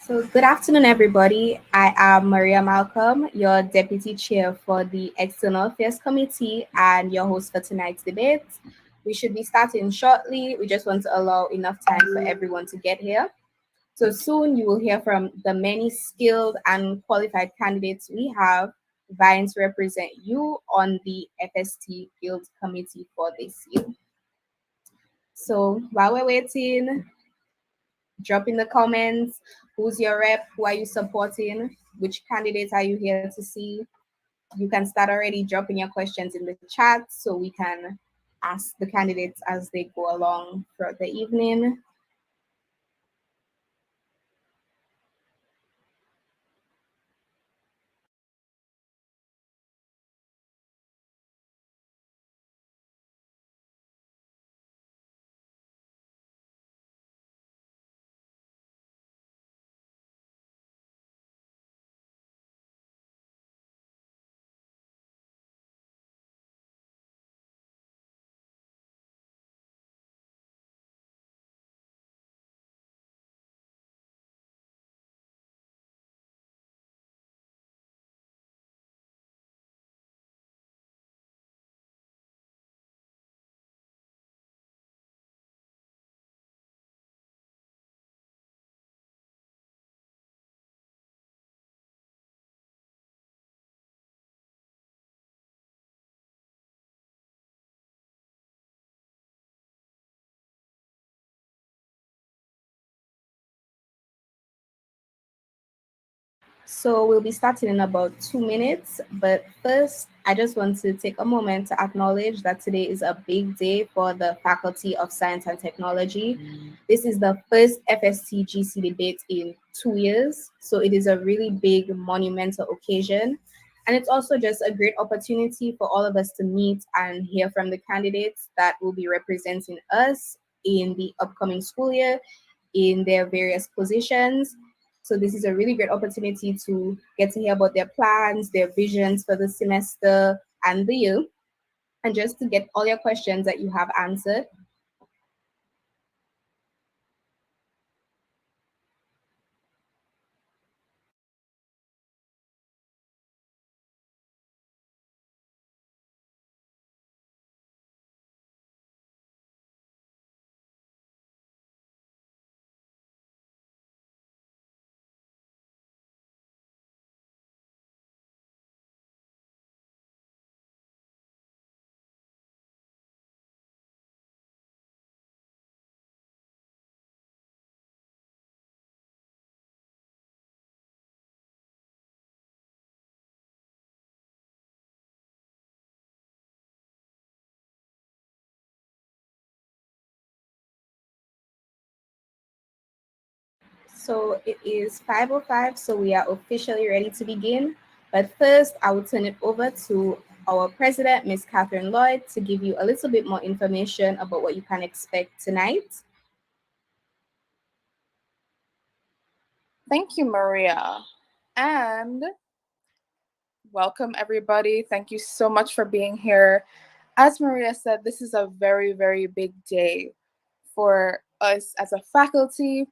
So, good afternoon, everybody. I am Maria Malcolm, your Deputy Chair for the External Affairs Committee and your host for tonight's debate. We should be starting shortly. We just want to allow enough time for everyone to get here. So, soon you will hear from the many skilled and qualified candidates we have vying to represent you on the FST Guild Committee for this year. So, while we're waiting, drop in the comments who's your rep, who are you supporting, which candidates are you here to see. You can start already dropping your questions in the chat so we can ask the candidates as they go along throughout the evening. So we'll be starting in about 2 minutes. But first, I just want to take a moment to acknowledge that today is a big day for the Faculty of Science and Technology. This is the first FSTGC debate in 2 years. So it is a really big, monumental occasion. And it's also just a great opportunity for all of us to meet and hear from the candidates that will be representing us in the upcoming school year in their various positions. So this is a really great opportunity to get to hear about their plans, their visions for the semester and the year, and just to get all your questions that you have answered. So it is 5:05, so we are officially ready to begin. But first, I will turn it over to our president, Ms. Catherine Lloyd, to give you a little bit more information about what you can expect tonight. Thank you, Maria. And welcome, everybody. Thank you so much for being here. As Maria said, this is a very, very big day for us as a faculty,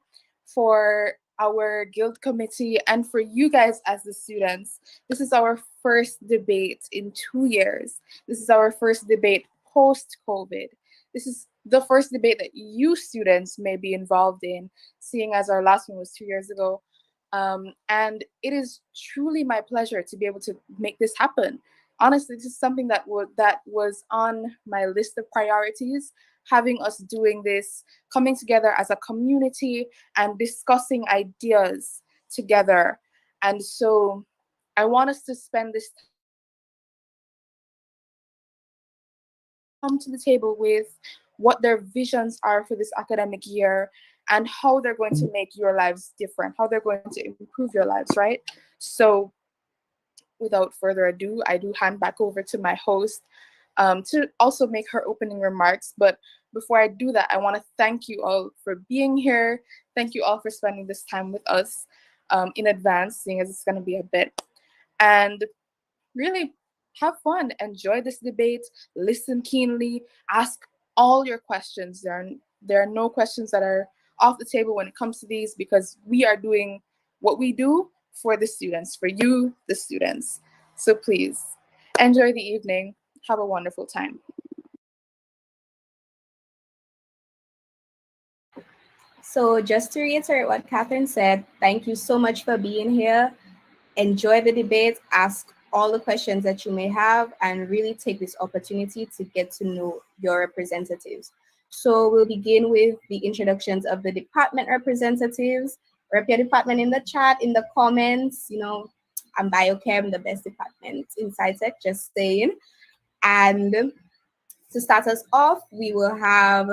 for our guild committee, and for you guys as the students. This is our first debate in 2 years. This is our first debate post-COVID. This is the first debate that you students may be involved in, seeing as our last one was 2 years ago. And it is truly my pleasure to be able to make this happen. Honestly, this is something that was on my list of priorities. Having us doing this, coming together as a community and discussing ideas together. And so I want us to spend this come to the table with what their visions are for this academic year and how they're going to make your lives different, how they're going to improve your lives, right? So without further ado, I do hand back over to my host to also make her opening remarks. But before I do that, I want to thank you all for being here. Thank you all for spending this time with us in advance, seeing as it's going to be a bit. And really have fun, enjoy this debate, listen keenly, ask all your questions. There are no questions that are off the table when it comes to these because we are doing what we do for the students, for you, the students. So please enjoy the evening. Have a wonderful time. So, just to reiterate what Catherine said, thank you so much for being here. Enjoy the debate, ask all the questions that you may have, and really take this opportunity to get to know your representatives. So, we'll begin with the introductions of the department representatives. Rep your department in the chat, in the comments. I'm Biochem, the best department in SciTech, just saying. And to start us off, we will have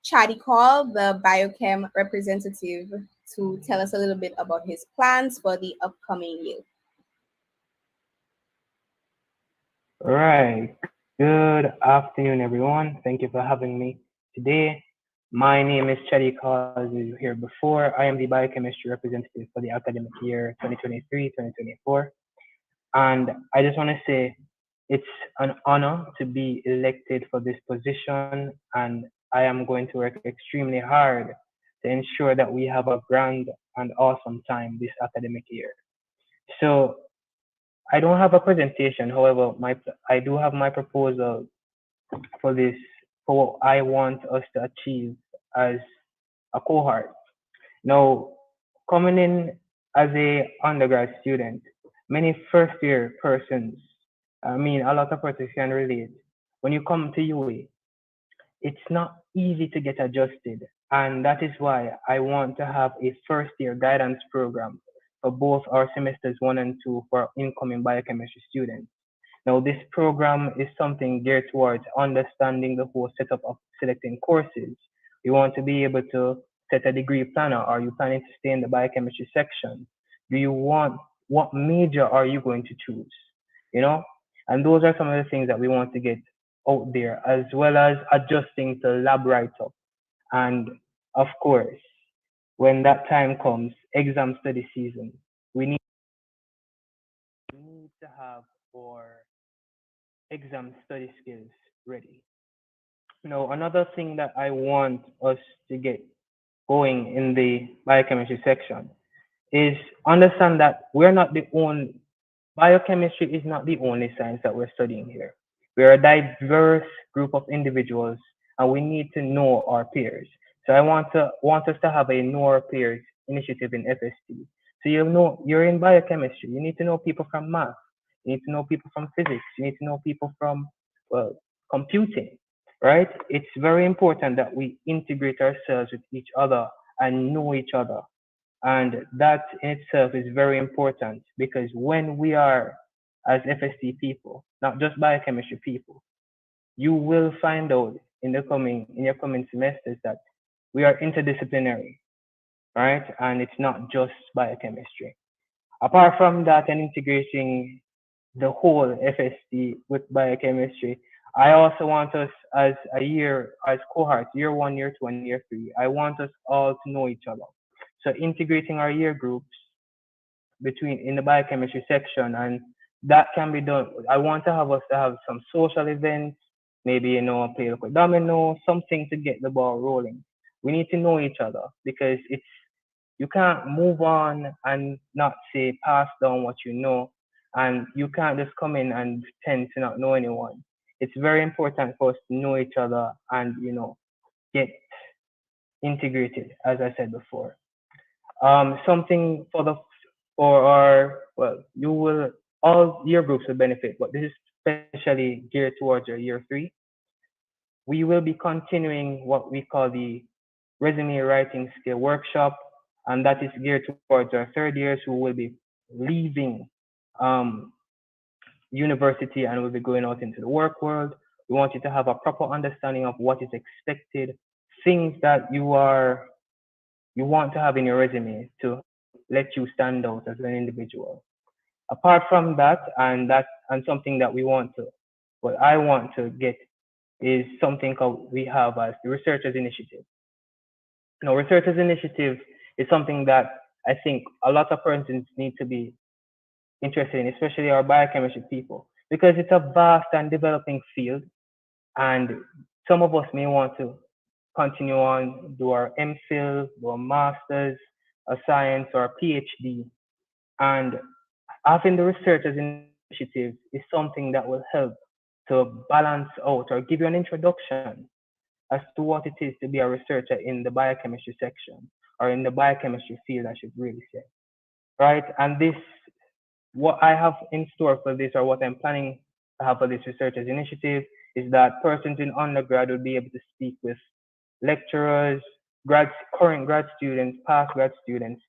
Chadi Call, the Biochem representative, to tell us a little bit about his plans for the upcoming year. Right. Good afternoon, everyone. Thank you for having me today. My name is Chadi Call, as you heard before. I am the biochemistry representative for the academic year 2023-2024. And I just want to say it's an honor to be elected for this position, and I am going to work extremely hard to ensure that we have a grand and awesome time this academic year. So I don't have a presentation. However, I do have my proposal for this, for what I want us to achieve as a cohort. Now, coming in as a undergrad student, many first year persons, I mean, a lot of persons can relate. When you come to UA, it's not easy to get adjusted. And that is why I want to have a first year guidance program for both our semesters 1 and 2 for incoming biochemistry students. Now, this program is something geared towards understanding the whole setup of selecting courses. You want to be able to set a degree planner. Are you planning to stay in the biochemistry section? Do you want, what major are you going to choose? You know? And those are some of the things that we want to get out there, as well as adjusting to lab write-up. And of course, when that time comes, exam study season, we need to have our exam study skills ready. Now, another thing that I want us to get going in the biochemistry section is understand that we're not the only, biochemistry is not the only science that we're studying here. We're a diverse group of individuals and we need to know our peers. So I want us to have a know our peers initiative in FST. So you know you're in biochemistry. You need to know people from math. You need to know people from physics. You need to know people from well computing, right? It's very important that we integrate ourselves with each other and know each other, and that in itself is very important because when we are as FST people, not just biochemistry people, you will find out in your coming semesters that we are interdisciplinary, right? And it's not just biochemistry. Apart from that and integrating the whole FST with biochemistry, I also want us as a year, as cohorts, year 1, year 2, and year 3, I want us all to know each other. So integrating our year groups between in the biochemistry section, and that can be done. I want to have us to have some social events, maybe play a domino, something to get the ball rolling. We need to know each other because it's you can't move on and not say pass down what you know, and you can't just come in and pretend to not know anyone. It's very important for us to know each other and get integrated, as I said before. Something for our well, you will all year groups will benefit, but this is especially geared towards your year 3. We will be continuing what we call the resume writing skill workshop, and that is geared towards our third years who will be leaving um, university and will be going out into the work world. We want you to have a proper understanding of what is expected, things that you want to have in your resume to let you stand out as an individual. Apart from that and something that what I want to get is something called we have as the researchers initiative. Now, researchers initiative is something that I think a lot of persons need to be interested in, especially our biochemistry people, because it's a vast and developing field, and some of us may want to continue on, do our MPhil, do our masters, a science or a PhD. And having the researchers initiative is something that will help to balance out or give you an introduction as to what it is to be a researcher in the biochemistry section or in the biochemistry field, I should really say. Right? And this, what I have in store for this, or what I'm planning to have for this researchers initiative, is that persons in undergrad will be able to speak with lecturers, current grad students, past grad students,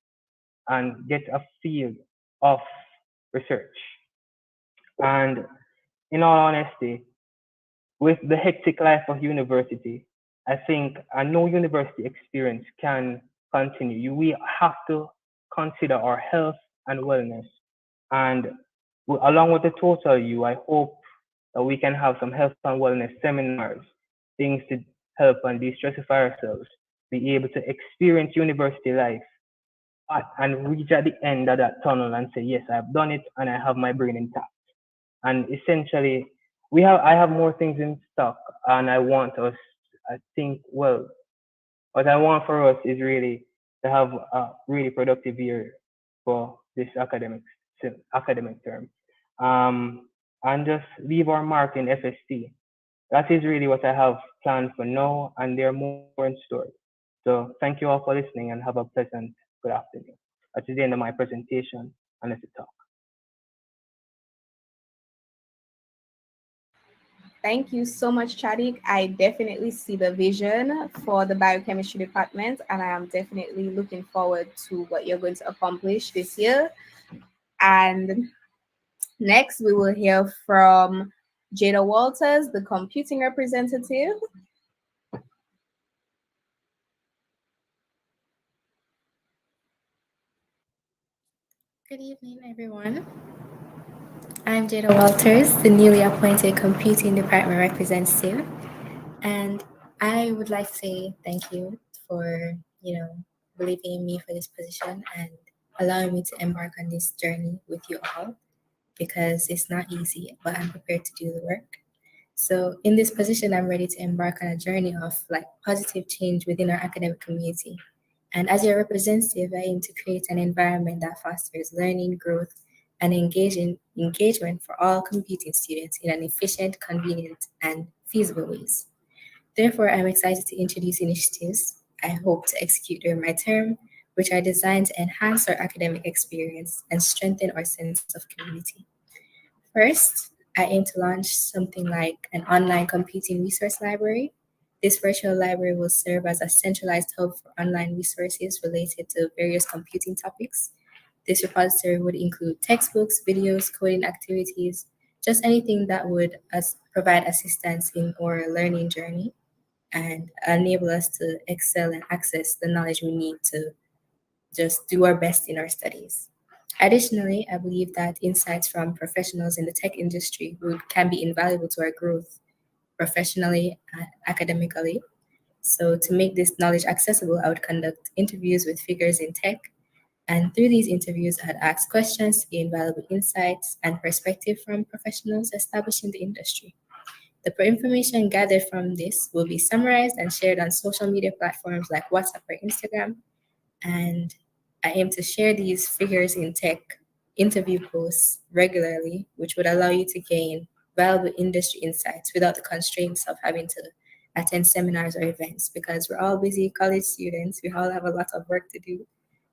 and get a field of research. And in all honesty, with the hectic life of university, I think a no university experience can continue. We have to consider our health and wellness. And along with the total you, I hope that we can have some health and wellness seminars, things to help and de-stressify ourselves, be able to experience university life and reach at the end of that tunnel and say, yes, I've done it and I have my brain intact. And essentially, I have more things in stock, and I want us. I think, well, what I want for us is really to have a really productive year for this academic term, and just leave our mark in FST. That is really what I have planned for now, and there are more in store. So thank you all for listening, and have a pleasant good afternoon. That is the end of my presentation, and let's talk. Thank you so much, Chadik. I definitely see the vision for the biochemistry department, and I am definitely looking forward to what you're going to accomplish this year. And next, we will hear from Jada Walters, the computing representative. Good evening, everyone. I'm Jada Walters, the newly appointed Computing Department representative, and I would like to say thank you for, believing in me for this position and allowing me to embark on this journey with you all because it's not easy, but I'm prepared to do the work. So in this position, I'm ready to embark on a journey of like positive change within our academic community. And as your representative, I aim to create an environment that fosters learning, growth, and engagement for all computing students in an efficient, convenient, and feasible ways. Therefore, I'm excited to introduce initiatives I hope to execute during my term, which are designed to enhance our academic experience and strengthen our sense of community. First, I aim to launch something like an online computing resource library. This virtual library will serve as a centralized hub for online resources related to various computing topics. This repository would include textbooks, videos, coding activities, just anything that would provide assistance in our learning journey and enable us to excel and access the knowledge we need to just do our best in our studies. Additionally, I believe that insights from professionals in the tech industry can be invaluable to our growth professionally and academically. So, to make this knowledge accessible, I would conduct interviews with figures in tech. And through these interviews, I'd ask questions to gain valuable insights and perspective from professionals established in the industry. The information gathered from this will be summarized and shared on social media platforms like WhatsApp or Instagram, and I aim to share these figures in tech interview posts regularly, which would allow you to gain valuable industry insights without the constraints of having to attend seminars or events because we're all busy college students. We all have a lot of work to do.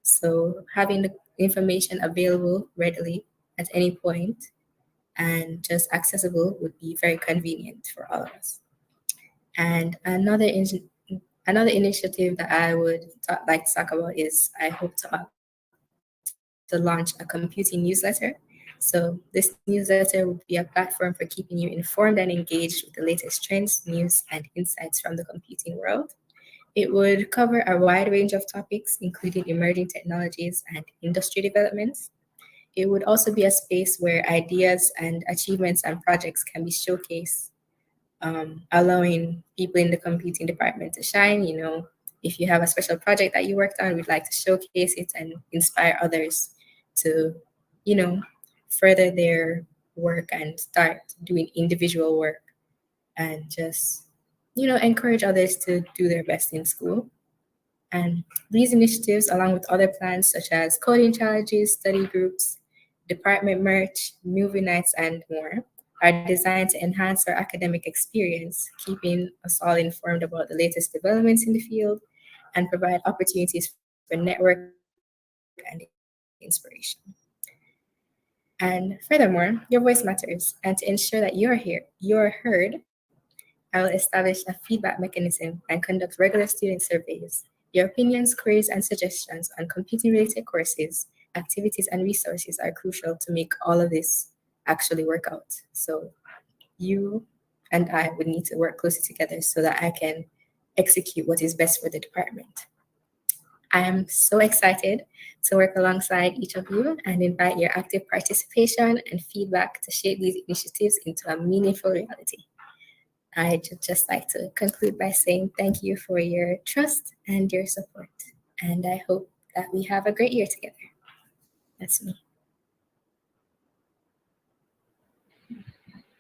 So having the information available readily at any point and just accessible would be very convenient for all of us. And another initiative that I would like to talk about is I hope to launch a computing newsletter. So this newsletter would be a platform for keeping you informed and engaged with the latest trends, news, and insights from the computing world. It would cover a wide range of topics, including emerging technologies and industry developments. It would also be a space where ideas and achievements and projects can be showcased, allowing people in the computing department to shine. If you have a special project that you worked on, we'd like to showcase it and inspire others to, you know, further their work and start doing individual work and just, encourage others to do their best in school. And these initiatives, along with other plans such as coding challenges, study groups, department merch, movie nights, and more, are designed to enhance our academic experience, keeping us all informed about the latest developments in the field, and provide opportunities for network and inspiration. And furthermore, your voice matters. And to ensure that you're heard, I will establish a feedback mechanism and conduct regular student surveys. Your opinions, queries, and suggestions on computing related courses, activities, and resources are crucial to make all of this actually work out. So you and I would need to work closely together so that I can execute what is best for the department. I am so excited to work alongside each of you and invite your active participation and feedback to shape these initiatives into a meaningful reality. I'd just like to conclude by saying thank you for your trust and your support. And I hope that we have a great year together. That's me.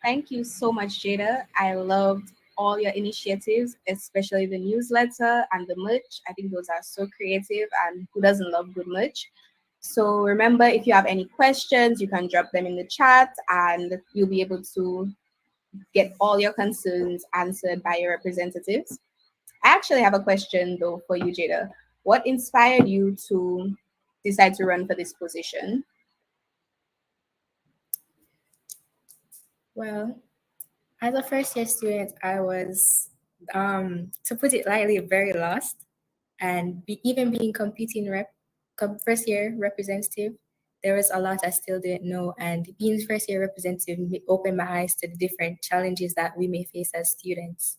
Thank you so much, Jada. I loved all your initiatives, especially the newsletter and the merch. I think those are so creative, and who doesn't love good merch? So remember, if you have any questions, you can drop them in the chat and you'll be able to get all your concerns answered by your representatives. I actually have a question though for you, Jada. What inspired you to decide to run for this position? Well, as a first year student, I was, to put it lightly, very lost. And even being competing first year representative, there was a lot I still didn't know. And being first year representative opened my eyes to the different challenges that we may face as students.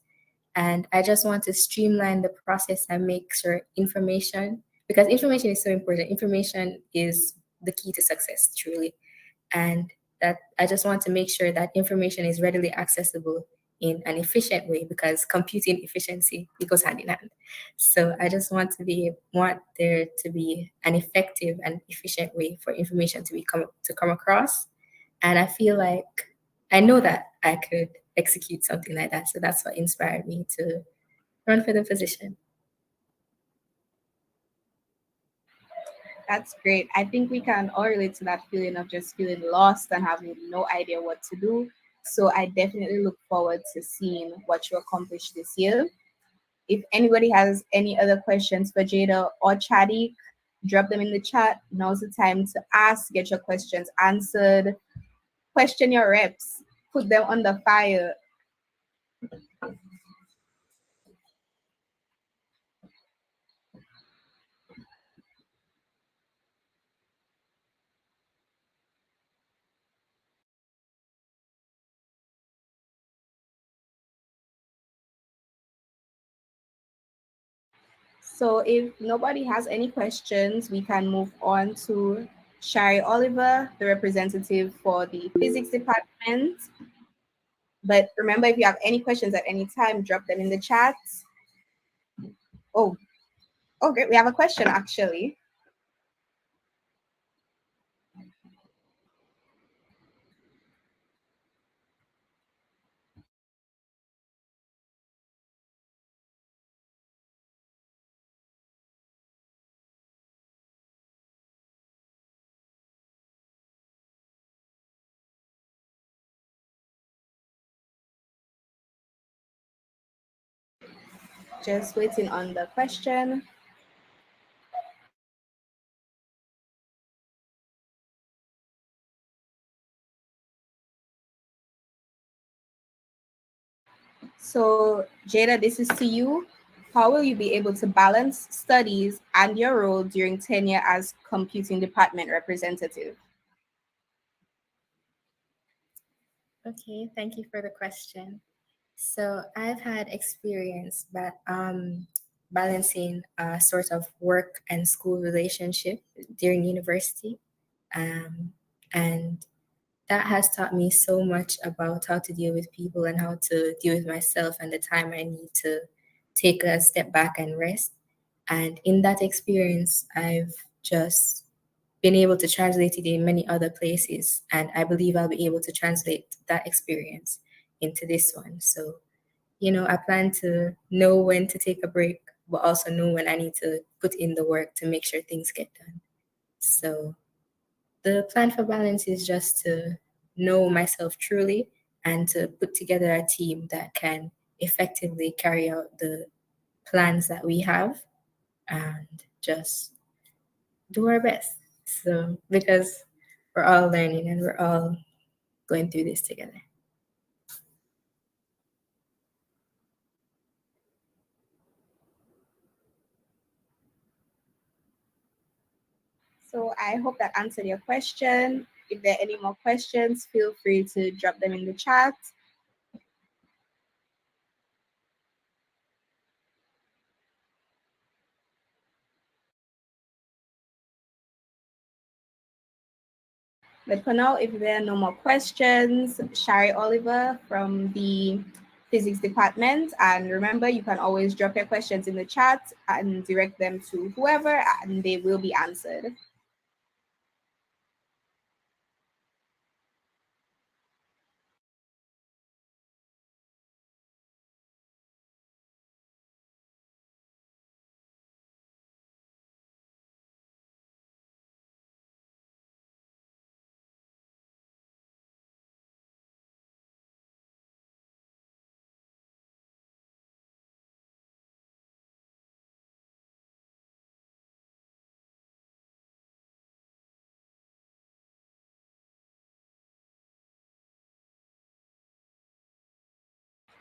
And I just want to streamline the process and make sure information, because information is so important. Information is the key to success, truly. And that I just want to make sure that information is readily accessible in an efficient way, because computing efficiency, it goes hand in hand. So I just want there to be an effective and efficient way for information to come across. And I feel like I know that I could execute something like that. So that's what inspired me to run for the position. That's great. I think we can all relate to that feeling of just feeling lost and having no idea what to do. So I definitely look forward to seeing what you accomplish this year. If anybody has any other questions for Jada or Chadi, drop them in the chat. Now's the time to ask, get your questions answered, question your reps, put them on the fire. So if nobody has any questions, we can move on to Shari Oliver, the representative for the physics department. But remember, if you have any questions at any time, drop them in the chat. Oh, oh, great. We have a question actually. Just waiting on the question. So, Jada, this is to you. How will you be able to balance studies and your role during tenure as computing department representative? Okay, thank you for the question. So I've had experience balancing a sort of work and school relationship during university. And that has taught me so much about how to deal with people and how to deal with myself and the time I need to take a step back and rest. And in that experience, I've just been able to translate it in many other places. And I believe I'll be able to translate that experience into this one. So, I plan to know when to take a break but also know when I need to put in the work to make sure things get done. So the plan for balance is just to know myself truly and to put together a team that can effectively carry out the plans that we have and just do our best. So, because we're all learning and we're all going through this together. So I hope that answered your question. If there are any more questions, feel free to drop them in the chat. But for now, if there are no more questions, Shari Oliver from the physics department. And remember, you can always drop your questions in the chat and direct them to whoever, and they will be answered.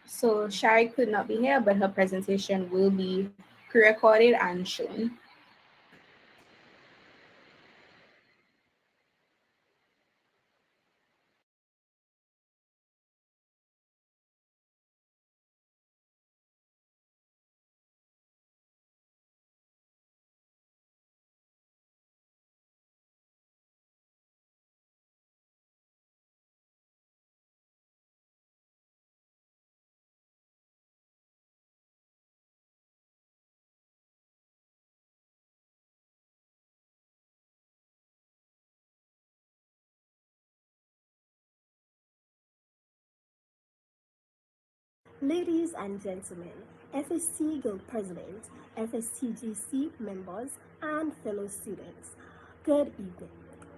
So Shari could not be here, but her presentation will be pre-recorded and shown. Ladies and gentlemen, FST Guild President, FSTGC members, and fellow students, good evening.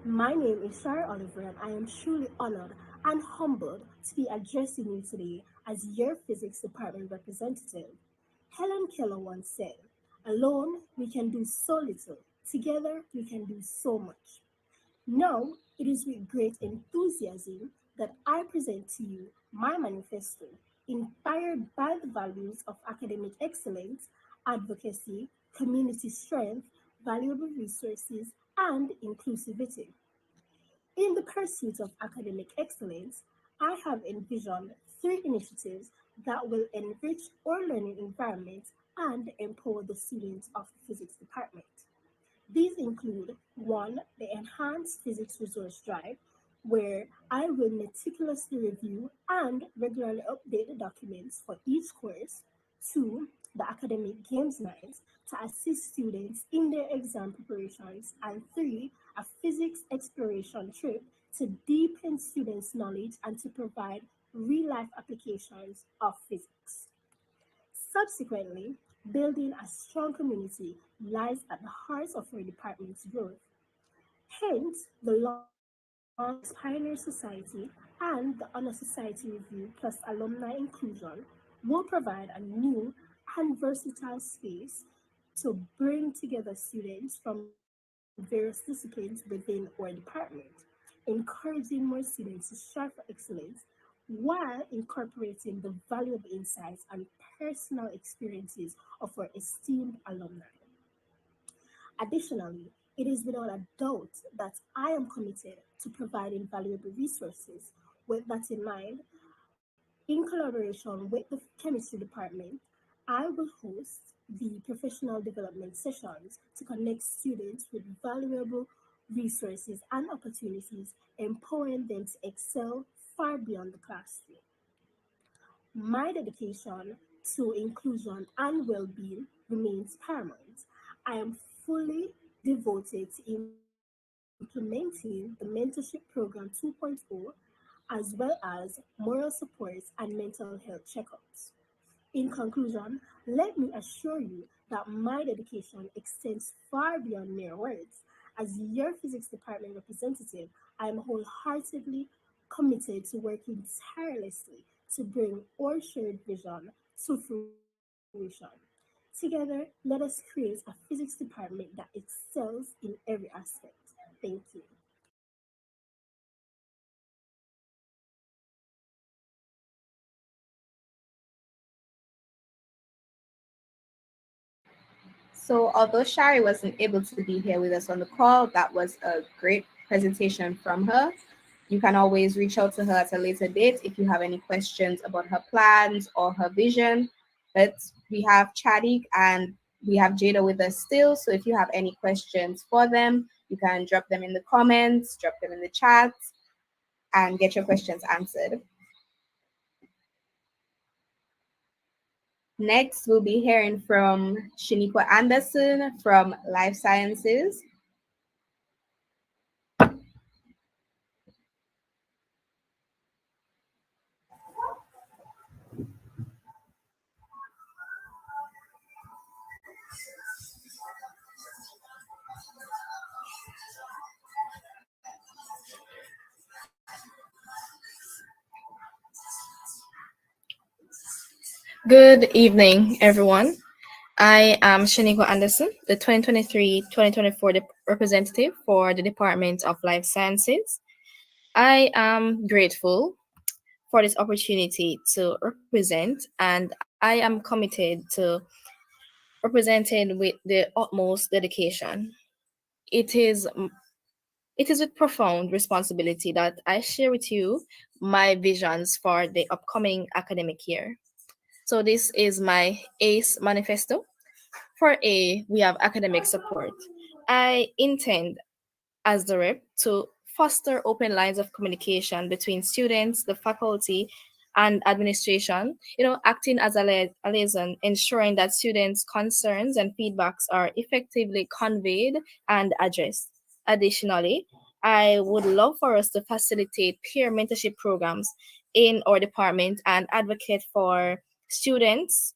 My name is Shara Oliver, and I am truly honored and humbled to be addressing you today as your physics department representative. Helen Keller once said, "Alone we can do so little, together we can do so much." Now, it is with great enthusiasm that I present to you my manifesto, inspired by the values of academic excellence, advocacy, community strength, valuable resources, and inclusivity. In the pursuit of academic excellence, I have envisioned three initiatives that will enrich our learning environment and empower the students of the physics department. These include one, the Enhanced Physics Resource Drive, where I will meticulously review and regularly update the documents for each course. Two, the Academic Games Nights to assist students in their exam preparations. And three, a physics exploration trip to deepen students' knowledge and to provide real life applications of physics. Subsequently, building a strong community lies at the heart of our department's growth. Hence, the launch of the Pioneer Society and the Honor Society Review plus alumni inclusion will provide a new and versatile space to bring together students from various disciplines within our department, encouraging more students to strive for excellence while incorporating the valuable insights and personal experiences of our esteemed alumni. Additionally, it is without a doubt that I am committed to providing valuable resources. With that in mind, in collaboration with the chemistry department, I will host the professional development sessions to connect students with valuable resources and opportunities, empowering them to excel far beyond the classroom. My dedication to inclusion and well being remains paramount. I am fully devoted to implementing the Mentorship Program 2.0 as well as moral support and mental health checkups. In conclusion, let me assure you that my dedication extends far beyond mere words. As your physics department representative, I am wholeheartedly committed to working tirelessly to bring our shared vision to fruition. Together, let us create a physics department that excels in every aspect. Thank you. So, although Shari wasn't able to be here with us on the call, that was a great presentation from her. You can always reach out to her at a later date if you have any questions about her plans or her vision. But we have Chadik and we have Jada with us still. So, if you have any questions for them, you can drop them in the comments, drop them in the chat, and get your questions answered. Next, we'll be hearing from Shaniqua Anderson from Life Sciences. Good evening, everyone. I am Shaniqua Anderson, the 2023-2024 representative for the Department of Life Sciences. I am grateful for this opportunity to represent, and I am committed to representing with the utmost dedication. It is it is with profound responsibility that I share with you my visions for the upcoming academic year. So this is my ACE manifesto. For A, we have academic support. I intend, as the rep, to foster open lines of communication between students, the faculty, and administration, acting as a liaison, ensuring that students' concerns and feedbacks are effectively conveyed and addressed. Additionally, I would love for us to facilitate peer mentorship programs in our department and advocate for students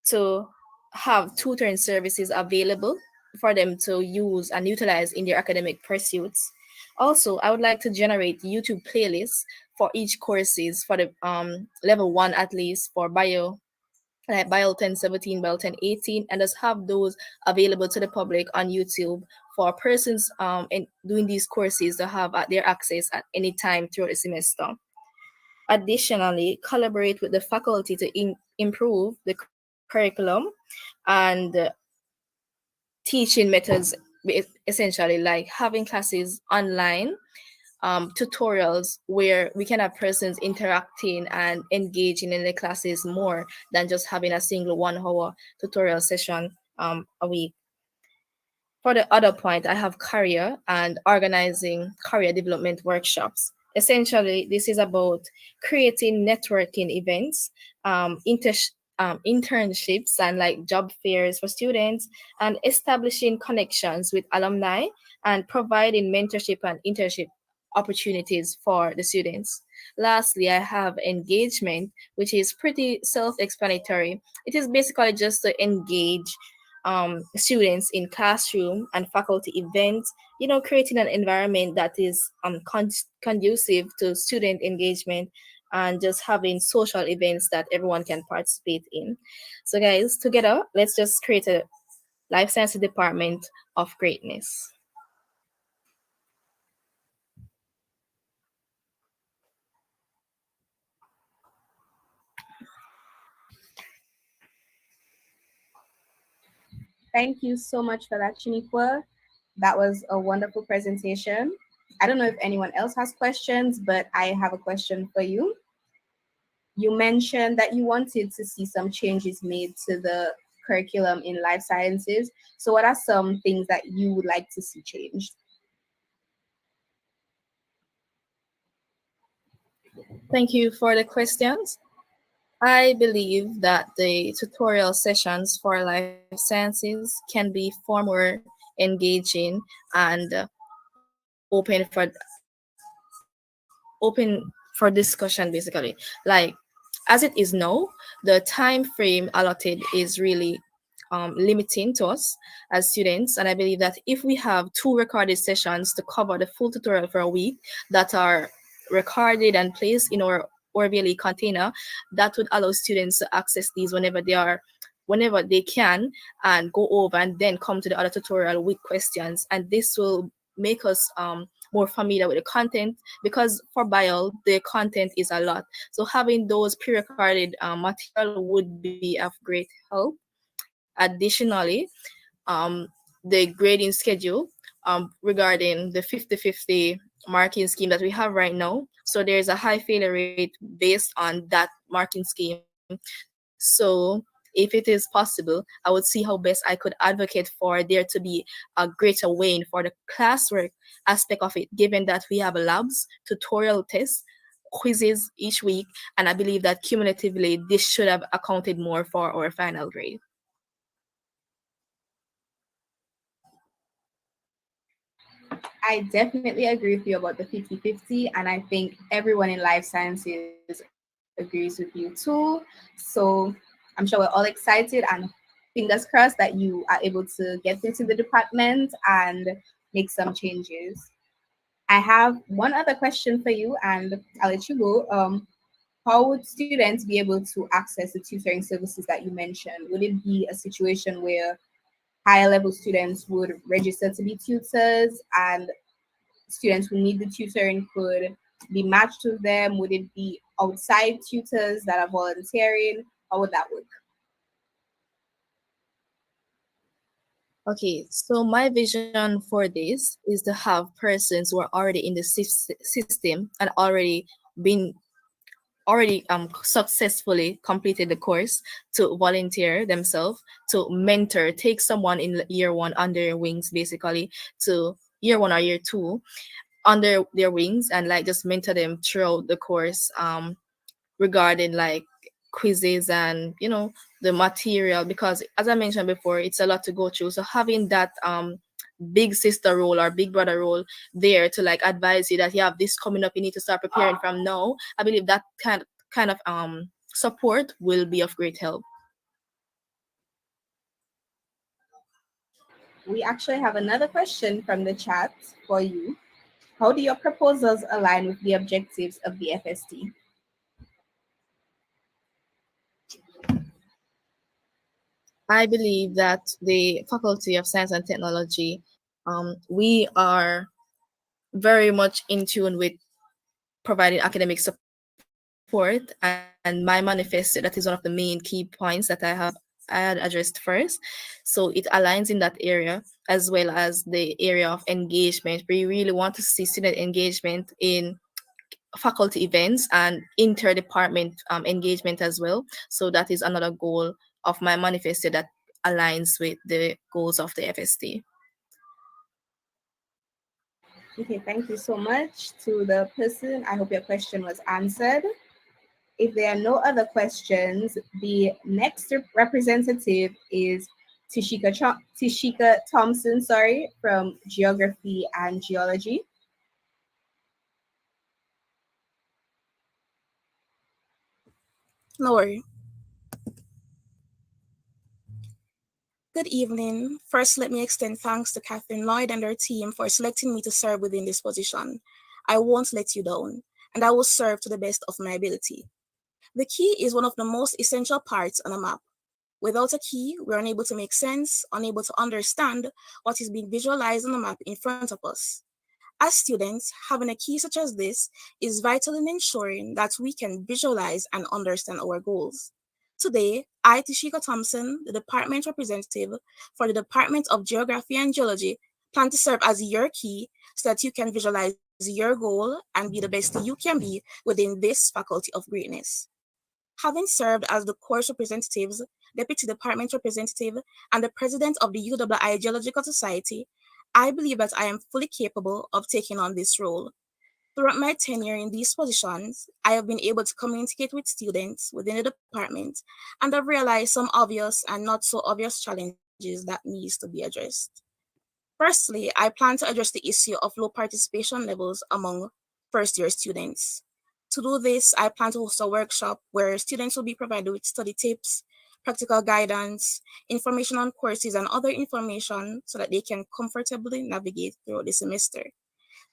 to have tutoring services available for them to use and utilize in their academic pursuits. Also, I would like to generate YouTube playlists for each courses for the level one at least for like bio 1017, bio 1018, and just have those available to the public on YouTube for persons in doing these courses to have their access at any time throughout the semester. Additionally, collaborate with the faculty to improve the curriculum and teaching methods, essentially like having classes online, tutorials where we can have persons interacting and engaging in the classes more than just having a single 1 hour tutorial session a week. For the other point, I have career and organizing career development workshops. Essentially, this is about creating networking events, internships, and like job fairs for students, and establishing connections with alumni and providing mentorship and internship opportunities for the students. Lastly, I have engagement, which is pretty self explanatory. It is basically just to engage students in classroom and faculty events, creating an environment that is conducive to student engagement and just having social events that everyone can participate in. So, guys, together, let's just create a life sciences department of greatness. Thank you so much for that, Shaniqua. That was a wonderful presentation. I don't know if anyone else has questions, but I have a question for you. You mentioned that you wanted to see some changes made to the curriculum in life sciences. So, what are some things that you would like to see changed? Thank you for the questions. I believe that the tutorial sessions for life sciences can be far more engaging and open for discussion basically. Like as it is now, the time frame allotted is really limiting to us as students. And I believe that if we have 2 recorded sessions to cover the full tutorial for a week that are recorded and placed in our VLE container, that would allow students to access these whenever they can, and go over and then come to the other tutorial with questions. And this will make us more familiar with the content, because for bio the content is a lot. So having those pre-recorded material would be of great help. Additionally, um, the grading schedule, regarding the 50-50 marking scheme that we have right now. So there's a high failure rate based on that marking scheme. So if it is possible, I would see how best I could advocate for there to be a greater weighing for the classwork aspect of it, given that we have labs, tutorial tests, quizzes each week, and I believe that cumulatively this should have accounted more for our final grade. I definitely agree with you about the 50-50, and I think everyone in life sciences agrees with you too. So I'm sure we're all excited, and fingers crossed that you are able to get into the department and make some changes. I have one other question for you, and I'll let you go. How would students be able to access the tutoring services that you mentioned? Would it be a situation where higher level students would register to be tutors, and students who need the tutoring could be matched with them? Would it be outside tutors that are volunteering? How would that work? Okay, so my vision for this is to have persons who are already in the system and already successfully completed the course, to volunteer themselves, to mentor, take someone in year 1 under their wings, basically, to year 1 or year 2 under their wings, and like just mentor them throughout the course, regarding like quizzes and the material, because as I mentioned before, it's a lot to go through. So having that big sister role or big brother role there to like advise you that you have this coming up, you need to start preparing from now, I believe that kind of support will be of great help. We actually have another question from the chat for you. How do your proposals align with the objectives of the FST? I believe that the Faculty of Science and Technology, we are very much in tune with providing academic support, and my manifesto, that is one of the main key points that I had addressed first. So it aligns in that area, as well as the area of engagement. We really want to see student engagement in faculty events and interdepartment engagement as well. So that is another goal of my manifesto that aligns with the goals of the FST. Okay, thank you so much to the person. I hope your question was answered. If there are no other questions, the next representative is Tishika Thompson, from Geography and Geology. No worry. Good evening. First, let me extend thanks to Catherine Lloyd and her team for selecting me to serve within this position. I won't let you down, and I will serve to the best of my ability. The key is one of the most essential parts on a map. Without a key, we're unable to make sense, unable to understand what is being visualized on the map in front of us. As students, having a key such as this is vital in ensuring that we can visualize and understand our goals. Today, I, Tishika Thompson, the department representative for the Department of Geography and Geology, plan to serve as your key so that you can visualize your goal and be the best you can be within this faculty of greatness. Having served as the course representatives, deputy department representative, and the president of the UWI Geological Society, I believe that I am fully capable of taking on this role. Throughout my tenure in these positions, I have been able to communicate with students within the department and have realized some obvious and not so obvious challenges that needs to be addressed. Firstly, I plan to address the issue of low participation levels among first-year students. To do this, I plan to host a workshop where students will be provided with study tips, practical guidance, information on courses, and other information so that they can comfortably navigate through the semester.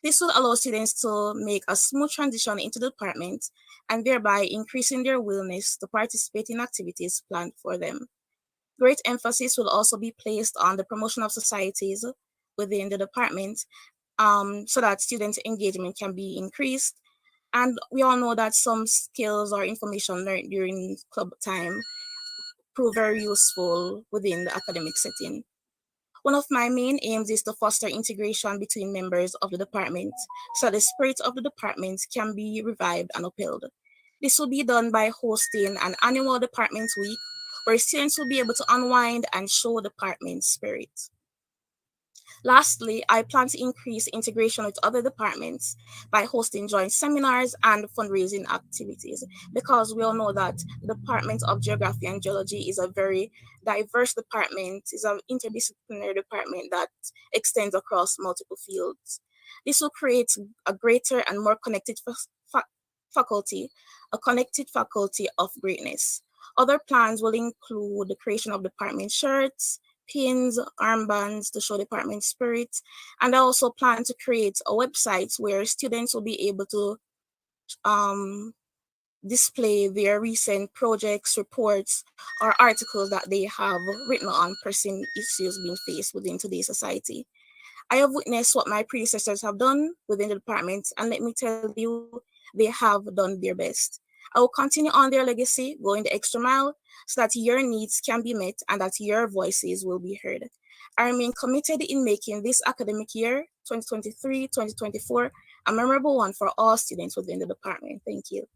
This will allow students to make a smooth transition into the department and thereby increasing their willingness to participate in activities planned for them. Great emphasis will also be placed on the promotion of societies within the department so that student engagement can be increased. And we all know that some skills or information learned during club time prove very useful within the academic setting. One of my main aims is to foster integration between members of the department so the spirit of the department can be revived and upheld. This will be done by hosting an annual department week where students will be able to unwind and show department spirit. Lastly, I plan to increase integration with other departments by hosting joint seminars and fundraising activities because we all know that the Department of Geography and Geology is a very diverse department, is an interdisciplinary department that extends across multiple fields. This will create a greater and more connected faculty, a connected faculty of greatness. Other plans will include the creation of department shirts, pins, armbands to show department spirit. And I also plan to create a website where students will be able to um, display their recent projects, reports, or articles that they have written on pressing issues being faced within today's society. I have witnessed what my predecessors have done within the department, and let me tell you, they have done their best. I will continue on their legacy, going the extra mile, so that your needs can be met and that your voices will be heard. I remain committed in making this academic year, 2023-2024, a memorable one for all students within the department. Thank you.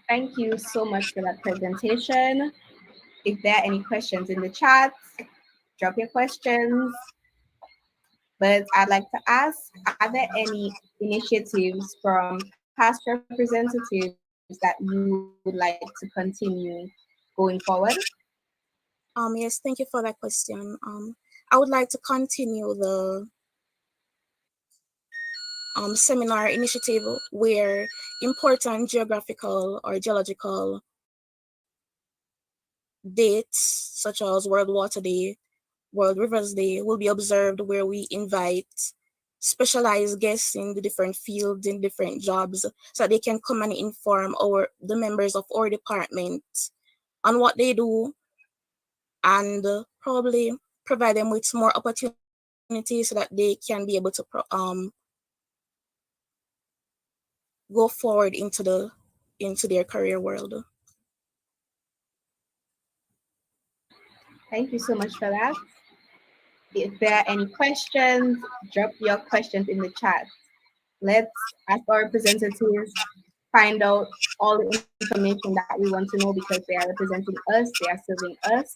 Thank you so much for that presentation. If there are any questions in the chat, drop your questions. But I'd like to ask, are there any initiatives from past representatives that you would like to continue going forward? Yes, thank you for that question. I would like to continue the seminar initiative where important geographical or geological dates such as World Water Day, World Rivers Day will be observed, where we invite specialized guests in the different fields, in different jobs, so that they can come and inform the members of our department on what they do and probably provide them with more opportunities so that they can be able to go forward into their career world. Thank you so much for that. If there are any questions, drop your questions in the chat. Let's ask our representatives, find out all the information that we want to know because they are representing us, they are serving us.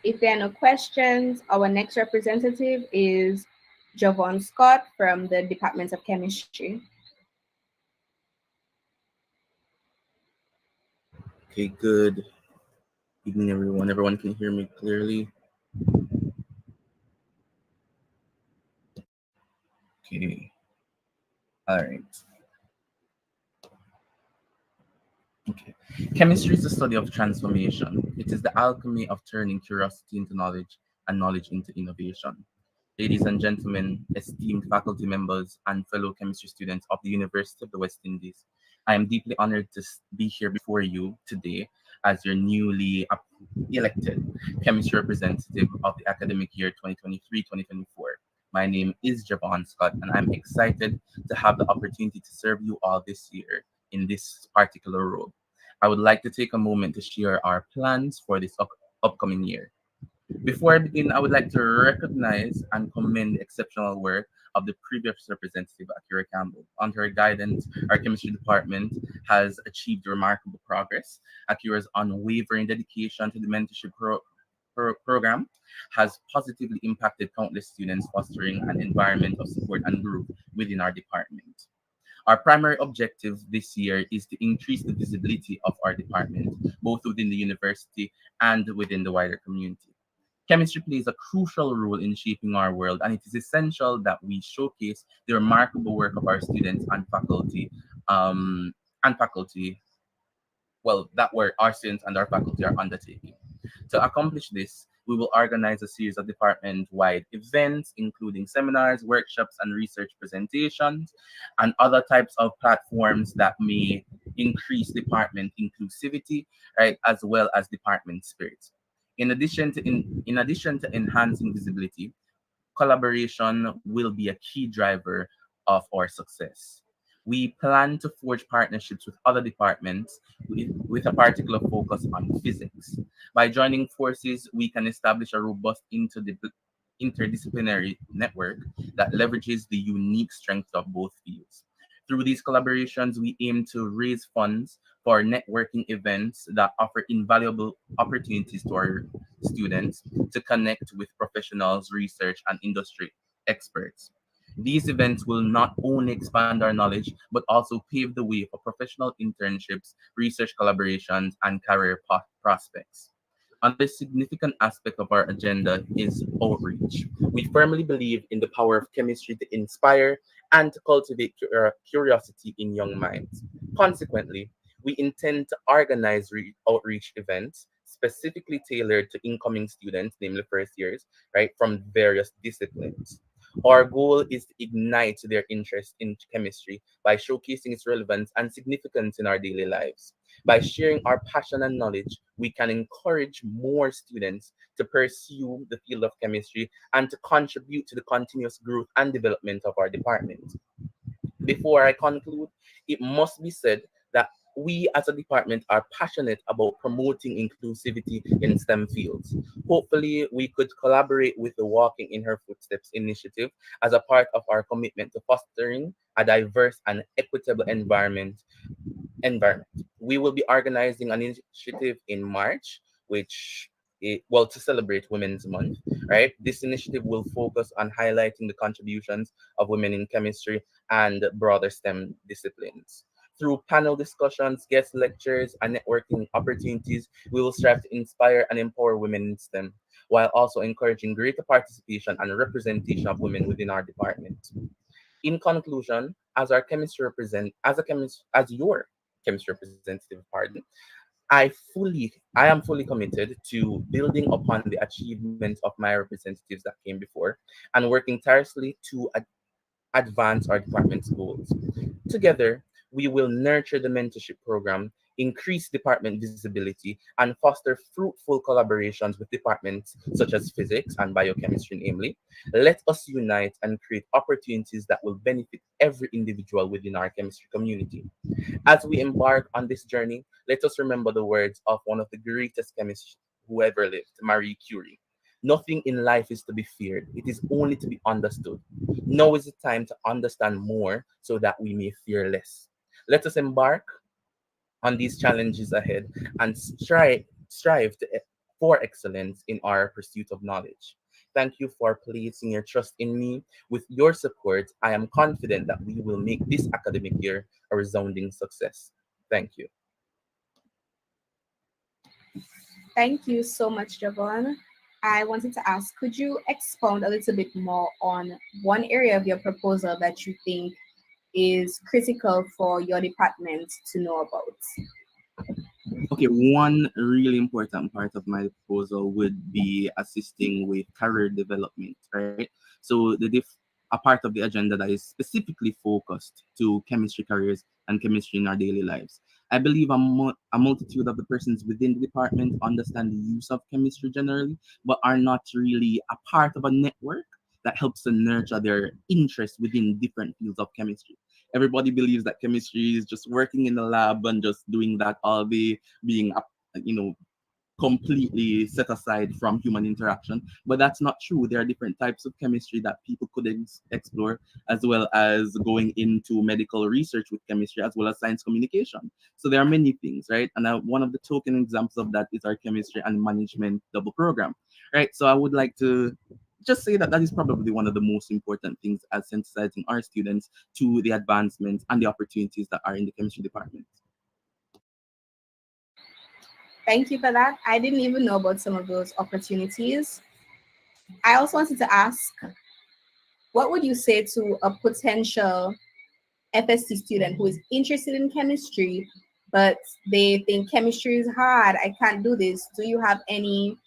If there are no questions, our next representative is Javon Scott from the Department of Chemistry. Okay, good evening, everyone. Everyone can hear me clearly. Okay. All right. Okay. Chemistry is the study of transformation. It is the alchemy of turning curiosity into knowledge and knowledge into innovation. Ladies and gentlemen, esteemed faculty members, and fellow chemistry students of the University of the West Indies, I am deeply honored to be here before you today as your newly elected chemistry representative of the academic year 2023-2024. My name is Javon Scott, and I'm excited to have the opportunity to serve you all this year in this particular role. I would like to take a moment to share our plans for this upcoming year. Before I begin, I would like to recognize and commend the exceptional work of the previous representative, Akira Campbell. Under her guidance, our chemistry department has achieved remarkable progress. Akira's unwavering dedication to the mentorship program has positively impacted countless students, fostering an environment of support and growth within our department. Our primary objective this year is to increase the visibility of our department, both within the university and within the wider community. Chemistry plays a crucial role in shaping our world, and it is essential that we showcase the remarkable work of our students um, and faculty, that work our students and our faculty are undertaking. To accomplish this, we will organize a series of department-wide events, including seminars, workshops, and research presentations, and other types of platforms that may increase department inclusivity, right, as well as department spirit. In addition to enhancing visibility, collaboration will be a key driver of our success. We plan to forge partnerships with other departments with a particular focus on physics. By joining forces, we can establish a robust interdisciplinary network that leverages the unique strengths of both fields. Through these collaborations, we aim to raise funds for networking events that offer invaluable opportunities to our students to connect with professionals, research, and industry experts. These events will not only expand our knowledge, but also pave the way for professional internships, research collaborations, and career prospects. Another significant aspect of our agenda is outreach. We firmly believe in the power of chemistry to inspire and to cultivate curiosity in young minds. Consequently, we intend to organize outreach events specifically tailored to incoming students, namely first years, right, from various disciplines. Our goal is to ignite their interest in chemistry by showcasing its relevance and significance in our daily lives. By sharing our passion and knowledge, we can encourage more students to pursue the field of chemistry and to contribute to the continuous growth and development of our department. Before I conclude, it must be said that we as a department are passionate about promoting inclusivity in STEM fields. Hopefully, we could collaborate with the Walking in Her Footsteps initiative as a part of our commitment to fostering a diverse and equitable environment. We will be organizing an initiative in March, to celebrate Women's Month, right? This initiative will focus on highlighting the contributions of women in chemistry and broader STEM disciplines. Through panel discussions, guest lectures, and networking opportunities, we will strive to inspire and empower women in STEM, while also encouraging greater participation and representation of women within our department. In conclusion, as your chemistry representative, I am fully committed to building upon the achievements of my representatives that came before and working tirelessly to advance our department's goals. Together, we will nurture the mentorship program, increase department visibility, and foster fruitful collaborations with departments such as physics and biochemistry, namely. Let us unite and create opportunities that will benefit every individual within our chemistry community. As we embark on this journey, let us remember the words of one of the greatest chemists who ever lived, Marie Curie. Nothing in life is to be feared, it is only to be understood. Now is the time to understand more so that we may fear less. Let us embark on these challenges ahead and for excellence in our pursuit of knowledge. Thank you for placing your trust in me. With your support, I am confident that we will make this academic year a resounding success. Thank you. Thank you so much, Javon. I wanted to ask, could you expound a little bit more on one area of your proposal that you think is critical for your department to know about? Okay, one really important part of my proposal would be assisting with career development, right? So a part of the agenda that is specifically focused to chemistry careers and chemistry in our daily lives. I believe a multitude of the persons within the department understand the use of chemistry generally, but are not really a part of a network that helps to nurture their interest within different fields of chemistry. Everybody believes that chemistry is just working in the lab and just doing that all day, being up, you know, completely set aside from human interaction, but that's not true. There are different types of chemistry that people could explore, as well as going into medical research with chemistry, as well as science communication. So there are many things, right? And one of the token examples of that is our chemistry and management double program, right? So I would like to just say that that is probably one of the most important things as sensitizing our students to the advancements and the opportunities that are in the chemistry department. Thank you for that. I didn't even know about some of those opportunities. I also wanted to ask, what would you say to a potential FST student who is interested in chemistry, but they think chemistry is hard? I can't do this. Do you have any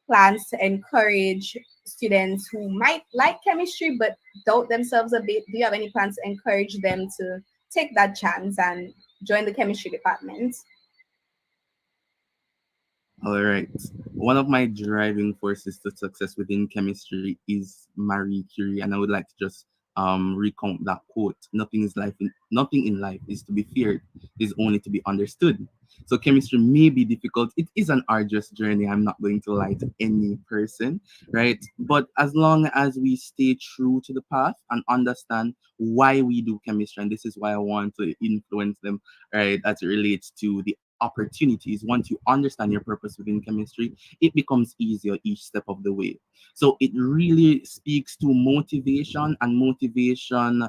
plans to encourage students who might like chemistry but doubt themselves a bit? Do you have any plans to encourage them to take that chance and join the chemistry department? All right. One of my driving forces to success within chemistry is Marie Curie, and I would like to just recount that quote. Nothing in life is to be feared, it is only to be understood. So chemistry may be difficult. It is an arduous journey. I'm not going to lie to any person, right? But as long as we stay true to the path and understand why we do chemistry, and this is why I want to influence them, right, as it relates to the opportunities. Once you understand your purpose within chemistry, it becomes easier each step of the way. So it really speaks to motivation, and motivation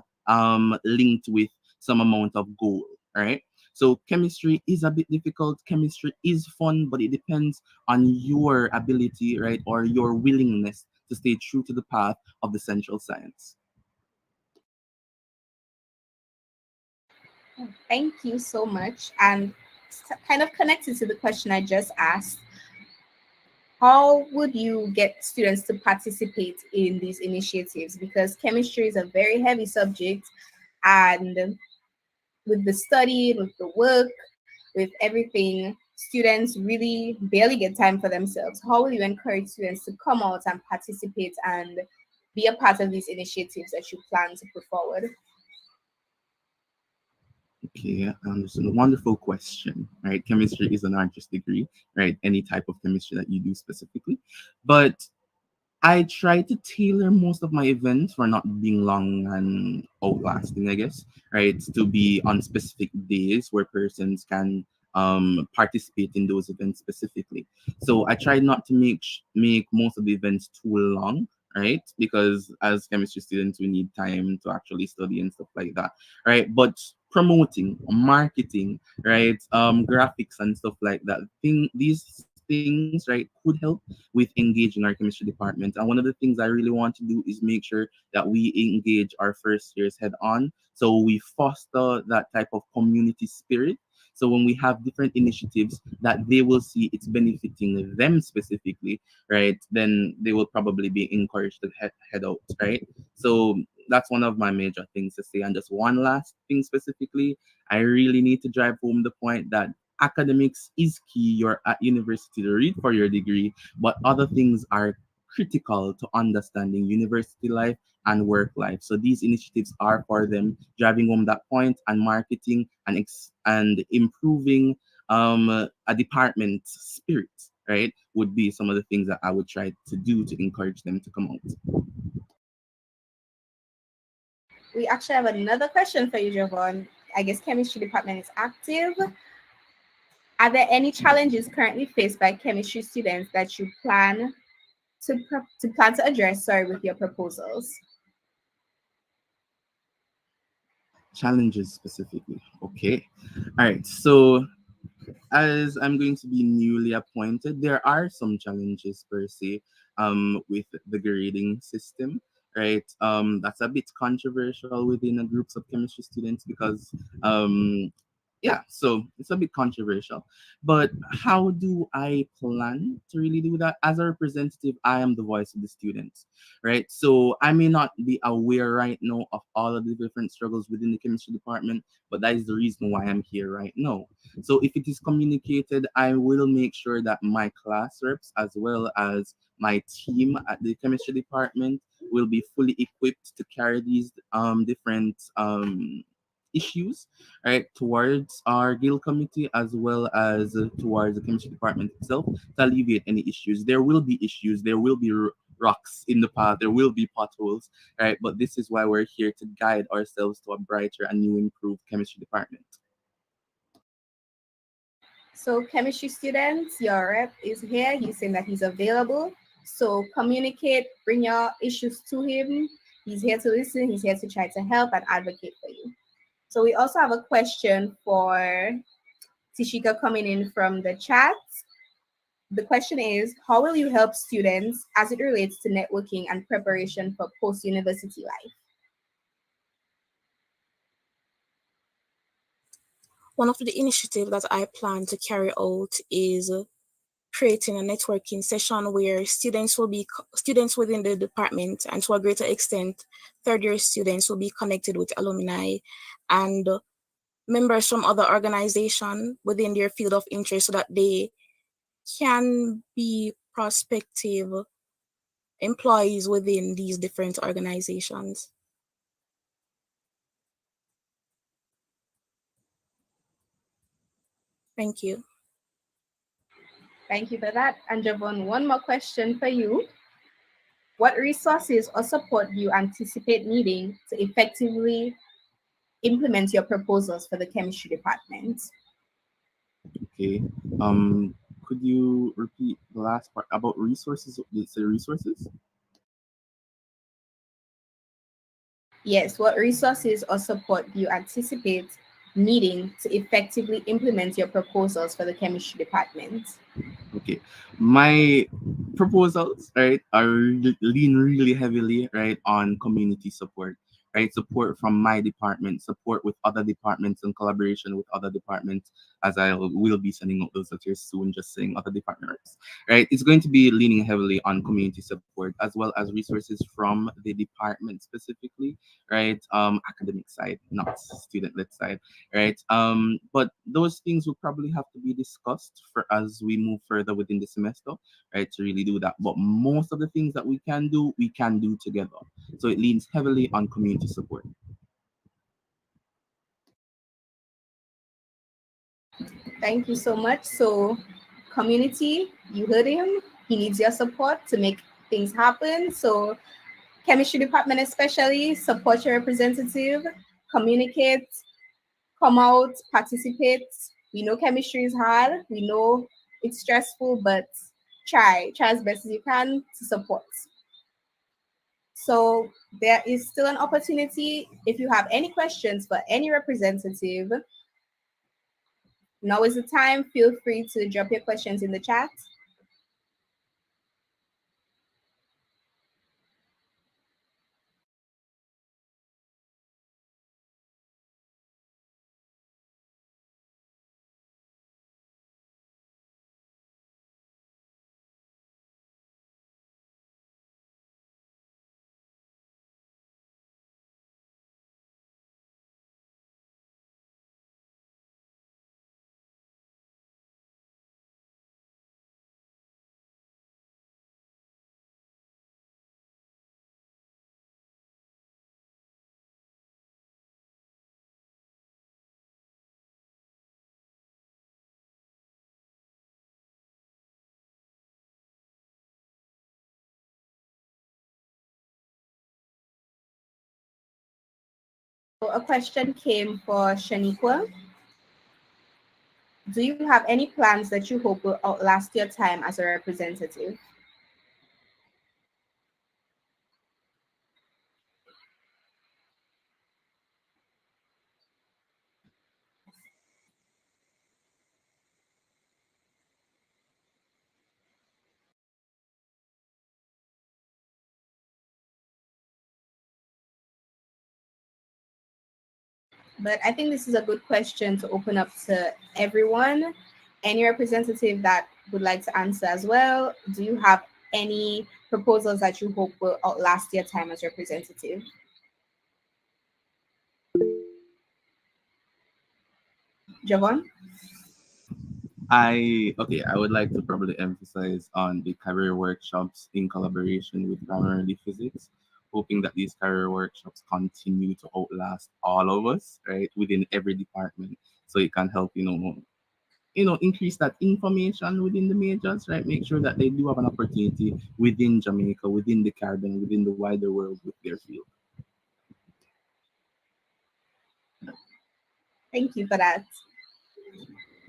linked with some amount of goal, right? So chemistry is a bit difficult. Chemistry is fun, but it depends on your ability, right, or your willingness to stay true to the path of the central science. Thank you so much. And kind of connected to the question I just asked, how would you get students to participate in these initiatives? Because chemistry is a very heavy subject, and with the study, with the work, with everything, students really barely get time for themselves. How will you encourage students to come out and participate and be a part of these initiatives that you plan to put forward? Okay, it's a wonderful question, right? Chemistry is an arduous degree, right? Any type of chemistry that you do specifically. But I try to tailor most of my events for not being long and outlasting, I guess, right? To be on specific days where persons can participate in those events specifically. So I try not to make most of the events too long, right? Because as chemistry students, we need time to actually study and stuff like that, right? But promoting, marketing, right? Graphics and stuff like that. These things, right, could help with engaging our chemistry department. And one of the things I really want to do is make sure that we engage our first years head on. So we foster that type of community spirit. So when we have different initiatives that they will see it's benefiting them specifically, right, then they will probably be encouraged to head out, right? So that's one of my major things to say. And just one last thing specifically, I really need to drive home the point that academics is key. You're at university to read for your degree, but other things are critical to understanding university life and work life. So these initiatives are for them, driving home that point, and marketing and improving a department's spirit, right, would be some of the things that I would try to do to encourage them to come out. We actually have another question for you, Javon. I guess chemistry department is active. Are there any challenges currently faced by chemistry students that you plan to address? Sorry, with your proposals. Challenges specifically. Okay. All right. So as I'm going to be newly appointed, there are some challenges per se with the grading system, right? That's a bit controversial within the groups of chemistry students because yeah, so it's a bit controversial. But how do I plan to really do that? As a representative, I am the voice of the students, right? So I may not be aware right now of all of the different struggles within the chemistry department, but that is the reason why I'm here right now. So if it is communicated, I will make sure that my class reps as well as my team at the chemistry department will be fully equipped to carry these different issues, right, towards our Guild committee as well as towards the chemistry department itself to alleviate any issues. There will be issues, there will be rocks in the path, there will be potholes, right? But this is why we're here to guide ourselves to a brighter and new improved chemistry department. So chemistry students, your rep is here. He's saying that he's available. So communicate, bring your issues to him. He's here to listen. He's here to try to help and advocate for you. So we also have a question for Tishika coming in from the chat. The question is, how will you help students as it relates to networking and preparation for post-university life? One of the initiatives that I plan to carry out is creating a networking session where students will be students within the department, and to a greater extent, third year students will be connected with alumni and members from other organizations within their field of interest so that they can be prospective employees within these different organizations. Thank you. Thank you for that. And Javon, one more question for you. What resources or support do you anticipate needing to effectively implement your proposals for the chemistry department? Okay. Could you repeat the last part about resources? Did it say resources? Yes, what resources or support do you anticipate needing to effectively implement your proposals for the chemistry department? Okay, my proposals, right, are lean really heavily, right, on community support, right, support from my department, support with other departments, and collaboration with other departments, as I will be sending out those letters soon, just saying other departments, right. It's going to be leaning heavily on community support as well as resources from the department specifically, right, academic side, not student-led side, right? But those things will probably have to be discussed for as we move further within the semester, right? To really do that. But most of the things that we can do together. So it leans heavily on community support. Thank you so much. So, community, you heard him. He needs your support to make things happen. So, chemistry department especially, support your representative, communicate, come out, participate. We know chemistry is hard. We know it's stressful, but try as best as you can to support. So there is still an opportunity. If you have any questions for any representative, now is the time. Feel free to drop your questions in the chat. So a question came for Shaniqua. Do you have any plans that you hope will outlast your time as a representative? But I think this is a good question to open up to everyone. Any representative that would like to answer as well? Do you have any proposals that you hope will outlast your time as representative? Javon? I would like to probably emphasize on the career workshops in collaboration with primarily physics, hoping that these career workshops continue to outlast all of us, right, within every department, so it can help, increase that information within the majors, right? Make sure that they do have an opportunity within Jamaica, within the Caribbean, within the wider world with their field. Thank you for that.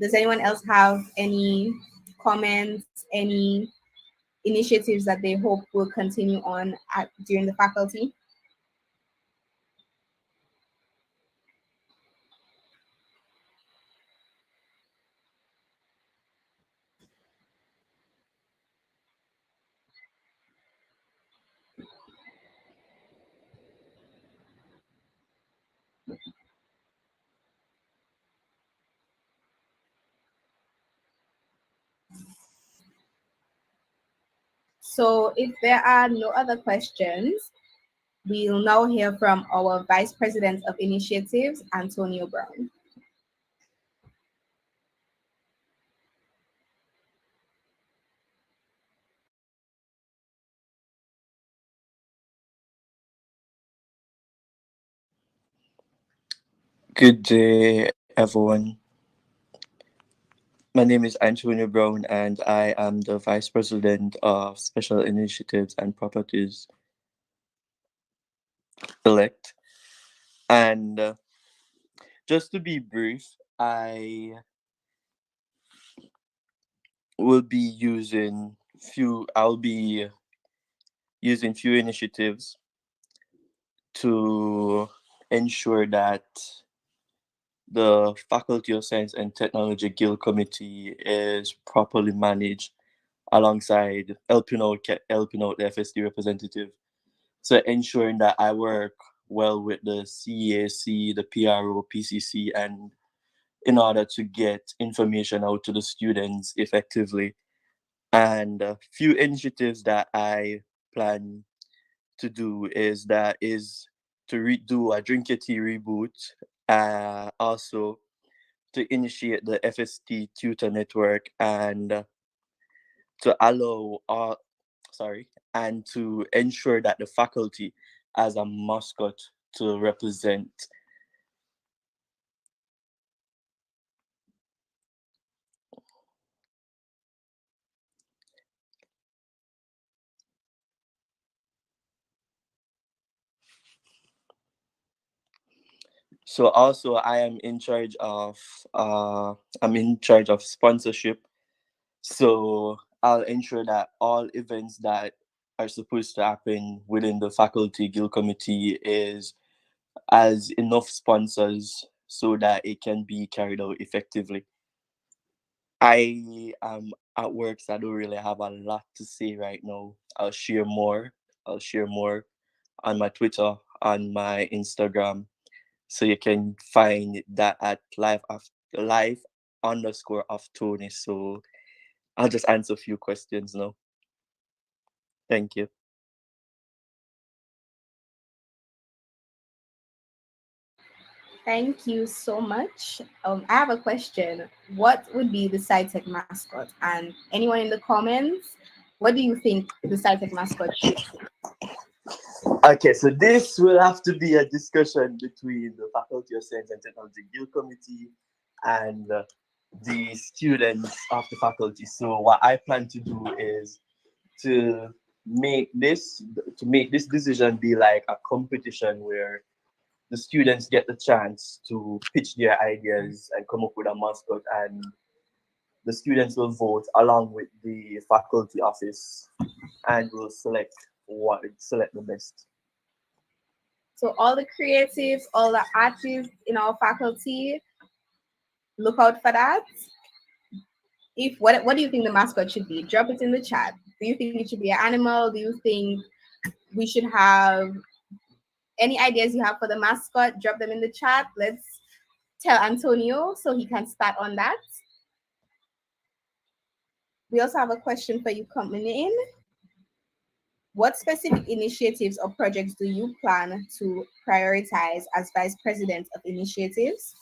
Does anyone else have any comments, any initiatives that they hope will continue on during the faculty? So if there are no other questions, we'll now hear from our Vice President of Initiatives, Antonio Brown. Good day, everyone. My name is Antonio Brown, and I am the Vice President of Special Initiatives and Properties elect. And just to be brief, will be using I'll be using few initiatives to ensure that the Faculty of Science and Technology Guild Committee is properly managed alongside helping out the FST representative. So ensuring that I work well with the CAC, the PRO, PCC, and in order to get information out to the students effectively. And a few initiatives that I plan to do is to redo a Drink Your Tea reboot, also to initiate the FST tutor network, and to allow and to ensure that the faculty has a mascot to represent. So also I am in charge of sponsorship. So I'll ensure that all events that are supposed to happen within the faculty guild committee is as enough sponsors so that it can be carried out effectively. I am at work, so I don't really have a lot to say right now. I'll share more on my Twitter, on my Instagram. So you can find that at live_of Tony. So I'll just answer a few questions now. Thank you. Thank you so much. I have a question. What would be the SciTech mascot? And anyone in the comments, what do you think the SciTech mascot should be? Okay, so this will have to be a discussion between the Faculty of Science and Technology Guild Committee and the students of the faculty. So what I plan to do is to make this decision be like a competition where the students get the chance to pitch their ideas and come up with a mascot, and the students will vote along with the faculty office and will select the best. So all the creatives, all the artists in our faculty, look out for that. What do you think the mascot should be? Drop it in the chat. Do you think it should be an animal? Do you think we should have any ideas you have for the mascot? Drop them in the chat. Let's tell Antonio so he can start on that. We also have a question for you coming in. What specific initiatives or projects do you plan to prioritize as Vice President of Initiatives?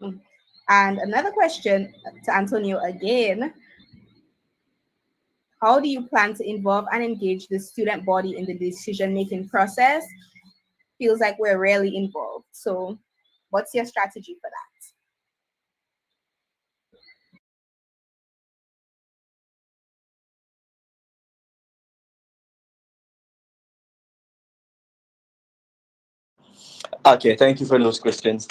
Mm. And another question to Antonio again. How do you plan to involve and engage the student body in the decision-making process? Feels like we're rarely involved. So what's your strategy for that? Okay, thank you for those questions.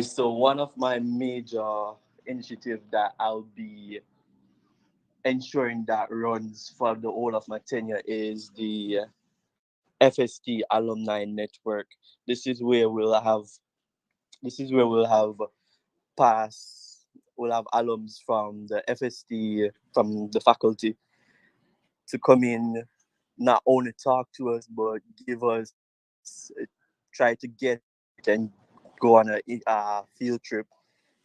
So one of my major initiative that I'll be ensuring that runs for the whole of my tenure is the FST alumni network. This is where we'll have this is where we'll have pass we'll have alums from the FST, from the faculty, to come in, not only talk to us but give us, try to get and go on a field trip,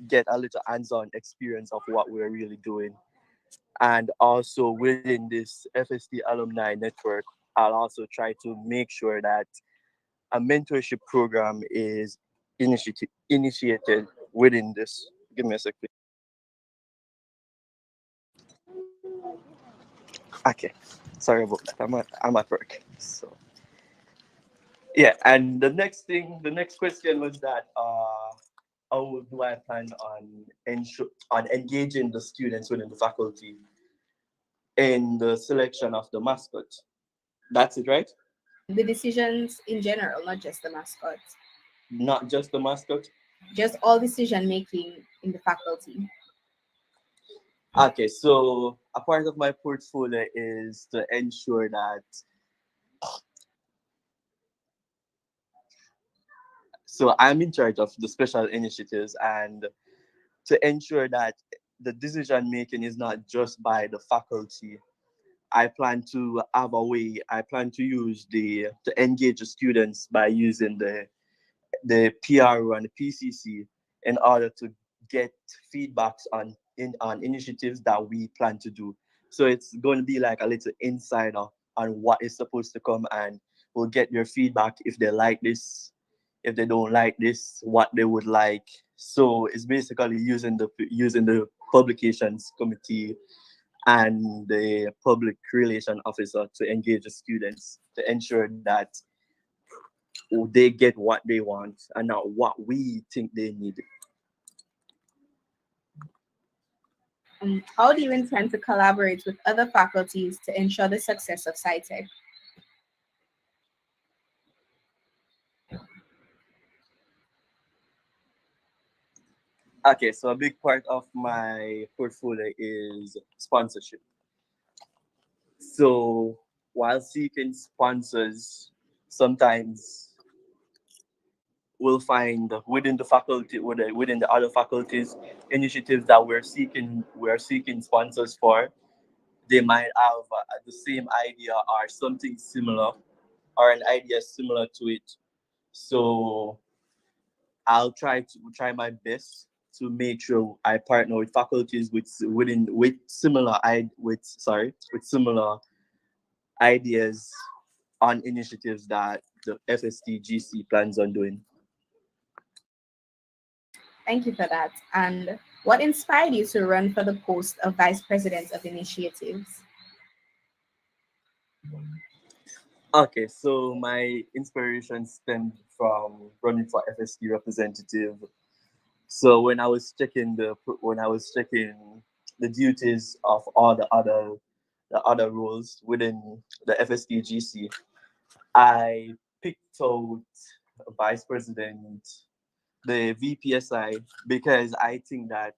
get a little hands-on experience of what we're really doing. And also within this FST alumni network, I'll also try to make sure that a mentorship program is initiated within this. Give me a sec, please. Okay, sorry about that. I'm at work. So yeah, and the next question was that how do I plan on engaging the students within the faculty in the selection of the mascot? That's it, right? The decisions in general, not just the mascot, Not just the mascot. just all decision making in the faculty. Okay, so a part of my portfolio is to ensure that, so I'm in charge of the special initiatives, and to ensure that the decision making is not just by the faculty. I plan to use to engage the students by using the PRO and the PCC in order to get feedbacks on initiatives that we plan to do. So it's going to be like a little insider on what is supposed to come, and we'll get your feedback if they like this, if they don't like this, what they would like. So it's basically using the publications committee and the public relation officer to engage the students to ensure that they get what they want and not what we think they need. How do you intend to collaborate with other faculties to ensure the success of SciTech? Okay, so a big part of my portfolio is sponsorship. So while seeking sponsors, sometimes we'll find within the faculty, within the other faculties, initiatives that we're seeking sponsors for. They might have the same idea or something similar, or an idea similar to it. So I'll try my best to make sure I partner with faculties with similar ideas on initiatives that the FSTGC plans on doing. Thank you for that. And what inspired you to run for the post of Vice President of Initiatives? Okay, so my inspiration stemmed from running for FST representative. So when I was checking the duties of all the other roles within the FSTGC, I picked out vice president, the VPSI, because I think that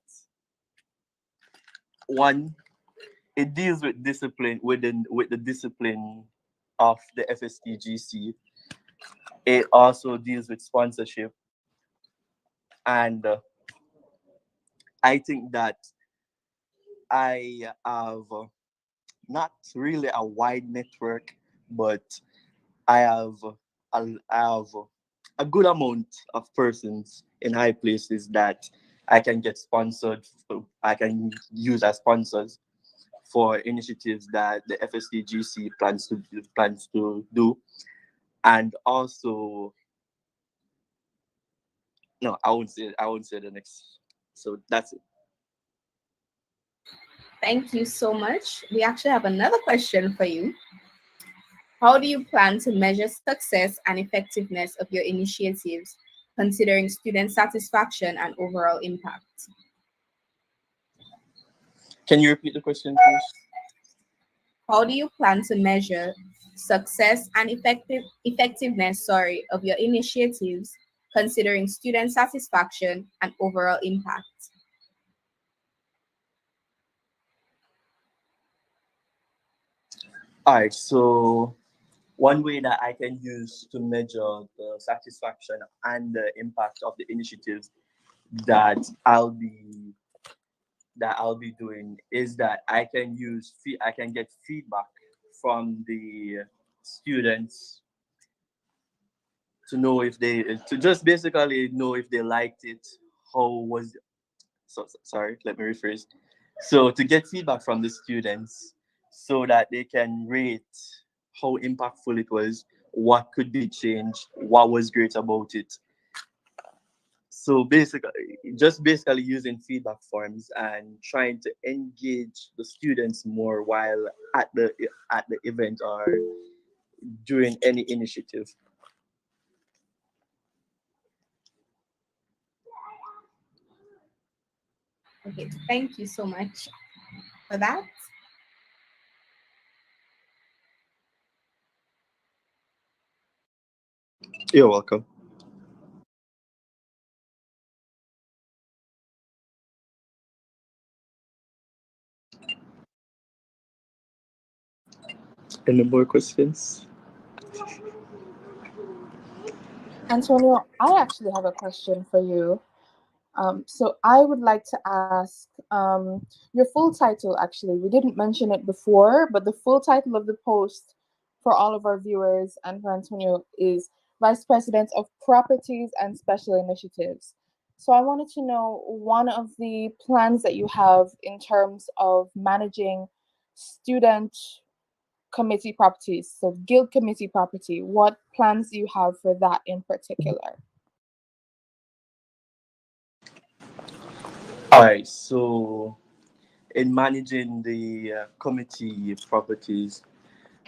one, it deals with discipline with the discipline of the FSTGC. It also deals with sponsorship, and I think that I have not really a wide network, but I have I have a good amount of persons in high places that I can get sponsored. I can use as sponsors for initiatives that the FSTGC plans to do, and also no, I won't say the next. So that's it. Thank you so much. We actually have another question for you. How do you plan to measure success and effectiveness of your initiatives, considering student satisfaction and overall impact? Can you repeat the question, please? How do you plan to measure success and effectiveness, of your initiatives, considering student satisfaction and overall impact? All right. So one way that I can use to measure the satisfaction and the impact of the initiatives that I'll be that I'll be doing is that I can get feedback from the students to know if they to just basically know if they liked it, how was sorry, let me rephrase. So to get feedback from the students so that they can rate how impactful it was, what could be changed, what was great about it. So basically using feedback forms and trying to engage the students more while at the event or during any initiative. Okay, thank you so much for that. You're welcome. Any more questions? Antonio, I actually have a question for you. So I would like to ask your full title. Actually, we didn't mention it before, but the full title of the post for all of our viewers and for Antonio is Vice President of Properties and Special Initiatives. So I wanted to know one of the plans that you have in terms of managing student committee properties, so guild committee property. What plans do you have for that in particular? All right. So in managing the committee properties,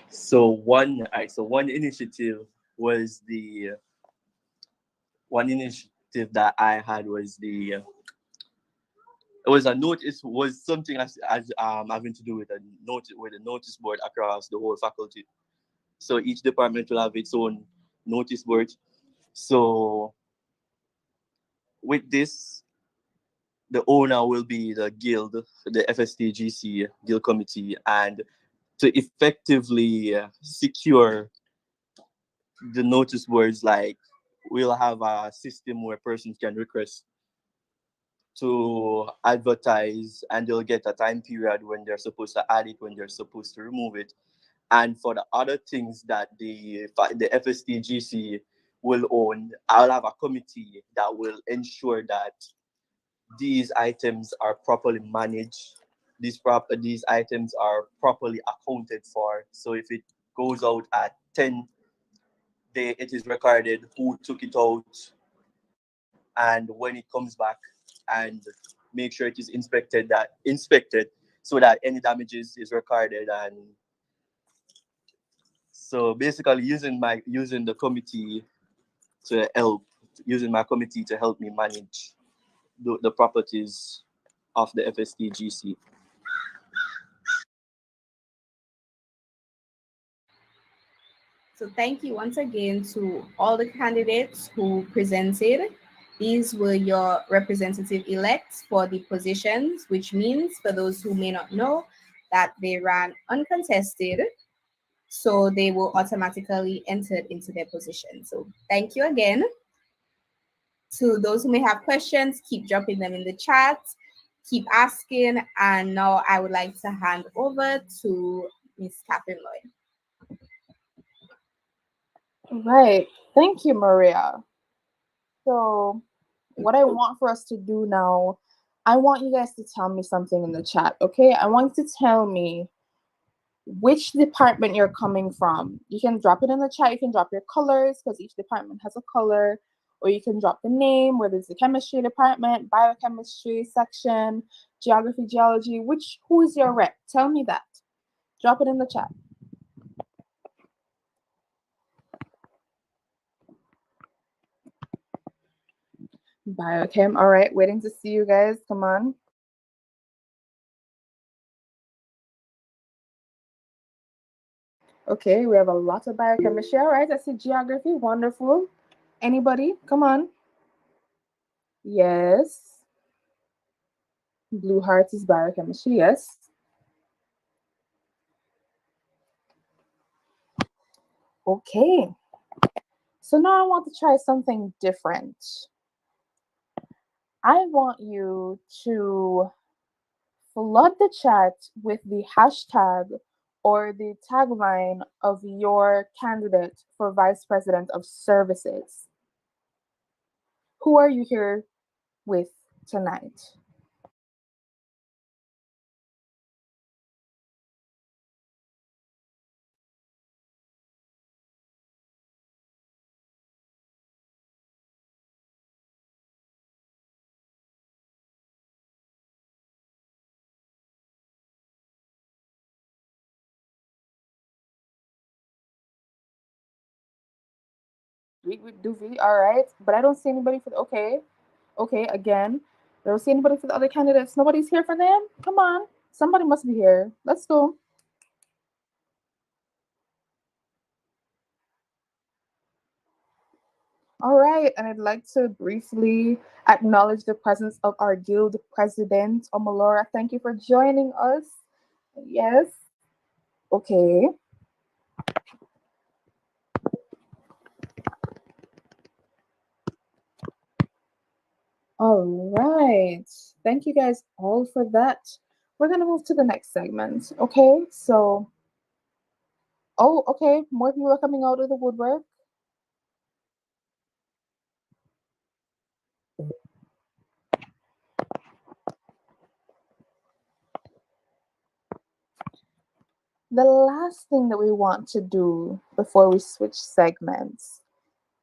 so one initiative was the one initiative that I had was the it was a notice was something as having to do with a notice board across the whole faculty. So each department will have its own notice board. So with this, the owner will be the guild, the FSTGC guild committee, and to effectively secure the notice boards, like we'll have a system where persons can request to advertise, and they'll get a time period when they're supposed to add it, when they're supposed to remove it. And for the other things that the FSTGC will own, I'll have a committee that will ensure that these items are properly managed. These items are properly accounted for. So if it goes out at 10, it is recorded who took it out and when it comes back, and make sure it is inspected so that any damages is recorded. And so basically using to help my committee to help me manage the properties of the FSTGC. So thank you once again to all the candidates who presented. These were your representative elects for the positions, which means for those who may not know that they ran uncontested, so they will automatically enter into their position. So thank you again. To those who may have questions, keep dropping them in the chat, keep asking. And now I would like to hand over to Ms. Catherine Lloyd. Right. Thank you, Maria. So, what I want for us to do now I want you guys to tell me something in the chat, okay? I want you to tell me which department you're coming from. You can drop it in the chat. You can drop your colors because each department has a color, or you can drop the name, whether it's the chemistry department, biochemistry section, geography, geology. Who is your rep? Tell me that. Drop it in the chat. Biochem. All right, waiting to see you guys. Come on. Okay, we have a lot of biochemistry. All right, I see geography. Wonderful. Anybody? Come on. Yes. Blue heart is biochemistry. Yes. Okay. So now I want to try something different. I want you to flood the chat with the hashtag or the tagline of your candidate for Vice President of Services. Who are you here with tonight? All right, but I don't see anybody for the, okay, again, I don't see anybody for the other candidates. Nobody's here for them. Come on, somebody must be here. Let's go. All right, and I'd like to briefly acknowledge the presence of our guild president, Omalora. Thank you for joining us. Yes. Okay. All right. Thank you guys all for that. We're going to move to the next segment. Okay. So, oh, okay. More people are coming out of the woodwork. The last thing that we want to do before we switch segments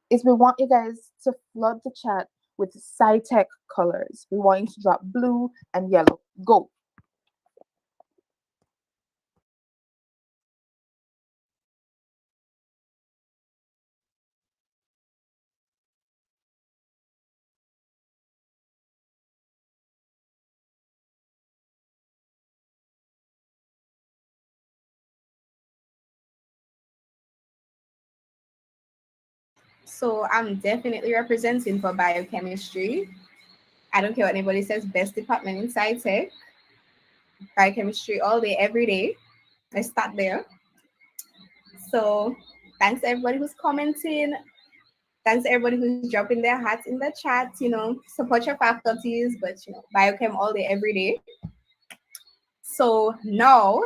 is we want you guys to flood the chat with SciTech colors. We want you to drop blue and yellow. Go. So I'm definitely representing for biochemistry. I don't care what anybody says, best department in SciTech. Biochemistry all day, every day. I start there. So thanks everybody who's commenting. Thanks everybody who's dropping their hats in the chat. Support your faculties, but biochem all day, every day. So now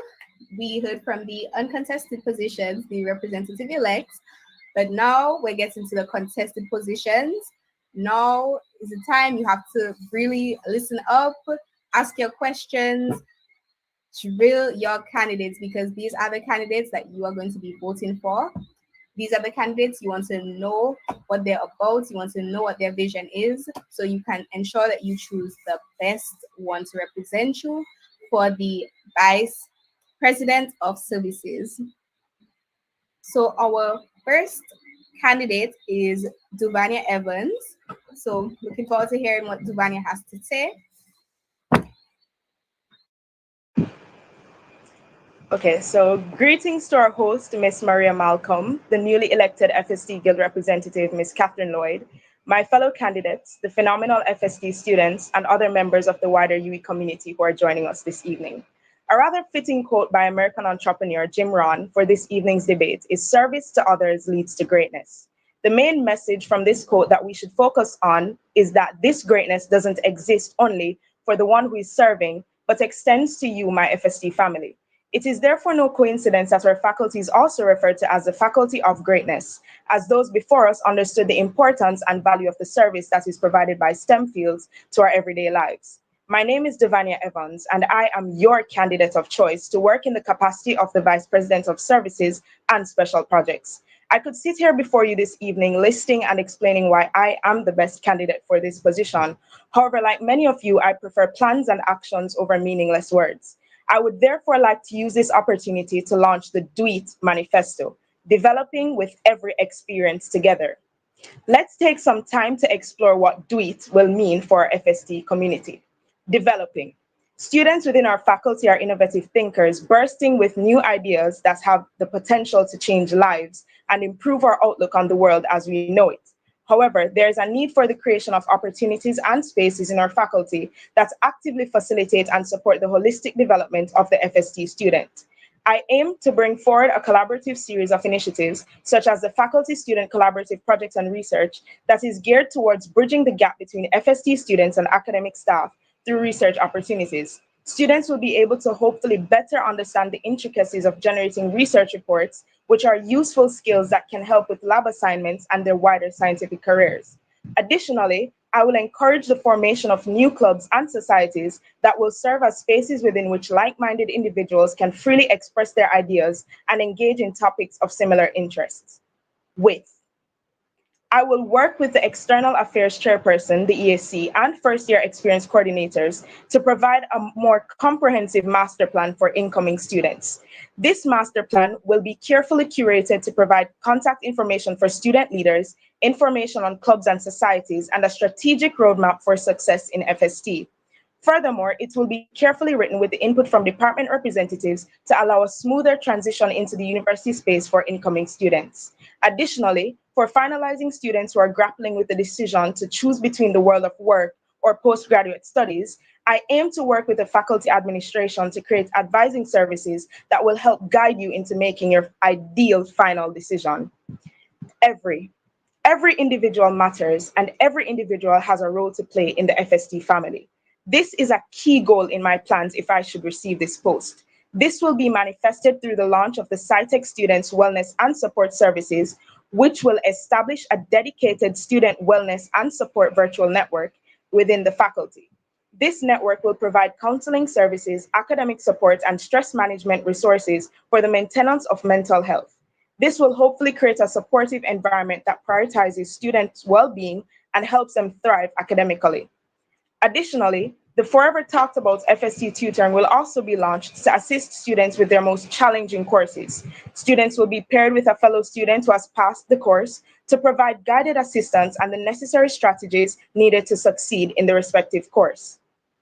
we heard from the uncontested positions, the representative elects, but now we're getting to the contested positions. Now is the time you have to really listen up, ask your questions, drill your candidates, because these are the candidates that you are going to be voting for. These are the candidates you want to know what they're about, you want to know what their vision is, so you can ensure that you choose the best one to represent you for the Vice President of Services. So our first candidate is Duvania Evans. So looking forward to hearing what Duvania has to say. Okay, so greetings to our host, Miss Maria Malcolm, the newly elected FST Guild representative, Miss Catherine Lloyd, my fellow candidates, the phenomenal FST students, and other members of the wider UE community who are joining us this evening. A rather fitting quote by American entrepreneur Jim Rohn for this evening's debate is "Service to others leads to greatness." The main message from this quote that we should focus on is that this greatness doesn't exist only for the one who is serving, but extends to you, my FST family. It is therefore no coincidence that our faculty is also referred to as the Faculty of Greatness, as those before us understood the importance and value of the service that is provided by STEM fields to our everyday lives. My name is Devania Evans, and I am your candidate of choice to work in the capacity of the Vice President of Services and Special Projects. I could sit here before you this evening listing and explaining why I am the best candidate for this position. However, like many of you, I prefer plans and actions over meaningless words. I would therefore like to use this opportunity to launch the Do It Manifesto, developing with every experience together. Let's take some time to explore what Do It will mean for our FST community. Developing. Students within our faculty are innovative thinkers, bursting with new ideas that have the potential to change lives and improve our outlook on the world as we know it. However, there is a need for the creation of opportunities and spaces in our faculty that actively facilitate and support the holistic development of the FST student. I aim to bring forward a collaborative series of initiatives, such as the Faculty Student Collaborative Projects and Research, that is geared towards bridging the gap between FST students and academic staff through research opportunities. Students will be able to hopefully better understand the intricacies of generating research reports, which are useful skills that can help with lab assignments and their wider scientific careers. Additionally, I will encourage the formation of new clubs and societies that will serve as spaces within which like-minded individuals can freely express their ideas and engage in topics of similar interests. With I will work with the External Affairs Chairperson, the EAC, and first-year experience coordinators to provide a more comprehensive master plan for incoming students. This master plan will be carefully curated to provide contact information for student leaders, information on clubs and societies, and a strategic roadmap for success in FST. Furthermore, it will be carefully written with the input from department representatives to allow a smoother transition into the university space for incoming students. Additionally, for finalizing students who are grappling with the decision to choose between the world of work or postgraduate studies, I aim to work with the faculty administration to create advising services that will help guide you into making your ideal final decision. Every individual matters, and every individual has a role to play in the FST family. This is a key goal in my plans if I should receive this post. This will be manifested through the launch of the SciTech Students Wellness and Support Services, which will establish a dedicated student wellness and support virtual network within the faculty. This network will provide counseling services, academic support, and stress management resources for the maintenance of mental health. This will hopefully create a supportive environment that prioritizes students' well-being and helps them thrive academically. Additionally, the forever talked about FST tutoring will also be launched to assist students with their most challenging courses. Students will be paired with a fellow student who has passed the course to provide guided assistance and the necessary strategies needed to succeed in the respective course.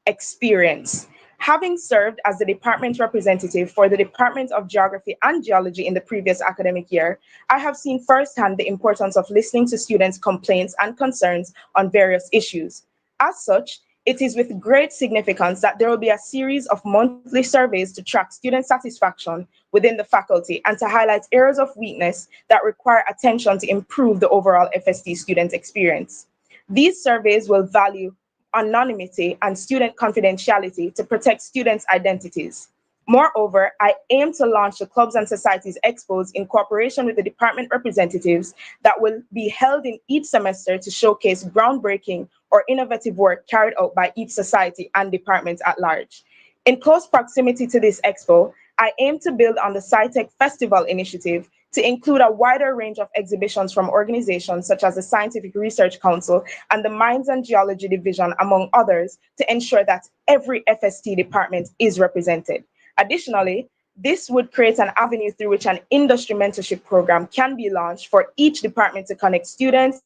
Experience. Having served as the department representative for the Department of Geography and Geology in the previous academic year, I have seen firsthand the importance of listening to students' complaints and concerns on various issues. As such, it is with great significance that there will be a series of monthly surveys to track student satisfaction within the faculty and to highlight areas of weakness that require attention to improve the overall FST student experience. These surveys will value anonymity and student confidentiality to protect students' identities. Moreover, I aim to launch the Clubs and Societies Expos in cooperation with the department representatives that will be held in each semester to showcase groundbreaking or innovative work carried out by each society and department at large. In close proximity to this expo, I aim to build on the SciTech Festival initiative to include a wider range of exhibitions from organizations such as the Scientific Research Council and the Mines and Geology Division, among others, to ensure that every FST department is represented. Additionally, this would create an avenue through which an industry mentorship program can be launched for each department to connect students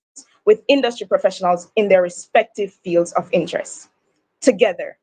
with industry professionals in their respective fields of interest. Together.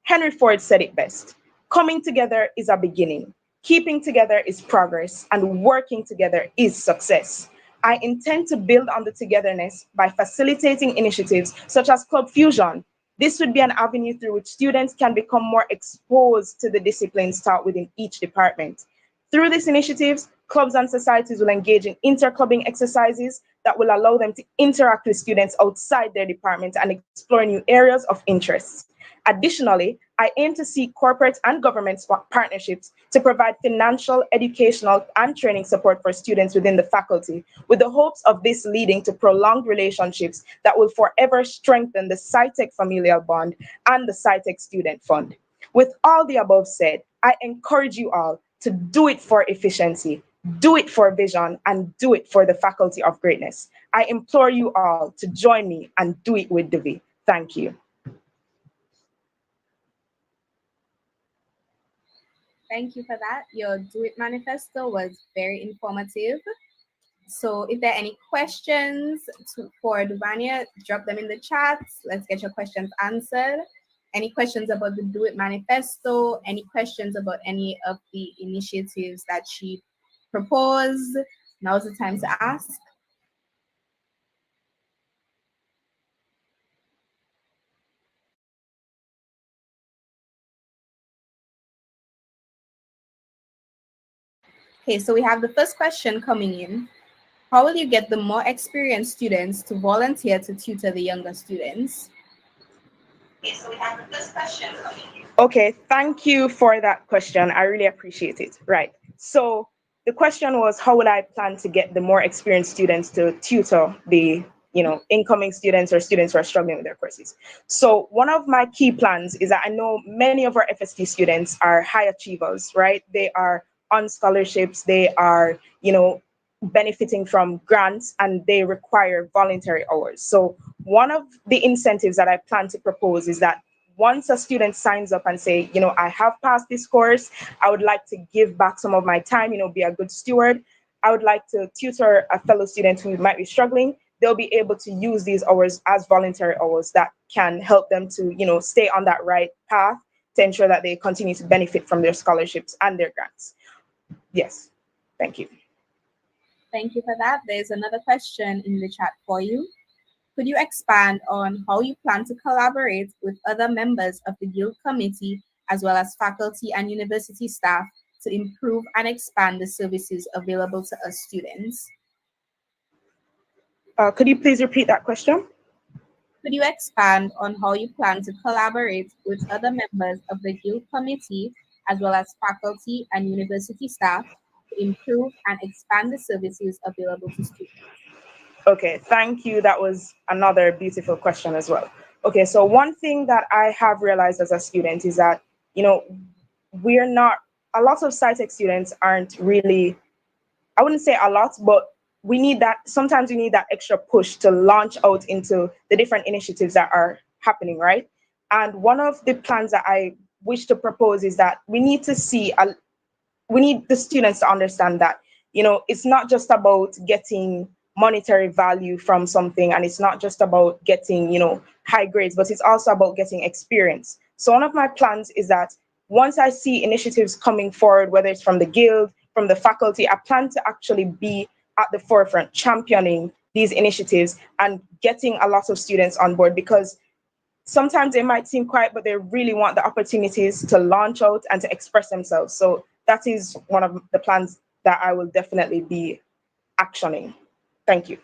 Henry Ford said it best. Coming together is a beginning. Keeping together is progress, and working together is success. I intend to build on the togetherness by facilitating initiatives such as Club Fusion. This would be an avenue through which students can become more exposed to the disciplines taught within each department. Through these initiatives, clubs and societies will engage in interclubbing exercises that will allow them to interact with students outside their department and explore new areas of interest. Additionally, I aim to seek corporate and government partnerships to provide financial, educational, and training support for students within the faculty, with the hopes of this leading to prolonged relationships that will forever strengthen the SciTech familial bond and the SciTech Student Fund. With all the above said, I encourage you all to do it for efficiency, do it for vision, and do it for the Faculty of Greatness. I implore you all to join me and do it with Divi. Thank you. Thank you for that. Your Do It manifesto was very informative. So if there are any questions for Duvania, drop them in the chat. Let's get your questions answered. Any questions about the Do It manifesto? Any questions about any of the initiatives that she proposed? Now's the time to ask. Okay, so we have the first question coming in. How will you get the more experienced students to volunteer to tutor the younger students? Okay, so we have the first question coming in. Okay, thank you for that question. I really appreciate it. Right. So the question was, how would I plan to get the more experienced students to tutor the incoming students or students who are struggling with their courses? So one of my key plans is that I know many of our FST students are high achievers, right? They are on scholarships, they are, benefiting from grants, and they require voluntary hours. So one of the incentives that I plan to propose is that once a student signs up and say, I have passed this course, I would like to give back some of my time, be a good steward. I would like to tutor a fellow student who might be struggling. They'll be able to use these hours as voluntary hours that can help them to, stay on that right path to ensure that they continue to benefit from their scholarships and their grants. Yes, thank you. Thank you for that. There's another question in the chat for you. Could you expand on how you plan to collaborate with other members of the Guild Committee, as well as faculty and university staff, to improve and expand the services available to us students? Could you please repeat that question? Could you expand on how you plan to collaborate with other members of the Guild Committee, as well as faculty and university staff, to improve and expand the services available to students? Okay, thank you. That was another beautiful question as well. Okay, so one thing that I have realized as a student is that, we're not, a lot of SciTech students aren't really, I wouldn't say a lot, but sometimes we need that extra push to launch out into the different initiatives that are happening, right? And one of the plans that I wish to propose is that we need the students to understand that, it's not just about getting monetary value from something, and it's not just about getting, high grades, but it's also about getting experience. So one of my plans is that once I see initiatives coming forward, whether it's from the guild, from the faculty, I plan to actually be at the forefront championing these initiatives and getting a lot of students on board, because sometimes they might seem quiet, but they really want the opportunities to launch out and to express themselves. So that is one of the plans that I will definitely be actioning. Thank you.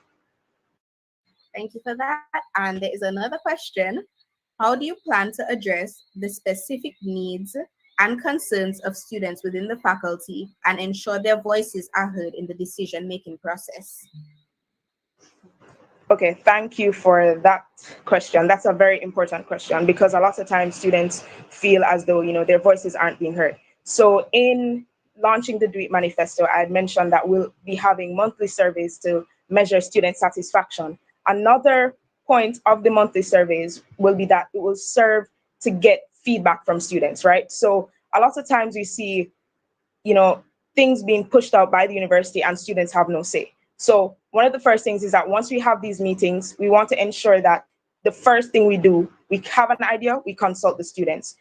Thank you for that. And there is another question. How do you plan to address the specific needs and concerns of students within the faculty and ensure their voices are heard in the decision-making process? Okay, thank you for that question. That's a very important question, because a lot of times students feel as though, their voices aren't being heard. So in launching the Do It Manifesto, I had mentioned that we'll be having monthly surveys to measure student satisfaction. Another point of the monthly surveys will be that it will serve to get feedback from students, right? So a lot of times we see, things being pushed out by the university and students have no say. So one of the first things is that once we have these meetings, we want to ensure that the first thing we do, we have an idea, we consult the students.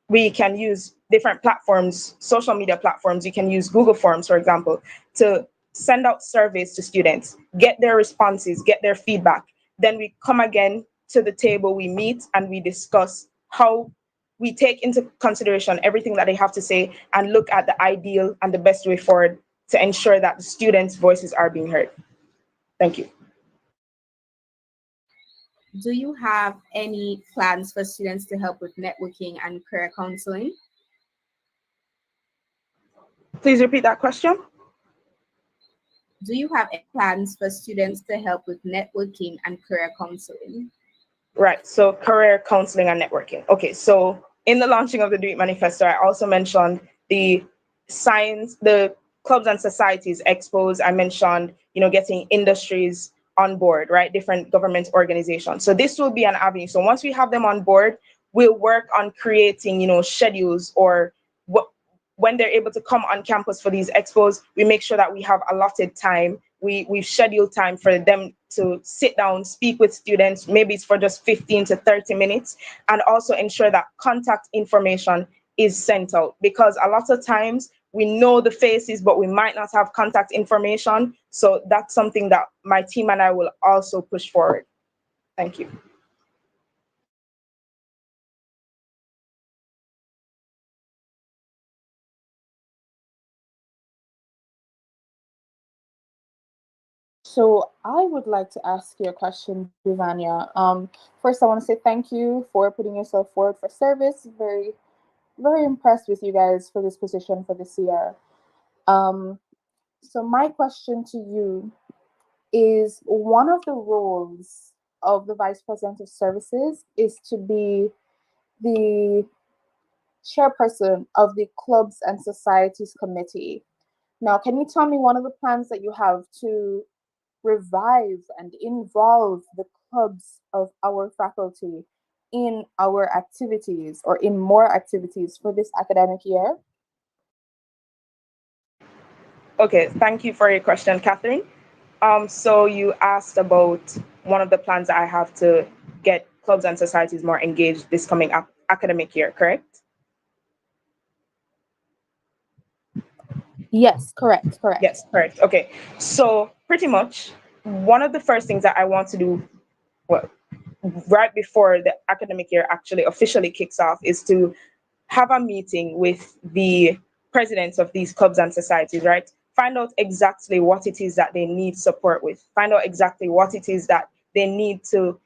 We can use different platforms, social media platforms. You can use Google Forms, for example, to send out surveys to students, get their responses, get their feedback. Then we come again to the table, we meet and we discuss how we take into consideration everything that they have to say and look at the ideal and the best way forward to ensure that the students' voices are being heard. Thank you. do you have any plans for students to help with networking and career counseling? Please repeat that question. Do you have any plans for students to help with networking and career counseling? Right. So career counseling and networking. Okay. So in the launching of the Do It Manifesto, I also mentioned the science, the clubs and societies expos. I mentioned, getting industries on board, right? Different government organizations. So this will be an avenue. So once we have them on board, we'll work on creating, schedules or what when they're able to come on campus for these expos, we make sure that we have allotted time. We've scheduled time for them to sit down, speak with students. Maybe it's for just 15 to 30 minutes, and also ensure that contact information is sent out, because a lot of times we know the faces, but we might not have contact information. So that's something that my team and I will also push forward. Thank you. So I would like to ask you a question, Vivania. First, I want to say thank you for putting yourself forward for service. Very, very impressed with you guys for this position for this year. So my question to you is, one of the roles of the Vice President of Services is to be the chairperson of the Clubs and Societies Committee. Now, can you tell me one of the plans that you have to revive and involve the clubs of our faculty in our activities or in more activities for this academic year? Okay, thank you for your question, Catherine. So you asked about one of the plans that I have to get clubs and societies more engaged this coming academic year, correct? Yes, correct, correct. Yes, correct. Okay, so pretty much one of the first things that I want to do, well, right before the academic year actually officially kicks off, is to have a meeting with the presidents of these clubs and societies, right? Find out exactly what it is that they need support with. Find out exactly what it is that they need to,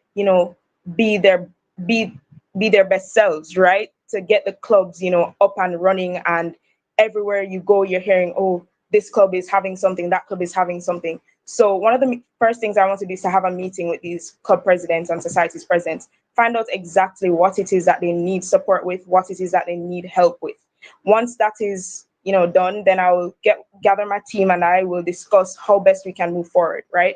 be their be be their best selves, right? To get the clubs, up and running, and everywhere you go, you're hearing, oh, this club is having something, that club is having something. So one of the first things I want to do is to have a meeting with these club presidents and societies presidents, find out exactly what it is that they need support with, what it is that they need help with. Once that is, done, then I will gather my team and I will discuss how best we can move forward, right?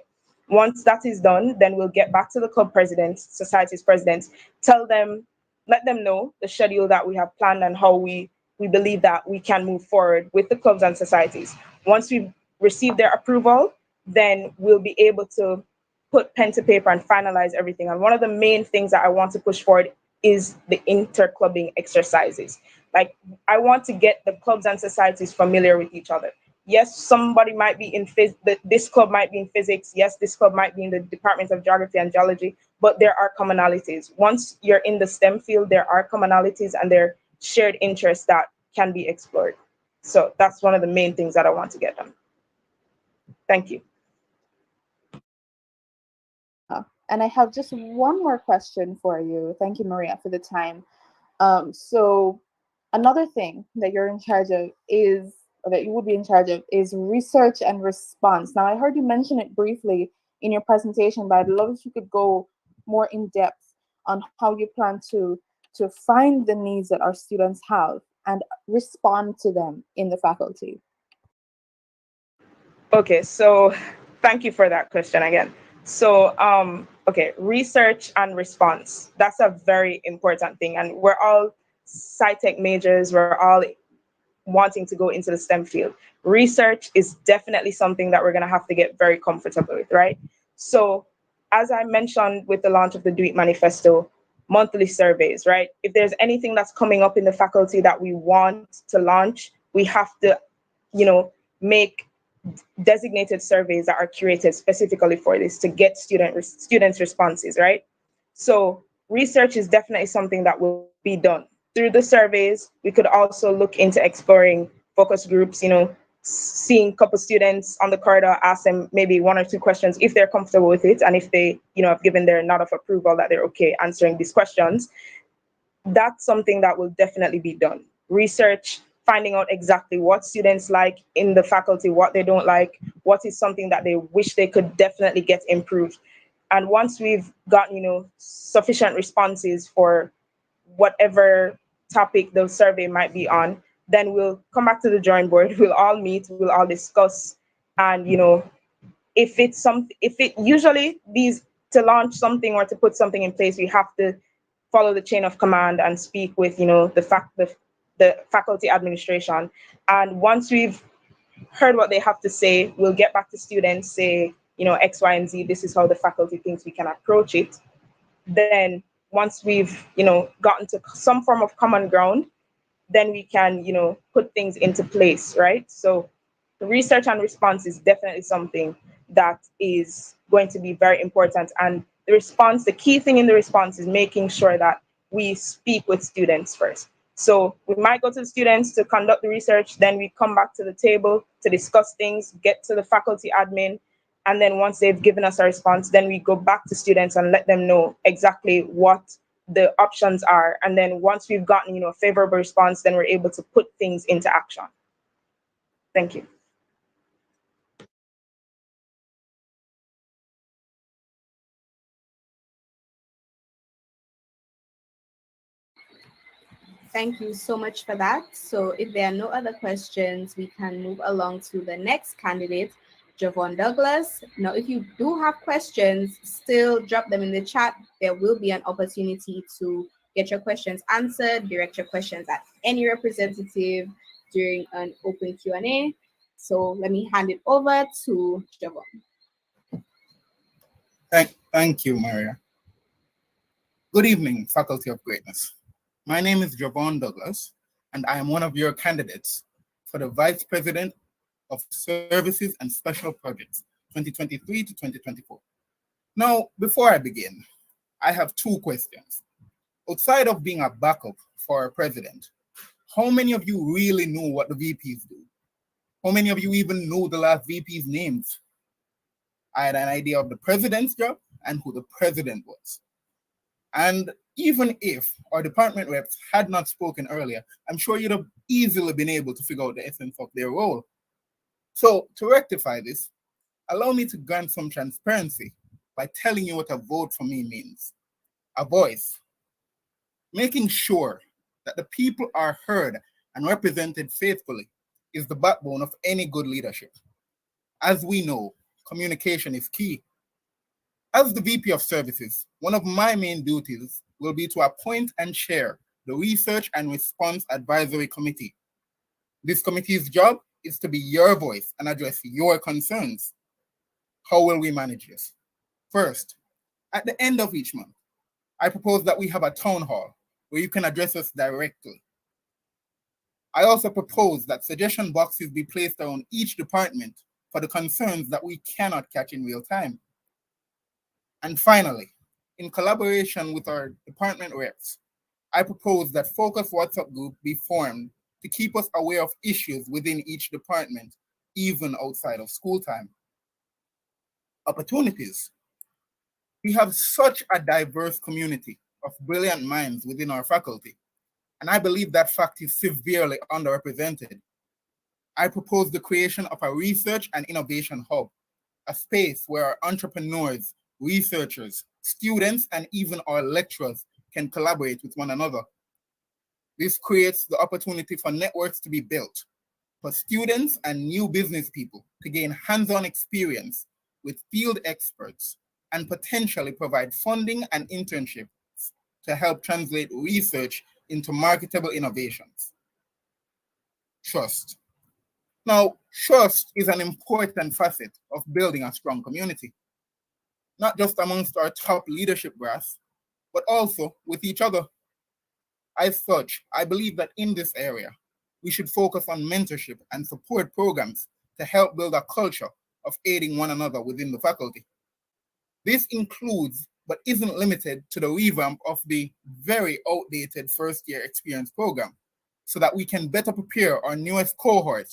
Once that is done, then we'll get back to the club presidents, societies presidents, tell them, let them know the schedule that we have planned and how we believe that we can move forward with the clubs and societies. Once we've received their approval, then we'll be able to put pen to paper and finalize everything. And one of the main things that I want to push forward is the interclubbing exercises. Like, I want to get the clubs and societies familiar with each other. Yes, somebody might be in this club might be in physics. Yes, this club might be in the Department of Geography and Geology, but there are commonalities. Once you're in the STEM field, there are commonalities and there are shared interests that can be explored. So that's one of the main things that I want to get done. Thank you. And I have just one more question for you. Thank you, Maria, for the time. So another thing that you're in charge of is, or that you would be in charge of, is research and response. Now, I heard you mention it briefly in your presentation, but I'd love if you could go more in depth on how you plan to find the needs that our students have and respond to them in the faculty. Okay, so thank you for that question again. So, okay, research and response. That's a very important thing. And we're all sci-tech majors, we're all wanting to go into the STEM field. Research is definitely something that we're going to have to get very comfortable with, right? So, as I mentioned with the launch of the Do It Manifesto, monthly surveys, right? If there's anything that's coming up in the faculty that we want to launch, we have to, make designated surveys that are curated specifically for this to get students' responses, right? So research is definitely something that will be done through the surveys. We could also look into exploring focus groups, seeing a couple students on the corridor, ask them maybe one or two questions if they're comfortable with it, and if they, have given their nod of approval that they're okay answering these questions, that's something that will definitely be done. Research, finding out exactly what students like in the faculty, what they don't like, what is something that they wish they could definitely get improved. And once we've gotten, sufficient responses for whatever topic the survey might be on, then we'll come back to the drawing board. We'll all meet, we'll all discuss, and if it usually these to launch something or to put something in place, we have to follow the chain of command and speak with the faculty administration. And once we've heard what they have to say, we'll get back to students, say, X, Y, and Z, this is how the faculty thinks we can approach it. Then once we've, gotten to some form of common ground, then we can, put things into place, right? So the research and response is definitely something that is going to be very important. And the key thing in the response is making sure that we speak with students first. So we might go to the students to conduct the research, then we come back to the table to discuss things, get to the faculty admin, and then once they've given us a response, then we go back to students and let them know exactly what the options are. And then once we've gotten, a favorable response, then we're able to put things into action. Thank you. Thank you so much for that. So if there are no other questions, we can move along to the next candidate, Javon Douglas. Now, if you do have questions, still drop them in the chat. There will be an opportunity to get your questions answered, direct your questions at any representative during an open Q&A. So let me hand it over to Javon. Thank you, Maria. Good evening, Faculty of Greatness. My name is Javon Douglas, and I am one of your candidates for the Vice President of Services and Special Projects, 2023 to 2024. Now, before I begin, I have two questions. Outside of being a backup for a president, how many of you really know what the VPs do? How many of you even know the last VP's names? I had an idea of the president's job and who the president was. And even if our department reps had not spoken earlier, I'm sure you'd have easily been able to figure out the essence of their role. So to rectify this, allow me to grant some transparency by telling you what a vote for me means. A voice, making sure that the people are heard and represented faithfully is the backbone of any good leadership. As we know, communication is key. As the VP of Services, one of my main duties will be to appoint and chair the Research and Response Advisory Committee. This committee's job is to be your voice and address your concerns. How will we manage this? First, at the end of each month, I propose that we have a town hall where you can address us directly. I also propose that suggestion boxes be placed around each department for the concerns that we cannot catch in real time. And finally, in collaboration with our department reps, I propose that focus WhatsApp group be formed to keep us aware of issues within each department, even outside of school time. Opportunities. We have such a diverse community of brilliant minds within our faculty, and I believe that fact is severely underrepresented. I propose the creation of a research and innovation hub, a space where our entrepreneurs, researchers, students, and even our lecturers can collaborate with one another. This creates the opportunity for networks to be built, for students and new business people to gain hands-on experience with field experts and potentially provide funding and internships to help translate research into marketable innovations. Trust. Now, trust is an important facet of building a strong community, not just amongst our top leadership brass, but also with each other. As such, I believe that in this area, we should focus on mentorship and support programs to help build a culture of aiding one another within the faculty. This includes, but isn't limited to, the revamp of the very outdated first-year experience program, so that we can better prepare our newest cohort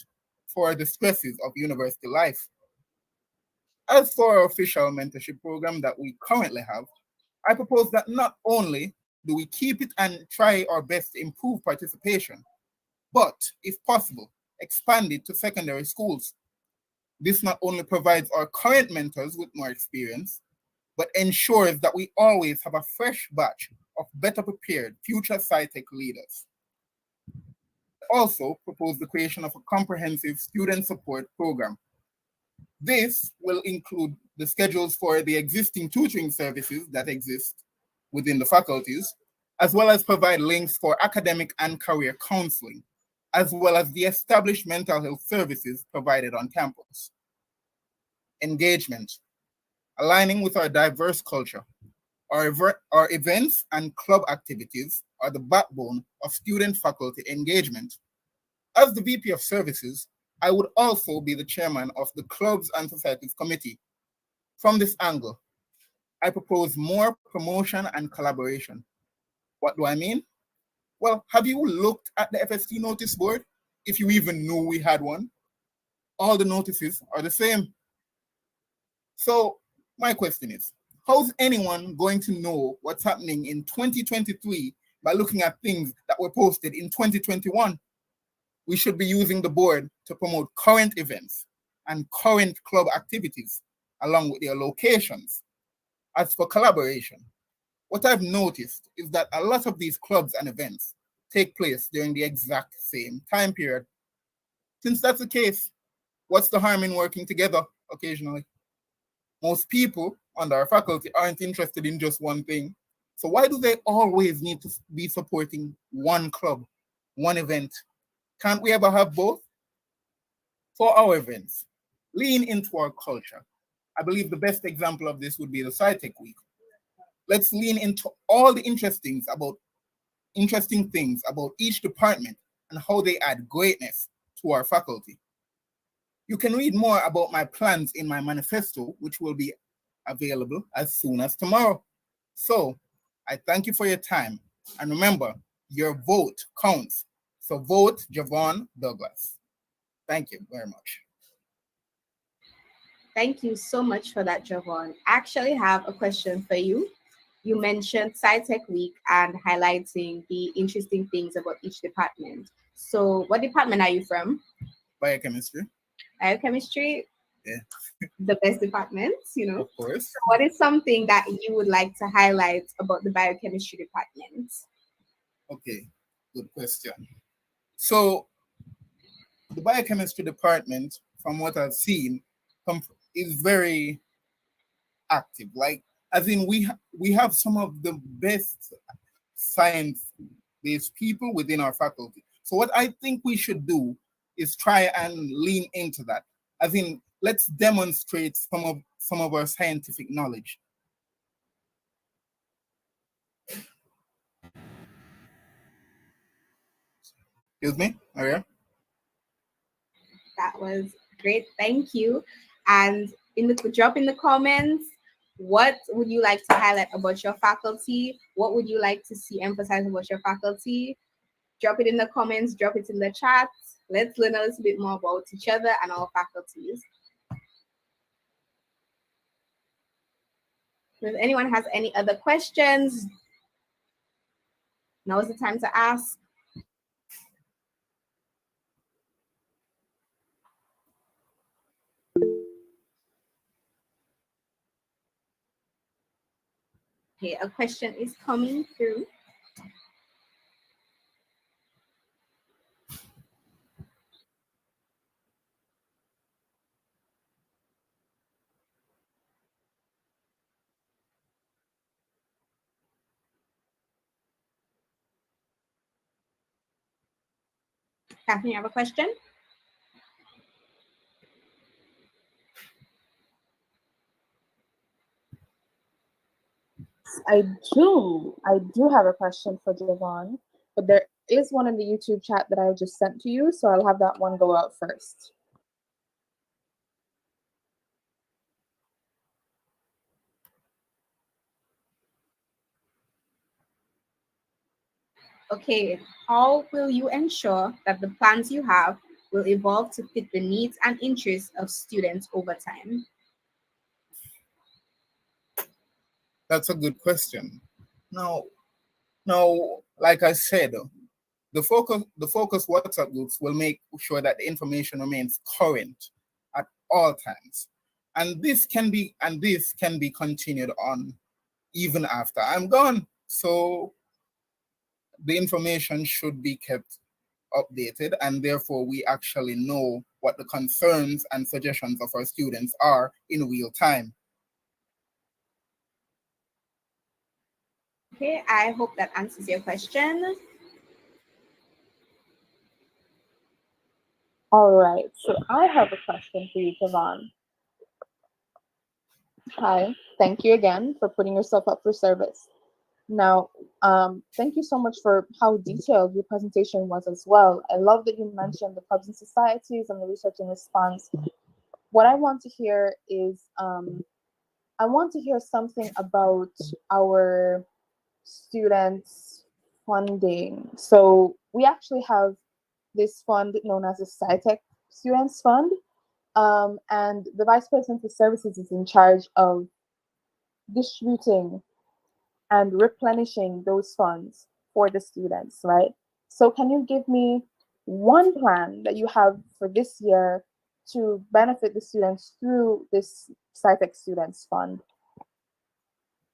for the stresses of university life. As for our official mentorship program that we currently have, I propose that not only do we keep it and try our best to improve participation, but if possible, expand it to secondary schools. This not only provides our current mentors with more experience, but ensures that we always have a fresh batch of better prepared future SciTech leaders. Also propose the creation of a comprehensive student support program. This will include the schedules for the existing tutoring services that exist within the faculties, as well as provide links for academic and career counseling, as well as the established mental health services provided on campus. Engagement, aligning with our diverse culture. Our events and club activities are the backbone of student-faculty engagement. As the VP of Services, I would also be the chairman of the Clubs and Societies Committee. From this angle, I propose more promotion and collaboration. What do I mean? Well, have you looked at the FST notice board? If you even knew we had one, all the notices are the same. So my question is, how's anyone going to know what's happening in 2023 by looking at things that were posted in 2021? We should be using the board to promote current events and current club activities, along with their locations. As for collaboration, what I've noticed is that a lot of these clubs and events take place during the exact same time period. Since that's the case, what's the harm in working together occasionally? Most people on our faculty aren't interested in just one thing. So why do they always need to be supporting one club, one event? Can't we ever have both? For our events, lean into our culture. I believe the best example of this would be the SciTech Week. Let's lean into all the interesting things about each department and how they add greatness to our faculty. You can read more about my plans in my manifesto, which will be available as soon as tomorrow. So I thank you for your time. And remember, your vote counts. So vote Javon Douglas. Thank you very much. Thank you so much for that, Javon. I actually have a question for you. You mentioned SciTech Week and highlighting the interesting things about each department. So what department are you from? Biochemistry. Biochemistry? Yeah. The best departments, you know? Of course. So what is something that you would like to highlight about the biochemistry department? Okay, good question. So the biochemistry department, from what I've seen, is very active. Like, as in, we have some of the best science-based people within our faculty. So what I think we should do is try and lean into that. As in, let's demonstrate some of our scientific knowledge. Excuse me, Maria? That was great. Thank you. And drop in the comments, what would you like to highlight about your faculty? What would you like to see emphasized about your faculty? Drop it in the comments, drop it in the chat. Let's learn a little bit more about each other and our faculties. If anyone has any other questions, now is the time to ask. Okay, a question is coming through. Catherine, you have a question? I do have a question for Javon, but there is one in the YouTube chat that I just sent to you, so I'll have that one go out first. Okay, how will you ensure that the plans you have will evolve to fit the needs and interests of students over time? That's a good question. Now, now, like I said, the focus WhatsApp groups will make sure that the information remains current at all times. And this can be continued on even after I'm gone. So the information should be kept updated, and therefore we actually know what the concerns and suggestions of our students are in real time. Okay, I hope that answers your question. All right, so I have a question for you, Javon. Hi, thank you again for putting yourself up for service. Now, thank you so much for how detailed your presentation was as well. I love that you mentioned the clubs and societies and the research and response. What I want to hear is, I want to hear something about our students' funding. So we actually have this fund known as the SciTech Students Fund, and the Vice President of Services is in charge of distributing and replenishing those funds for the students, right? So can you give me one plan that you have for this year to benefit the students through this SciTech Students Fund?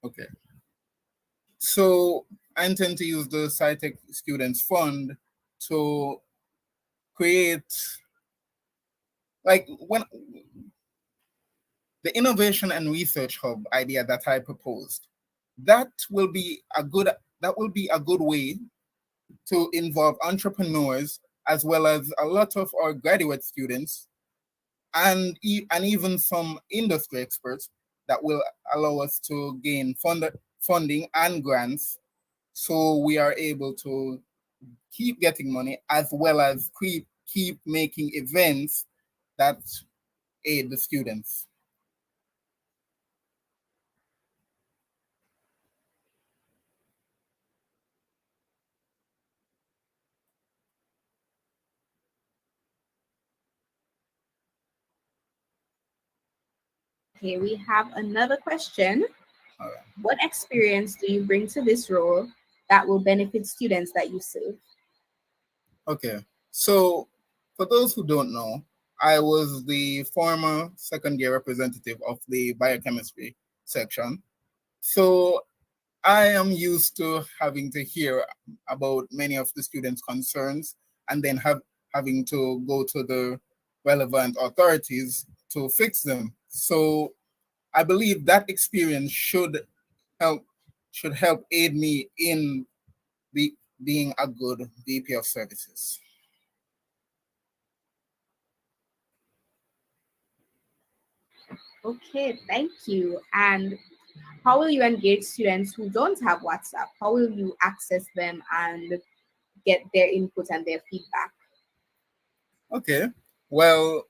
Okay. So I intend to use the SciTech Students Fund to create, like, when the innovation and research hub idea that I proposed, that will be a good way to involve entrepreneurs as well as a lot of our graduate students and even some industry experts that will allow us to gain funding and grants, so we are able to keep getting money as well as keep making events that aid the students. Okay, we have another question. All right. What experience do you bring to this role that will benefit students that you serve? Okay, so for those who don't know, I was the former second year representative of the biochemistry section. So I am used to having to hear about many of the students' concerns and then having to go to the relevant authorities to fix them. So I believe that experience help should help aid me in being a good VP of services. Okay, thank you. And how will you engage students who don't have WhatsApp? How will you access them and get their input and their feedback? Okay, well,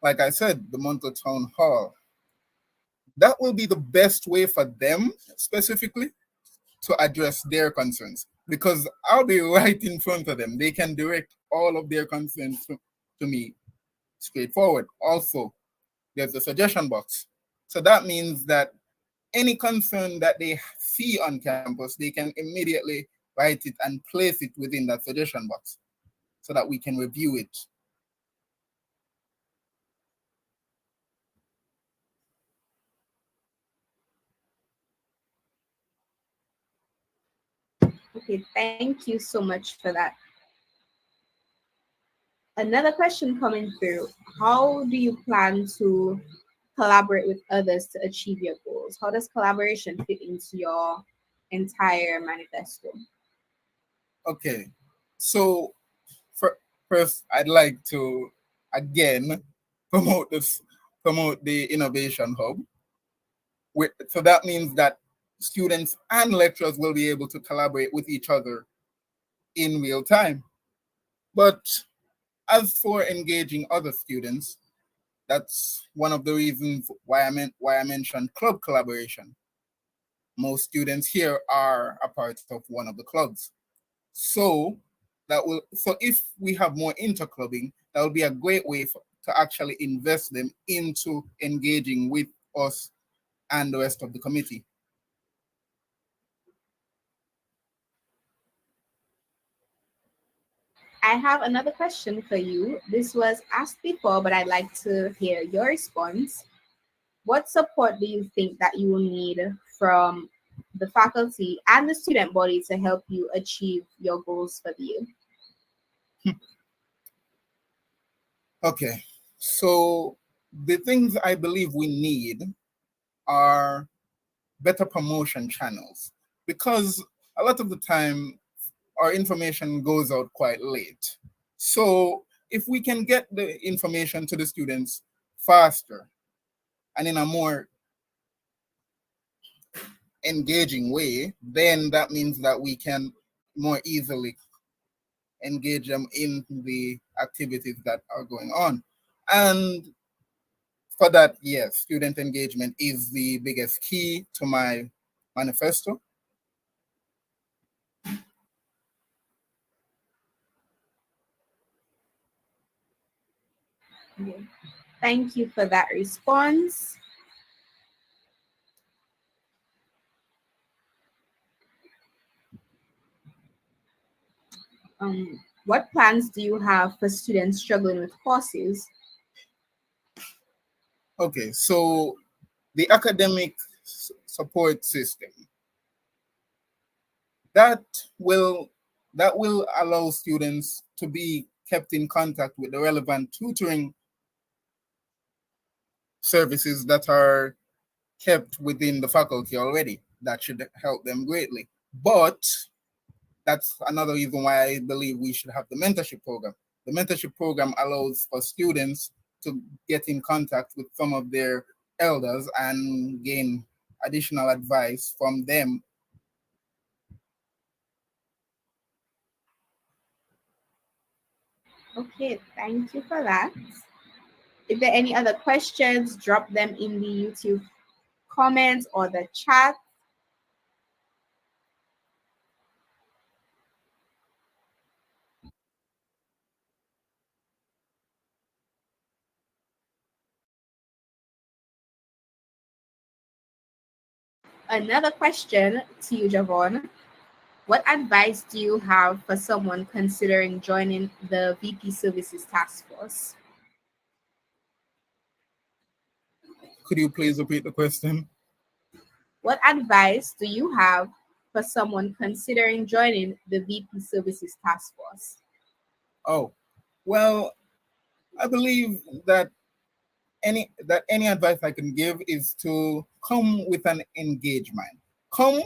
like I said, the Monto Town Hall, that will be the best way for them specifically to address their concerns, because I'll be right in front of them. They can direct all of their concerns to me straightforward. Also, there's a suggestion box. So that means that any concern that they see on campus, they can immediately write it and place it within that suggestion box so that we can review it. Okay, thank you so much for that. Another question coming through. How do you plan to collaborate with others to achieve your goals? How does collaboration fit into your entire manifesto? Okay, so for, first, I'd like to again promote the innovation hub. So that means that students and lecturers will be able to collaborate with each other in real time. But as for engaging other students, that's one of the reasons why I mentioned club collaboration. Most students here are a part of one of the clubs. So if we have more interclubbing, that would be a great way to actually invest them into engaging with us and the rest of the committee. I have another question for you. This was asked before, but I'd like to hear your response. What support do you think that you will need from the faculty and the student body to help you achieve your goals for the year? Okay, so the things I believe we need are better promotion channels, because a lot of the time our information goes out quite late. So if we can get the information to the students faster and in a more engaging way, then that means that we can more easily engage them in the activities that are going on. And for that, yes, student engagement is the biggest key to my manifesto. Okay. Thank you for that response. What plans do you have for students struggling with courses? Okay, so the academic support system that will allow students to be kept in contact with the relevant tutoring services that are kept within the faculty already. That should help them greatly. But that's another reason why I believe we should have the mentorship program. The mentorship program allows for students to get in contact with some of their elders and gain additional advice from them. Okay, thank you for that. If there are any other questions, drop them in the YouTube comments or the chat. Another question to you, Javon. What advice do you have for someone considering joining the VP Services Task Force? Could you please repeat the question? What advice do you have for someone considering joining the VP Services Task Force? Oh, well, I believe that any advice I can give is to come with an engagement. Come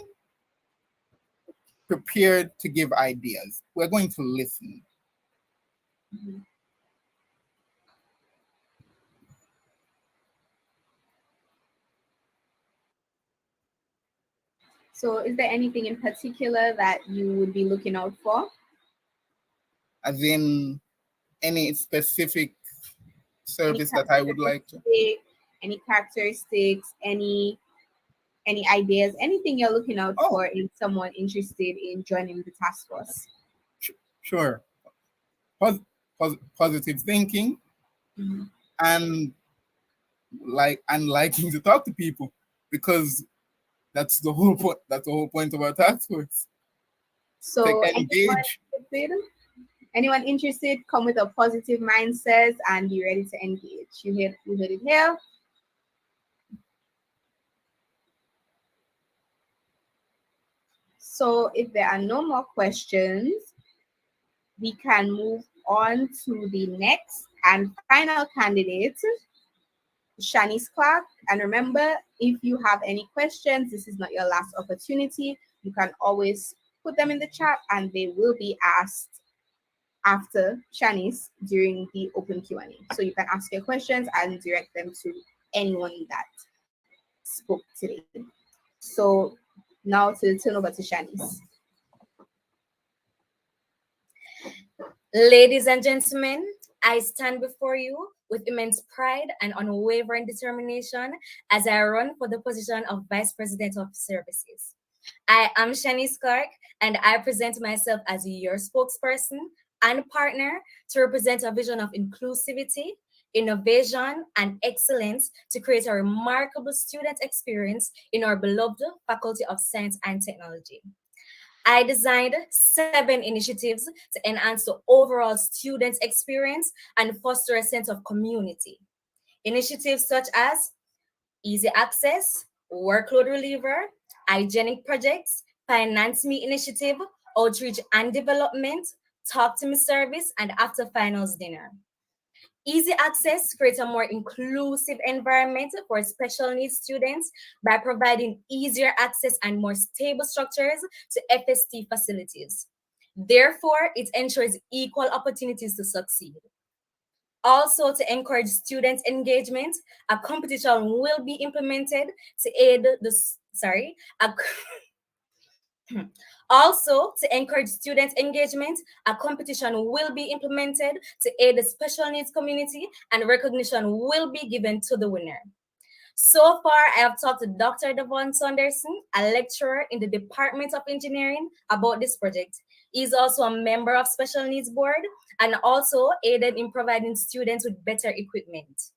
prepared to give ideas. We're going to listen. Mm-hmm. So is there anything in particular that you would be looking out for? As in any specific service that I would like to? Any characteristics, any ideas, anything you're looking out for in someone interested in joining the task force? Sure. Positive thinking, mm-hmm. and liking to talk to people, because that's the whole point. That's the whole point of our task force. So anyone interested, come with a positive mindset and be ready to engage. You heard it here. So if there are no more questions, we can move on to the next and final candidate, Shanice Clark. And remember, if you have any questions, this is not your last opportunity. You can always put them in the chat and they will be asked after Shanice during the open Q&A. So you can ask your questions and direct them to anyone that spoke today. So now to turn over to Shanice. Ladies and gentlemen, I stand before you with immense pride and unwavering determination as I run for the position of Vice President of Services. I am Shanice Clark, and I present myself as your spokesperson, and partner to represent a vision of inclusivity, innovation, and excellence to create a remarkable student experience in our beloved Faculty of Science and Technology. I designed 7 initiatives to enhance the overall student experience and foster a sense of community. Initiatives such as easy access, workload reliever, hygienic projects, finance me initiative, outreach and development, talk to me service, and after finals dinner. Easy access creates a more inclusive environment for special needs students by providing easier access and more stable structures to FST facilities. Therefore, it ensures equal opportunities to succeed. Also, to encourage student engagement, a competition will be implemented to aid the sorry. A, also, to encourage student engagement, a competition will be implemented to aid the special needs community, and recognition will be given to the winner. So far, I have talked to Dr. Devon Saunderson, a lecturer in the Department of Engineering, about this project. He is also a member of Special Needs Board and also aided in providing students with better equipment.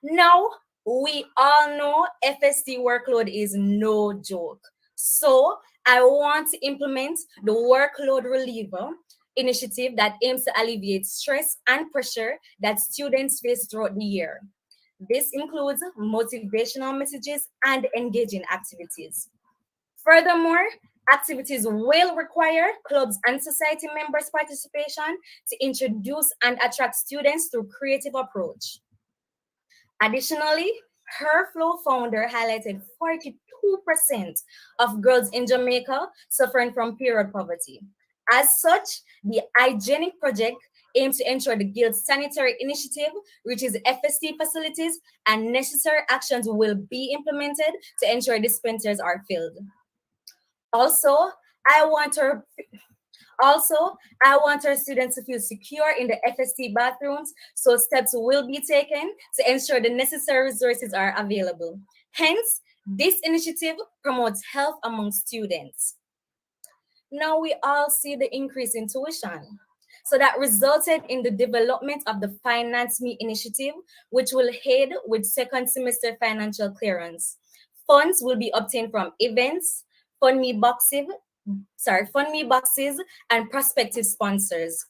Now, we all know FST workload is no joke. So, I want to implement the workload reliever initiative that aims to alleviate stress and pressure that students face throughout the year. This includes motivational messages and engaging activities. Furthermore, activities will require clubs and society members' participation to introduce and attract students through creative approach. Additionally, her Flow founder highlighted 42% of girls in Jamaica suffering from period poverty. As such, the hygienic project aims to ensure the Guild's sanitary initiative reaches FST facilities and necessary actions will be implemented to ensure dispensers are filled. Also, I want her also, I want our students to feel secure in the FST bathrooms, so steps will be taken to ensure the necessary resources are available. Hence, this initiative promotes health among students. Now we all see the increase in tuition. So that resulted in the development of the Finance Me initiative, which will aid with second semester financial clearance. Funds will be obtained from events, fund me boxes, and prospective sponsors.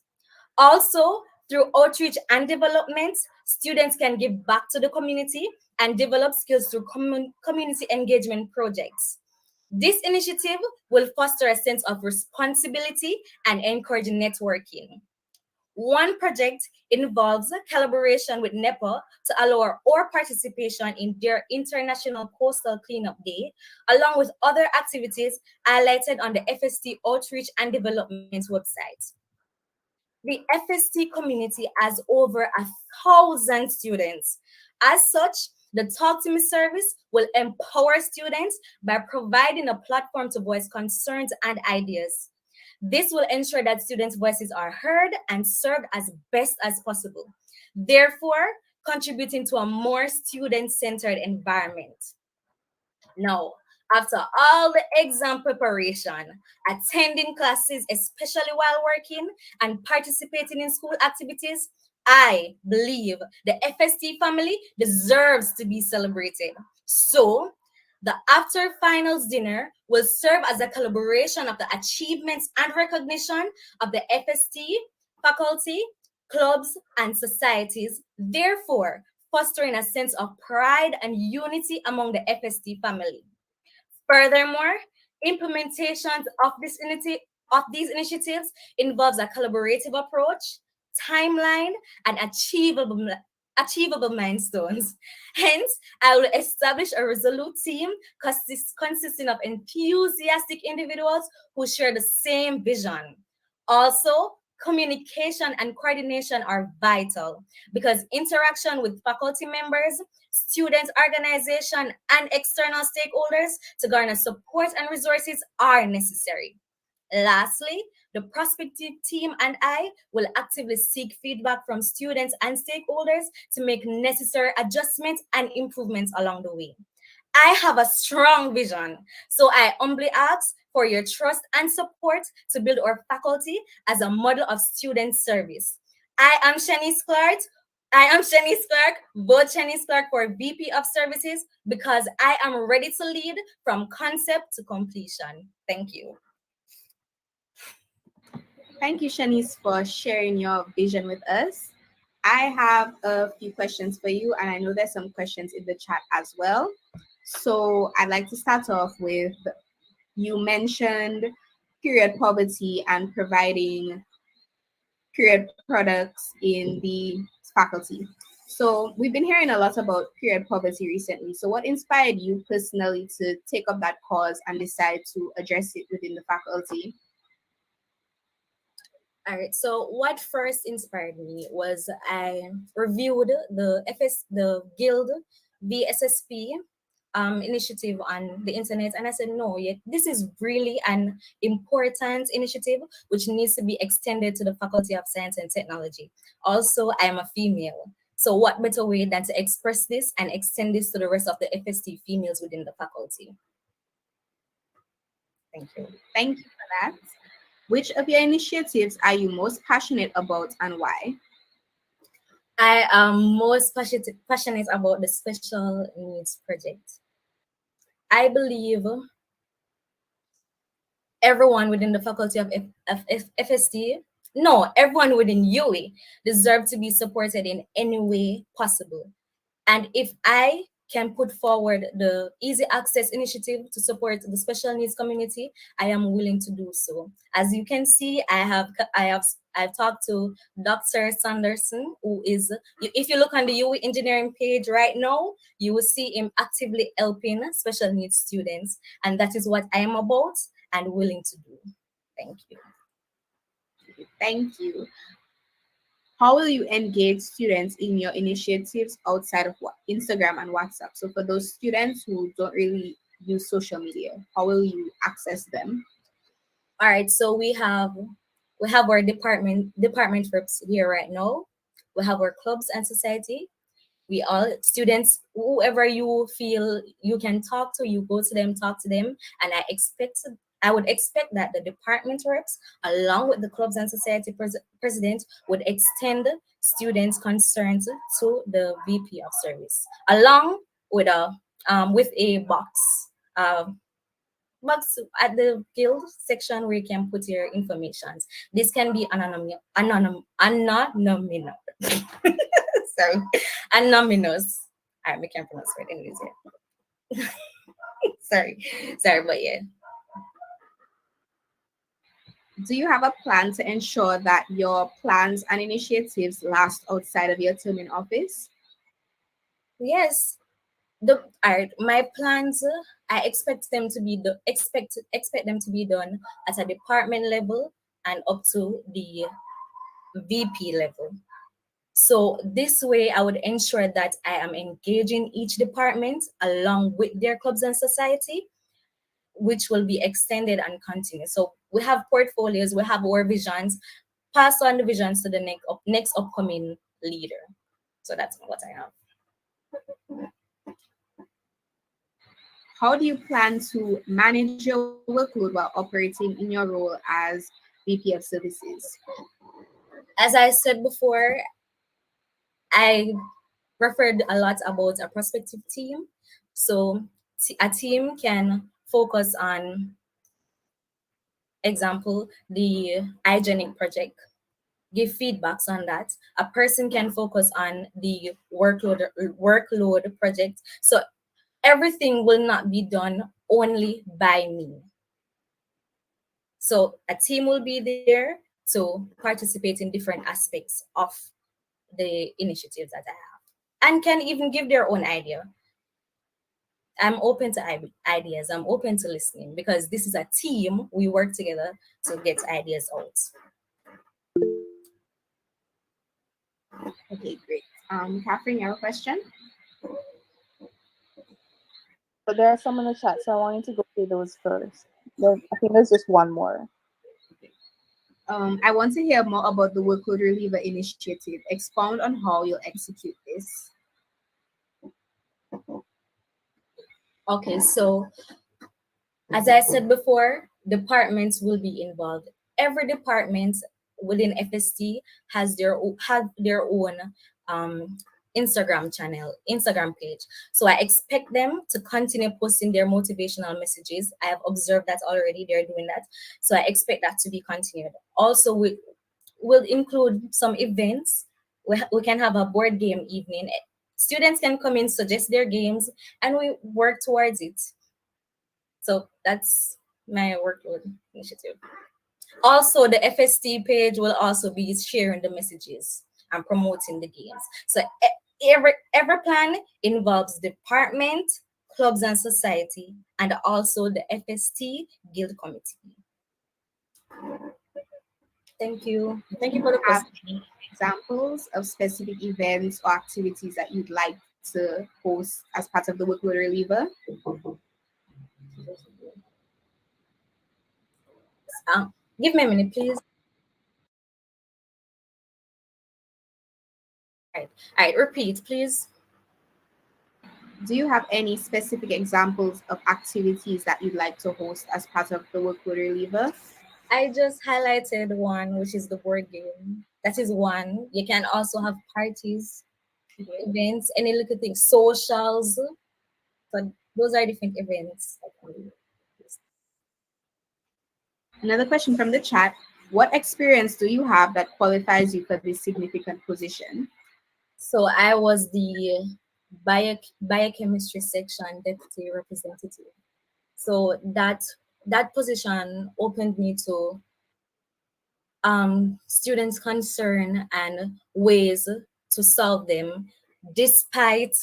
Also, through outreach and development, students can give back to the community and develop skills through community engagement projects. This initiative will foster a sense of responsibility and encourage networking. One project involves collaboration with NEPA to allow our participation in their International Coastal Cleanup Day, along with other activities highlighted on the FST Outreach and Development website. The FST community has over 1,000 students. As such, the Talk to Me service will empower students by providing a platform to voice concerns and ideas. This will ensure that students' voices are heard and served as best as possible, therefore contributing to a more student-centered environment. Now, after all the exam preparation, attending classes, especially while working, and participating in school activities, I believe the FST family deserves to be celebrated. So, the after finals dinner will serve as a collaboration of the achievements and recognition of the FST faculty, clubs, and societies, therefore fostering a sense of pride and unity among the FST family. Furthermore, implementations of these initiatives involves a collaborative approach, timeline, and achievable milestones. Hence, I will establish a resolute team consisting of enthusiastic individuals who share the same vision. Also, communication and coordination are vital because interaction with faculty members, student organization, and external stakeholders to garner support and resources are necessary. Lastly, the prospective team and I will actively seek feedback from students and stakeholders to make necessary adjustments and improvements along the way. I have a strong vision, so I humbly ask for your trust and support to build our faculty as a model of student service. I am Shanice Clark. Vote Shanice Clark for VP of Services because I am ready to lead from concept to completion. Thank you. Thank you, Shanice, for sharing your vision with us. I have a few questions for you, and I know there's some questions in the chat as well. So I'd like to start off with, you mentioned period poverty and providing period products in the faculty. So we've been hearing a lot about period poverty recently. So what inspired you personally to take up that cause and decide to address it within the faculty? All right. So what first inspired me was I reviewed the Guild VSSP initiative on the internet, and I said, no, yet this is really an important initiative which needs to be extended to the Faculty of Science and Technology. Also, I am a female. So what better way than to express this and extend this to the rest of the FST females within the faculty? Thank you. Thank you for that. Which of your initiatives are you most passionate about and why? I am most passionate about the special needs project. I believe everyone within the faculty of FST, no, everyone within UWI deserve to be supported in any way possible. And if I can put forward the easy access initiative to support the special needs community, I am willing to do so. As you can see, I've talked to Dr. Sanderson, who is, if you look on the UWI engineering page right now, you will see him actively helping special needs students. And that is what I am about and willing to do. Thank you. Thank you. How will you engage students in your initiatives outside of Instagram and WhatsApp? So for those students who don't really use social media, how will you access them? All right, so we have our department reps here right now. We have our clubs and society. We all students, whoever you feel you can talk to, you go to them, talk to them, and I would expect that the department reps, along with the clubs and society president, would extend students' concerns to the VP of service, along with a box at the guild section where you can put your information. This can be anonymous. Sorry, anonymous. I can't pronounce it anyways. Yeah. sorry, but yeah. Do you have a plan to ensure that your plans and initiatives last outside of your term in office? Yes. My plans, I expect them to be expect them to be done at a department level and up to the VP level. So this way, I would ensure that I am engaging each department along with their clubs and society, which will be extended and continued. So we have portfolios, we have our visions, pass on the visions to the next upcoming leader. So that's what I have. How do you plan to manage your workload while operating in your role as VP of Services? As I said before, I referred a lot about a prospective team. So a team can focus on, example, the hygienic project, give feedbacks on that. A person can focus on the workload project. So everything will not be done only by me. So a team will be there to participate in different aspects of the initiatives that I have and can even give their own idea. I'm open to ideas. I'm open to listening because this is a team. We work together to get ideas out. Okay, great. Catherine, you have a question? But there are some in the chat, so I wanted to go through those first. I think there's just one more. I want to hear more about the Workload Reliever Initiative. Expound on how you'll execute this. Okay, so as I said before, departments will be involved. Every department within FST have their own um, Instagram channel, Instagram page. So I expect them to continue posting their motivational messages. I have observed that already; they're doing that. So I expect that to be continued. Also, we will include some events. We can have a board game evening. Students can come in, suggest their games, and we work towards it. So that's my workload initiative. Also, the FST page will also be sharing the messages and promoting the games. So every plan involves department, clubs and society, and also the FST guild committee. Thank you. Thank you for the Have question. any examples of specific events or activities that you'd like to host as part of the workload reliever? Give me a minute, please. All right, repeat, please. Do you have any specific examples of activities that you'd like to host as part of the workload reliever? I just highlighted one, which is the board game. That is one. You can also have parties, events, any little thing, socials. But those are different events. Another question from the chat. What experience do you have that qualifies you for this significant position? So I was the biochemistry section deputy representative. So that position opened me to students' concern and ways to solve them, despite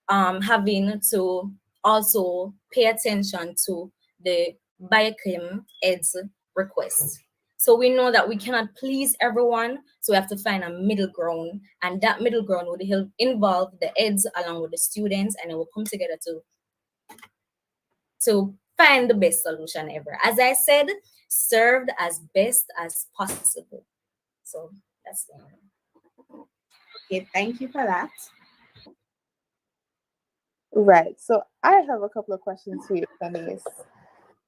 having to also pay attention to the biochem eds requests. So we know that we cannot please everyone, so we have to find a middle ground, and that middle ground would help involve the eds along with the students, and it will come together to find the best solution ever. As I said, served as best as possible. So that's the Okay, thank you for that. Right. So I have a couple of questions for you, Denise.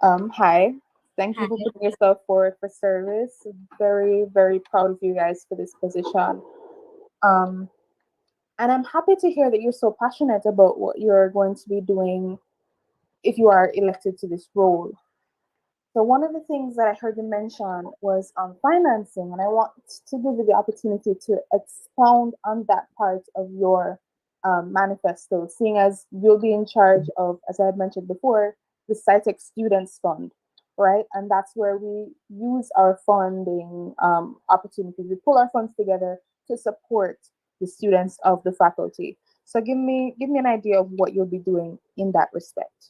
Hi. Thank you for putting yourself forward for service. Very, very proud of you guys for this position. And I'm happy to hear that you're so passionate about what you're going to be doing if you are elected to this role. So one of the things that I heard you mention was financing, and I want to give you the opportunity to expound on that part of your manifesto, seeing as you'll be in charge of, as I had mentioned before, the SciTech Students Fund, right? And that's where we use our funding opportunities. We pull our funds together to support the students of the faculty. So give me an idea of what you'll be doing in that respect.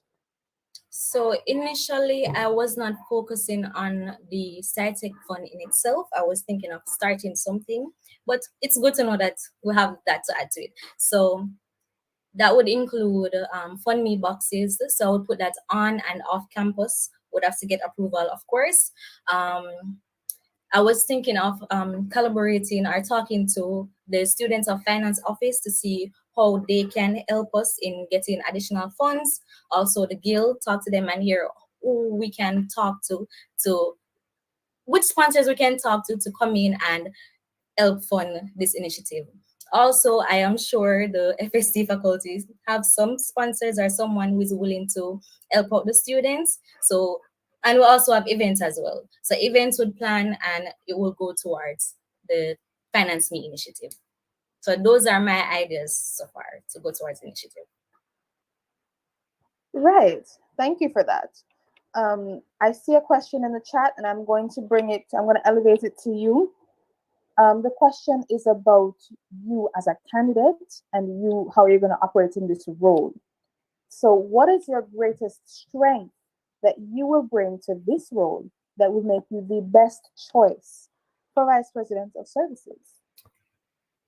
So initially, I was not focusing on the SciTech fund in itself. I was thinking of starting something, but it's good to know that we have that to add to it. So that would include fund me boxes. So I would put that on and off campus. Would have to get approval, of course. I was thinking of collaborating or talking to the Students of Finance office to see how they can help us in getting additional funds. Also, the guild, talk to them and hear who we can talk to which sponsors we can talk to come in and help fund this initiative. Also, I am sure the FST faculties have some sponsors or someone who is willing to help out the students. So, and we also have events as well. So events would plan and it will go towards the Finance Me initiative. So those are my ideas so far to go towards the initiative. Right. Thank you for that. I see a question in the chat and I'm going to elevate it to you. The question is about you as a candidate and how you're going to operate in this role. So what is your greatest strength that you will bring to this role that will make you the best choice for Vice President of Services?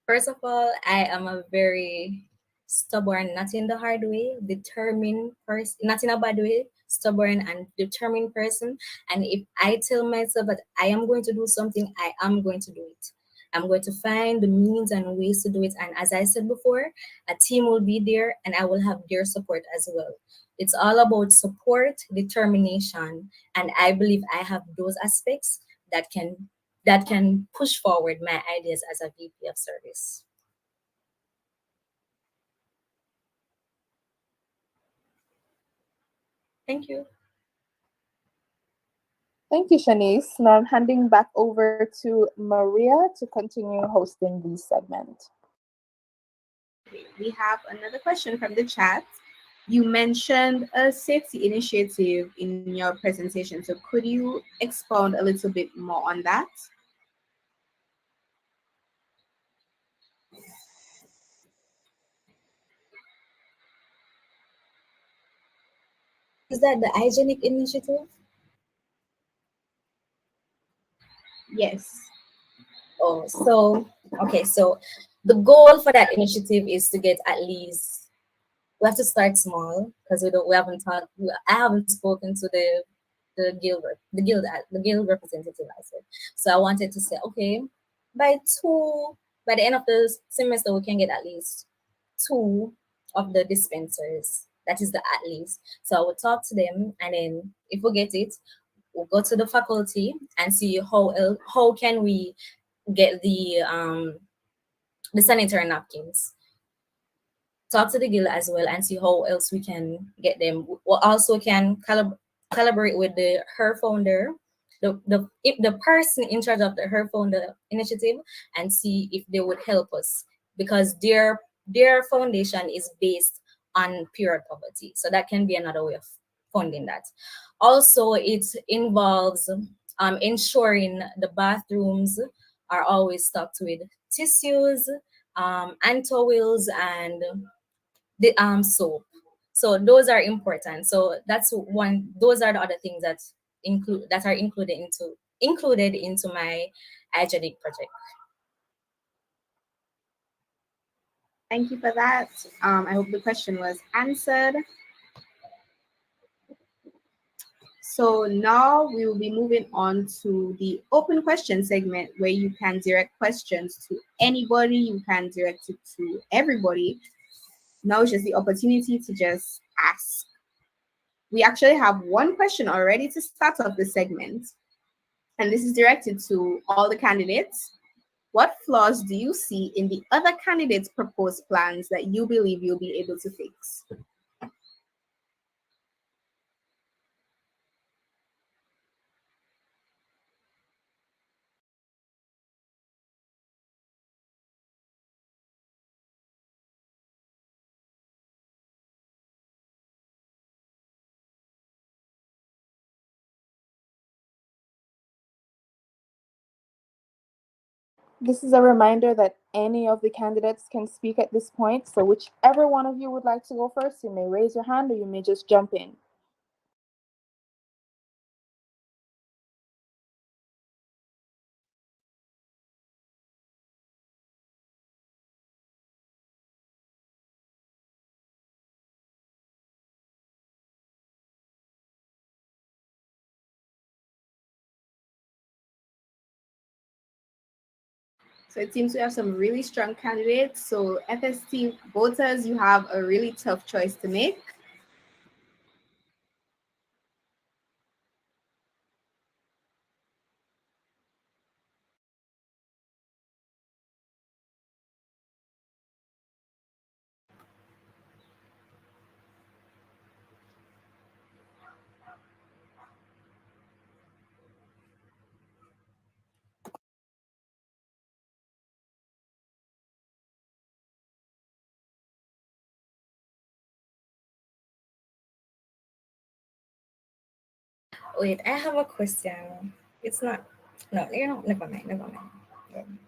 First of all, I am a very stubborn, not in the hard way, determined person, not in a bad way, stubborn and determined person. And if I tell myself that I am going to do something, I am going to do it. I'm going to find the means and ways to do it. And as I said before, a team will be there and I will have their support as well. It's all about support, determination, and I believe I have those aspects that can push forward my ideas as a VP of service. Thank you. Thank you, Shanice. Now I'm handing back over to Maria to continue hosting this segment. We have another question from the chat. You mentioned a safety initiative in your presentation, so could you expound a little bit more on that? Is that the hygienic initiative? Yes. Oh, so okay, so the goal for that initiative is to get at least, we have to start small because we haven't talked, I haven't spoken to the guild representative, I said. So I wanted to say, okay, by by the end of the semester we can get at least two of the dispensers. That is the at least. So I will talk to them, and then if we get it, we'll go to the faculty and see how can we get the sanitary napkins. Talk to the guild as well and see how else we can get them. We also can collaborate with the her founder, the person in charge of the her founder initiative, and see if they would help us, because their foundation is based on period poverty. So that can be another way of funding that. Also, it involves ensuring the bathrooms are always stocked with tissues, and towels, and the soap. So those are important. So that's one. Those are the other things that are included into my hygienic project. Thank you for that. I hope the question was answered. So now we will be moving on to the open question segment, where you can direct questions to anybody, you can direct it to everybody. Now is just the opportunity to just ask. We actually have one question already to start off the segment, and this is directed to all the candidates. What flaws do you see in the other candidates' proposed plans that you believe you'll be able to fix? This is a reminder that any of the candidates can speak at this point. So whichever one of you would like to go first, you may raise your hand or you may just jump in. So it seems we have some really strong candidates. So FST voters, you have a really tough choice to make. Wait, I have a question. It's not. No, never mind. Never mind.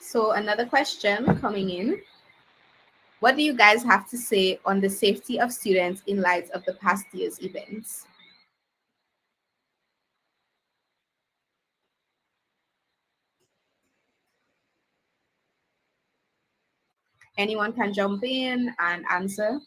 So another question coming in. What do you guys have to say on the safety of students in light of the past year's events? Anyone can jump in and answer.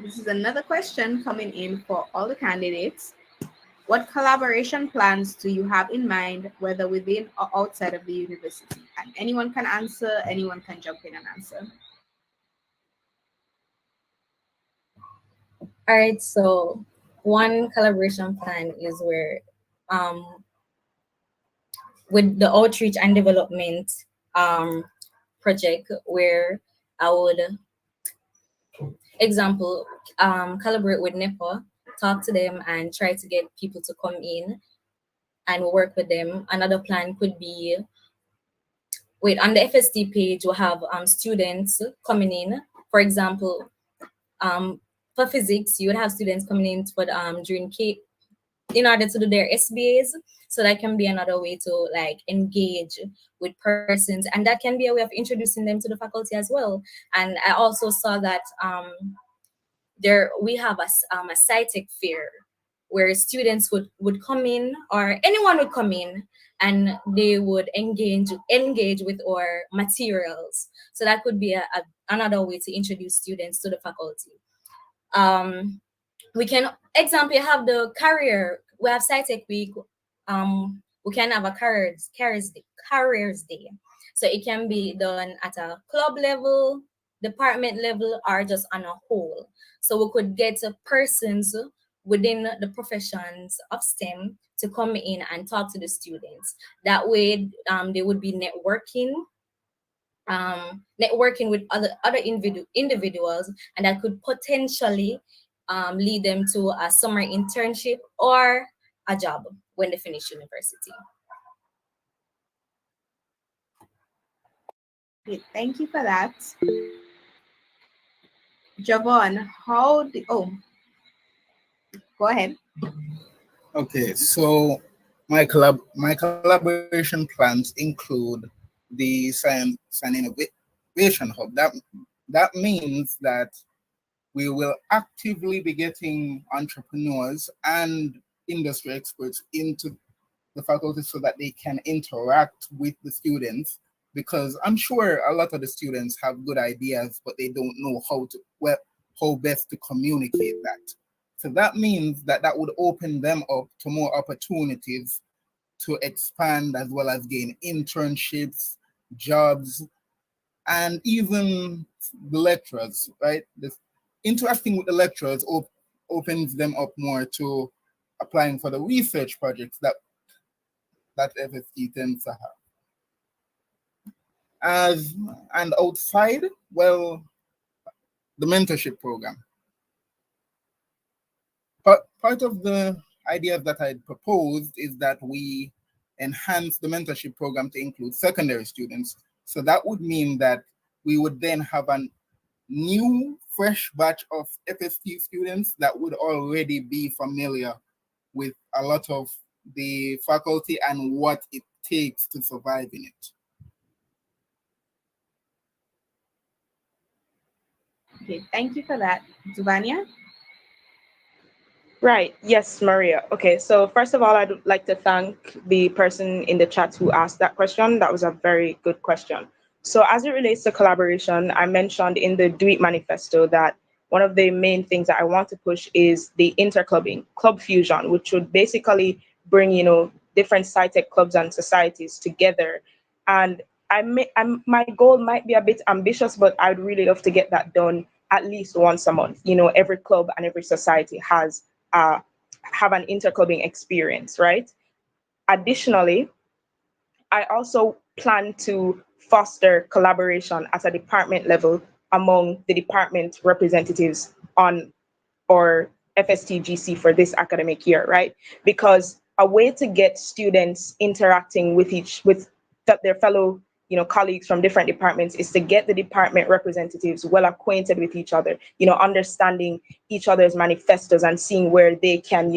This is another question coming in for all the candidates. What collaboration plans do you have in mind, whether within or outside of the university? And anyone can answer, anyone can jump in and answer. All right, so one collaboration plan is where with the outreach and development um, project where I would, example, collaborate with NEPA, talk to them and try to get people to come in and work with them. Another plan could be, wait, on the FST page, we'll have students coming in. For example, for physics, you would have students coming in for during in order to do their SBAs. So that can be another way to like engage with persons, and that can be a way of introducing them to the faculty as well. And I also saw that there we have a SciTech fair where students would come in, or anyone would come in, and they would engage with our materials. So that could be another way to introduce students to the faculty. We can example have the career. We have SciTech week. We can have a careers day. So it can be done at a club level, department level, or just on a whole. So we could get persons within the professions of STEM to come in and talk to the students. That way, they would be networking with other individuals, and that could potentially lead them to a summer internship or a job when they finish university. Okay, thank you for that. Javon, go ahead. Okay, so my collaboration plans include the Science and Innovation Hub. That means that we will actively be getting entrepreneurs and industry experts into the faculty so that they can interact with the students, because I'm sure a lot of the students have good ideas but they don't know how best to communicate that. So that means that that would open them up to more opportunities to expand as well as gain internships, jobs, and even the lecturers, right? Interacting with the lecturers opens them up more to applying for the research projects that FST tends to have. And outside, well, the mentorship program. Part of the ideas that I proposed is that we enhance the mentorship program to include secondary students. So that would mean that we would then have a new, fresh batch of FST students that would already be familiar with a lot of the faculty and what it takes to survive in it. Okay, thank you for that. Zuvania? Right. Yes, Maria. Okay. So first of all, I'd like to thank the person in the chat who asked that question. That was a very good question. So as it relates to collaboration, I mentioned in the Do It manifesto that one of the main things that I want to push is the interclubbing, club fusion, which would basically bring, different SciTech clubs and societies together. And my goal might be a bit ambitious, but I'd really love to get that done at least once a month. Every club and every society uh, have an interclubbing experience, right? Additionally, I also plan to foster collaboration at a department level among the department representatives on or FSTGC for this academic year, right? Because a way to get students interacting with their fellow colleagues from different departments is to get the department representatives well acquainted with each other, understanding each other's manifestos and seeing where they can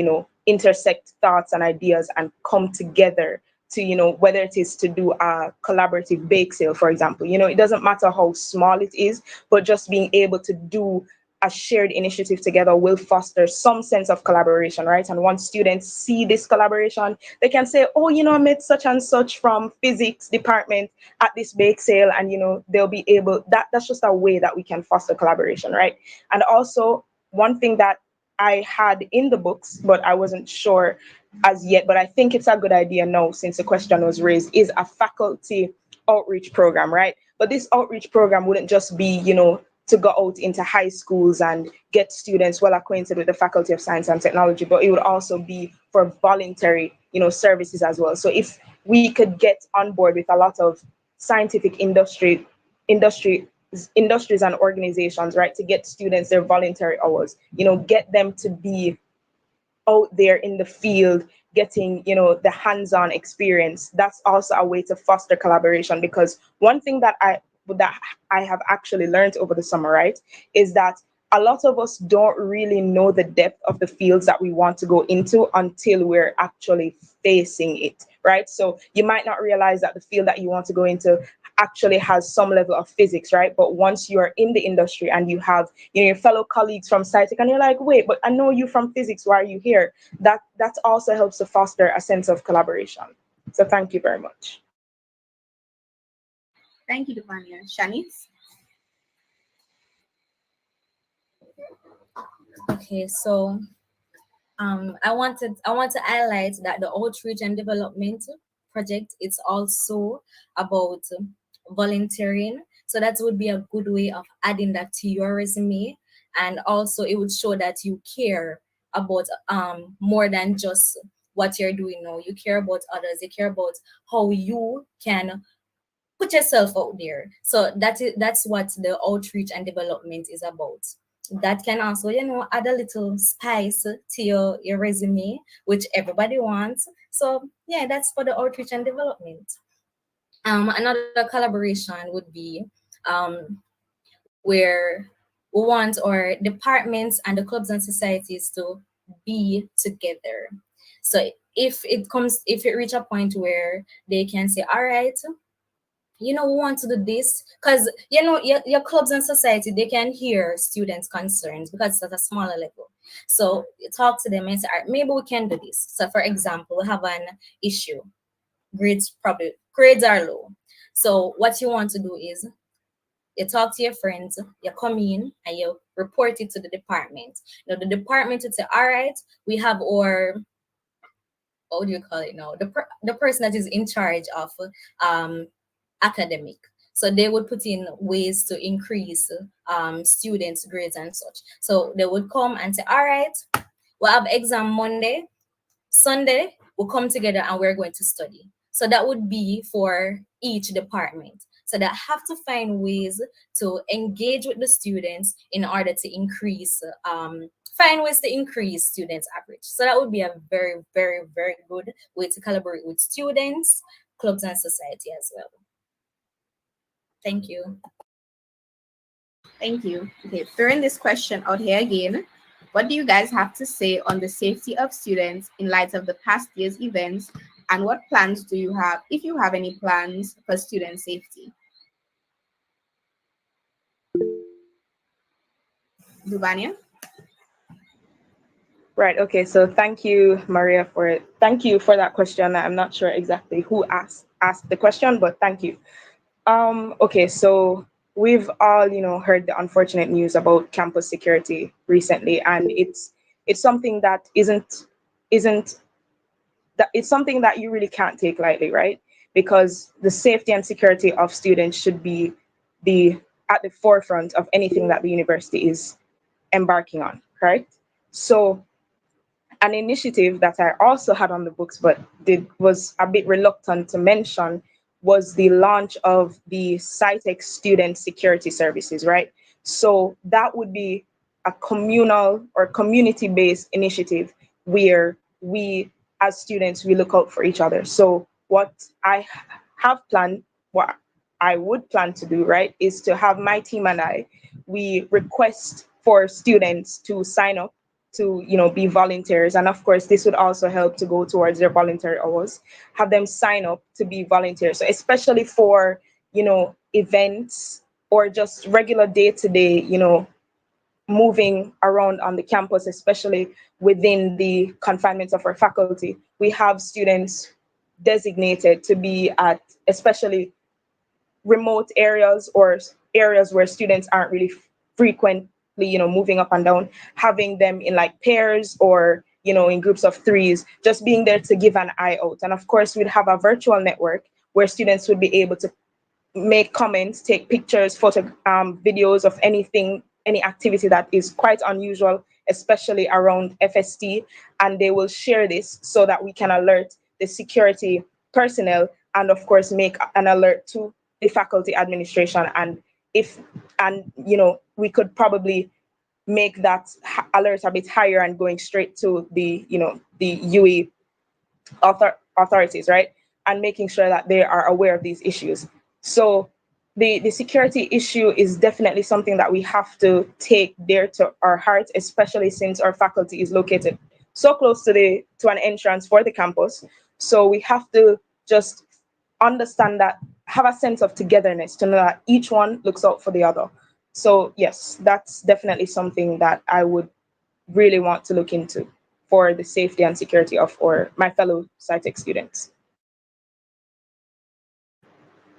intersect thoughts and ideas and come together to whether it is to do a collaborative bake sale, for example. It doesn't matter how small it is, but just being able to do a shared initiative together will foster some sense of collaboration, right? And once students see this collaboration, they can say, oh, I met such and such from physics department at this bake sale, and they'll be able, that's just a way that we can foster collaboration, right? And also one thing that I had in the books, but I wasn't sure as yet, but I think it's a good idea now since the question was raised, is a faculty outreach program, right? But this outreach program wouldn't just be, to go out into high schools and get students well acquainted with the Faculty of Science and Technology, but it would also be for voluntary, services as well. So if we could get on board with a lot of scientific industry industries and organizations, right, to get students their voluntary hours, get them to be out there in the field getting the hands-on experience. That's also a way to foster collaboration, because one thing that I have actually learned over the summer, right, is that a lot of us don't really know the depth of the fields that we want to go into until we're actually facing it, right? So you might not realize that the field that you want to go into actually has some level of physics, right? But once you are in the industry and you have your fellow colleagues from SciTech and you're like, wait, but I know you from physics, why are you here? That also helps to foster a sense of collaboration. So thank you very much. Thank you, Devania. Shanice? Okay, so I want to highlight that the outreach and development project is also about volunteering. So that would be a good way of adding that to your resume, and also it would show that you care about more than just what you're doing now. You care about others. You care about how you can put yourself out there. So that's what the outreach and development is about. That can also, add a little spice to your resume, which everybody wants. So yeah, that's for the outreach and development. Another collaboration would be where we want our departments and the clubs and societies to be together. So if it reach a point where they can say, all right, we want to do this, because your clubs and society, they can hear students concerns because it's at a smaller level. So you talk to them and say, all right, maybe we can do this. So for example, we have an issue, grades are low. So what you want to do is you talk to your friends, you come in and you report it to the department. Now the department would say, all right, we have our, what do you call it now, the person that is in charge of academic. So they would put in ways to increase students' grades and such. So they would come and say, all right, we'll have exam Monday, Sunday, we'll come together and we're going to study. So that would be for each department. So they have to find ways to engage with the students in order to increase, find ways to increase students' average. So that would be a very, very, very good way to collaborate with students, clubs, and society as well. Thank you. Thank you. Okay, throwing this question out here again. What do you guys have to say on the safety of students in light of the past year's events? And what plans do you have, if you have any plans for student safety? Duvania? Right. Okay. So thank you, Maria, thank you for that question. I'm not sure exactly who asked the question, but thank you. Okay. So we've all, heard the unfortunate news about campus security recently, and it's something that isn't that it's something that you really can't take lightly, right? Because the safety and security of students should be at the forefront of anything that the university is embarking on, correct? So an initiative that I also had on the books but was a bit reluctant to mention was the launch of the SciTech Student Security Services, right? So that would be a communal or community-based initiative where we, as students, we look out for each other. So what I have planned, what I would plan to do, right, is to have my team and we request for students to sign up to be volunteers, and of course this would also help to go towards their voluntary hours. Have them sign up to be volunteers, so especially for events or just regular day-to-day moving around on the campus, especially within the confinements of our faculty. We have students designated to be at especially remote areas or areas where students aren't really frequently moving up and down, having them in like pairs or in groups of threes, just being there to give an eye out. And of course, we'd have a virtual network where students would be able to make comments, take pictures, videos of anything, any activity that is quite unusual, especially around FST, and they will share this so that we can alert the security personnel and of course make an alert to the faculty administration. And if and we could probably make that alert a bit higher and going straight to the the UE authorities, right? And making sure that they are aware of these issues. So the security issue is definitely something that we have to take dear to our heart, especially since our faculty is located so close to an entrance for the campus. So we have to just understand that, have a sense of togetherness to know that each one looks out for the other. So yes, that's definitely something that I would really want to look into for the safety and security of my fellow SciTech students.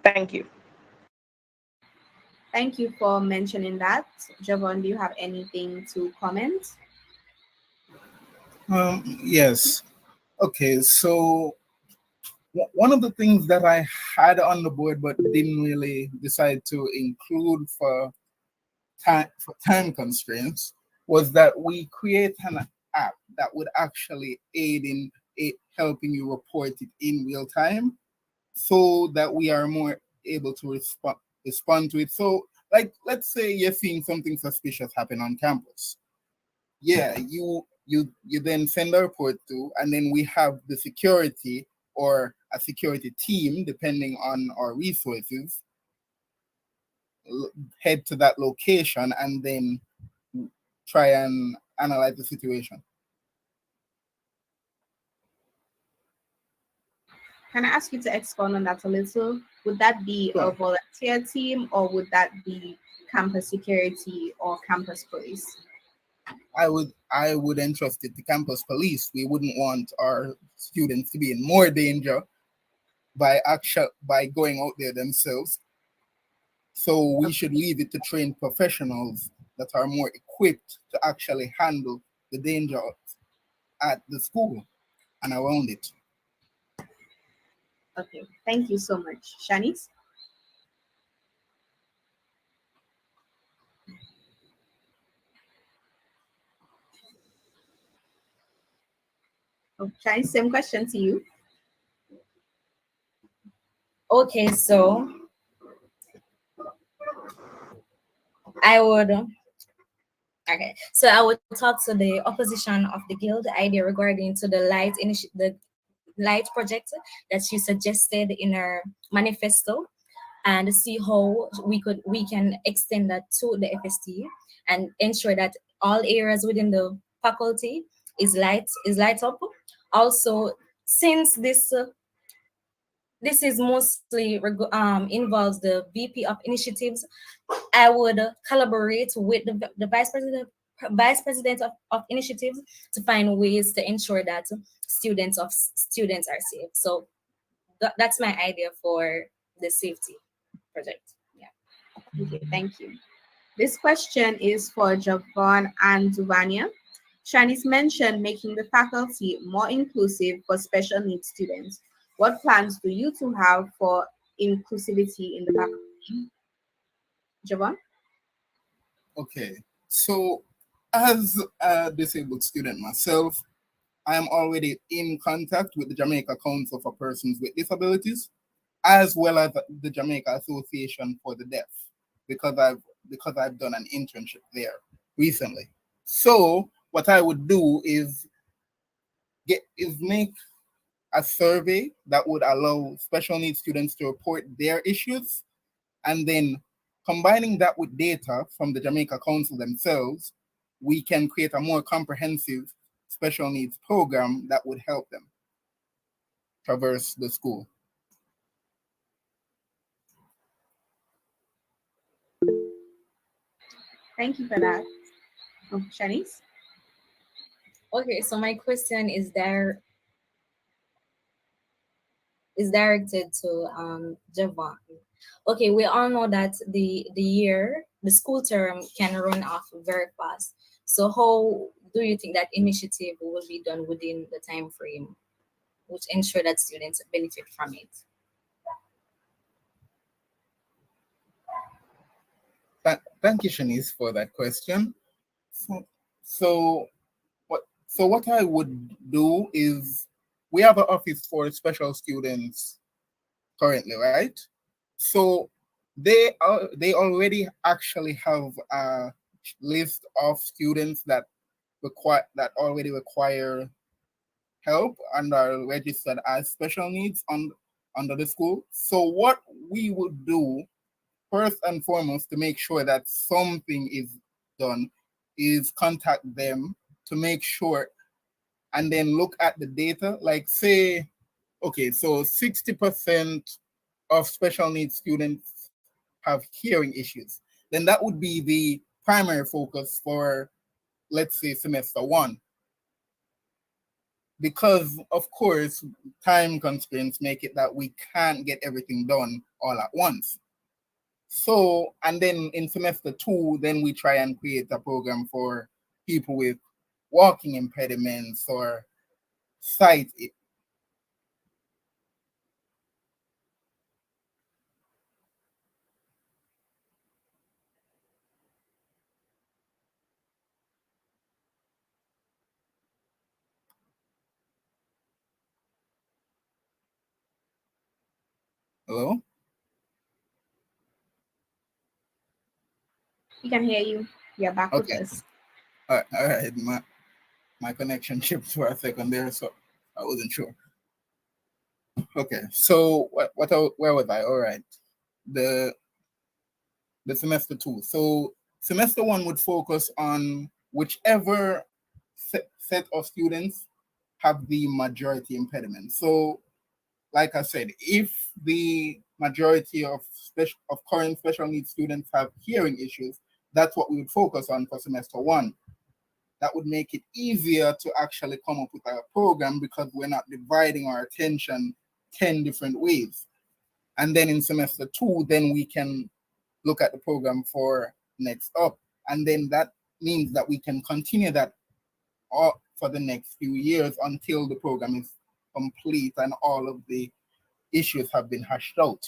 Thank you. Thank you for mentioning that. Javon, do you have anything to comment? Yes. Okay, so one of the things that I had on the board but didn't really decide to include for time constraints was that we create an app that would actually aid in helping you report it in real time, so that we are more able to respond to it. So, like, let's say you're seeing something suspicious happen on campus. Yeah, you then send a report to, and then we have the security or a security team, depending on our resources, head to that location and then try and analyze the situation. Can I ask you to expand on that a little? Would that be a volunteer team, or would that be campus security or campus police? I would entrust it to campus police. We wouldn't want our students to be in more danger by going out there themselves. So we should leave it to trained professionals that are more equipped to actually handle the danger at the school and around it. Okay, thank you so much. Shanice? Oh, Shanice, same question to you. Okay, so I would talk to the opposition of the guild idea regarding to the light project that she suggested in her manifesto, and see how we can extend that to the FST and ensure that all areas within the faculty is light up. Also, since this is mostly involves the VP of initiatives, I would collaborate with the vice president of initiatives to find ways to ensure that students are safe. So that's my idea for the safety project. Yeah. Okay, thank you. This question is for Javon and Duvania. Shanice mentioned making the faculty more inclusive for special needs students. What plans do you two have for inclusivity in the faculty? Javon? Okay, so as a disabled student myself, I am already in contact with the Jamaica Council for Persons with Disabilities, as well as the Jamaica Association for the Deaf, because I've done an internship there recently. So what I would do is make a survey that would allow special needs students to report their issues, and then combining that with data from the Jamaica Council themselves, we can create a more comprehensive special needs program that would help them traverse the school. Thank you for that. Oh, Shanice? Okay, so my question is directed to Javon. Okay, we all know that the year the school term can run off very fast. So how do you think that initiative will be done within the time frame, which ensure that students benefit from it? Thank you, Shanice, for that question. So, so what I would do is we have an office for special students currently, right? So they already actually have a list of students that already require help and are registered as special needs under the school. So what we would do first and foremost to make sure that something is done is contact them to make sure and then look at the data. Like say, okay, so 60% of special needs students have hearing issues. Then that would be the primary focus for, let's say, semester one. Because of course, time constraints make it that we can't get everything done all at once. So, and then in semester two, then we try and create a program for people with walking impediments or sight. Hello? We can hear you. You're back with Okay. us. All right. My connection chipped for a second there, so I wasn't sure. Okay. So where was I? All right. The semester two. So semester one would focus on whichever set of students have the majority impediment. So, like I said, if the majority of current special needs students have hearing issues, that's what we would focus on for semester one. That would make it easier to actually come up with a program because we're not dividing our attention 10 different ways. And then in semester two, then we can look at the program for next up. And then that means that we can continue that for the next few years until the program is complete and all of the issues have been hashed out.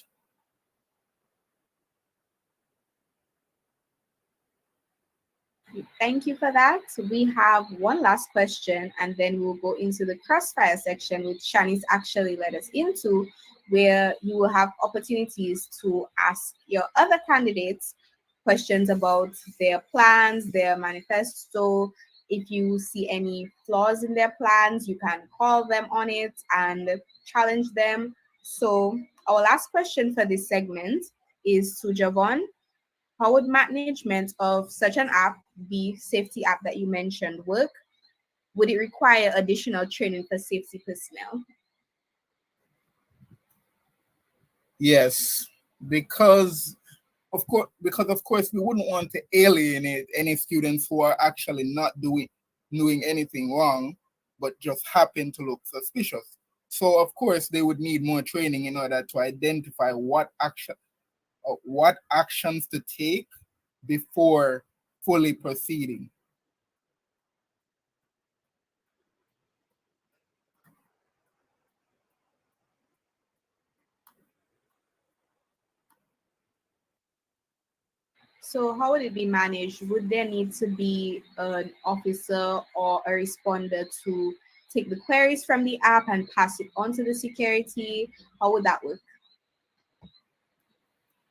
Thank you for that. We have one last question, and then we'll go into the crossfire section, which Shanice actually led us into, where you will have opportunities to ask your other candidates questions about their plans, their manifesto. If you see any flaws in their plans, you can call them on it and challenge them. So, our last question for this segment is to Javon. How would management of such an app, the safety app that you mentioned, work? Would it require additional training for safety personnel? Yes, because of course we wouldn't want to alienate any students who are actually not doing anything wrong, but just happen to look suspicious. So of course they would need more training in order to identify what actions to take before fully proceeding. So, how would it be managed? Would there need to be an officer or a responder to take the queries from the app and pass it on to the security? How would that work?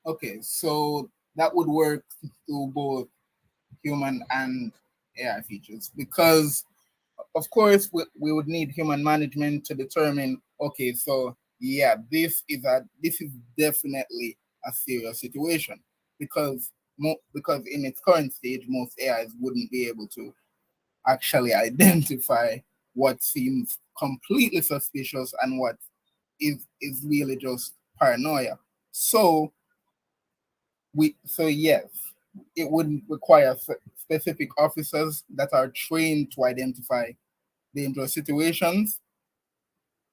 Okay, so that would work through both human and AI features because of course we would need human management to determine, okay, so yeah, this is definitely a serious situation because because in its current stage most AIs wouldn't be able to actually identify what seems completely suspicious and what is really just paranoia. So yes, it would require specific officers that are trained to identify dangerous situations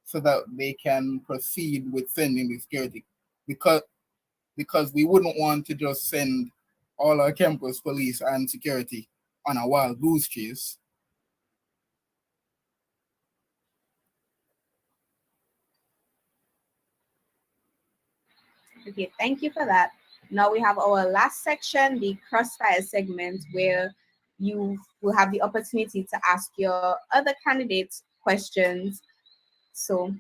so that they can proceed with sending the security because we wouldn't want to just send all our campus police and security on a wild goose chase. Okay, thank you for that. Now we have our last section, the crossfire segment, where you will have the opportunity to ask your other candidates questions. So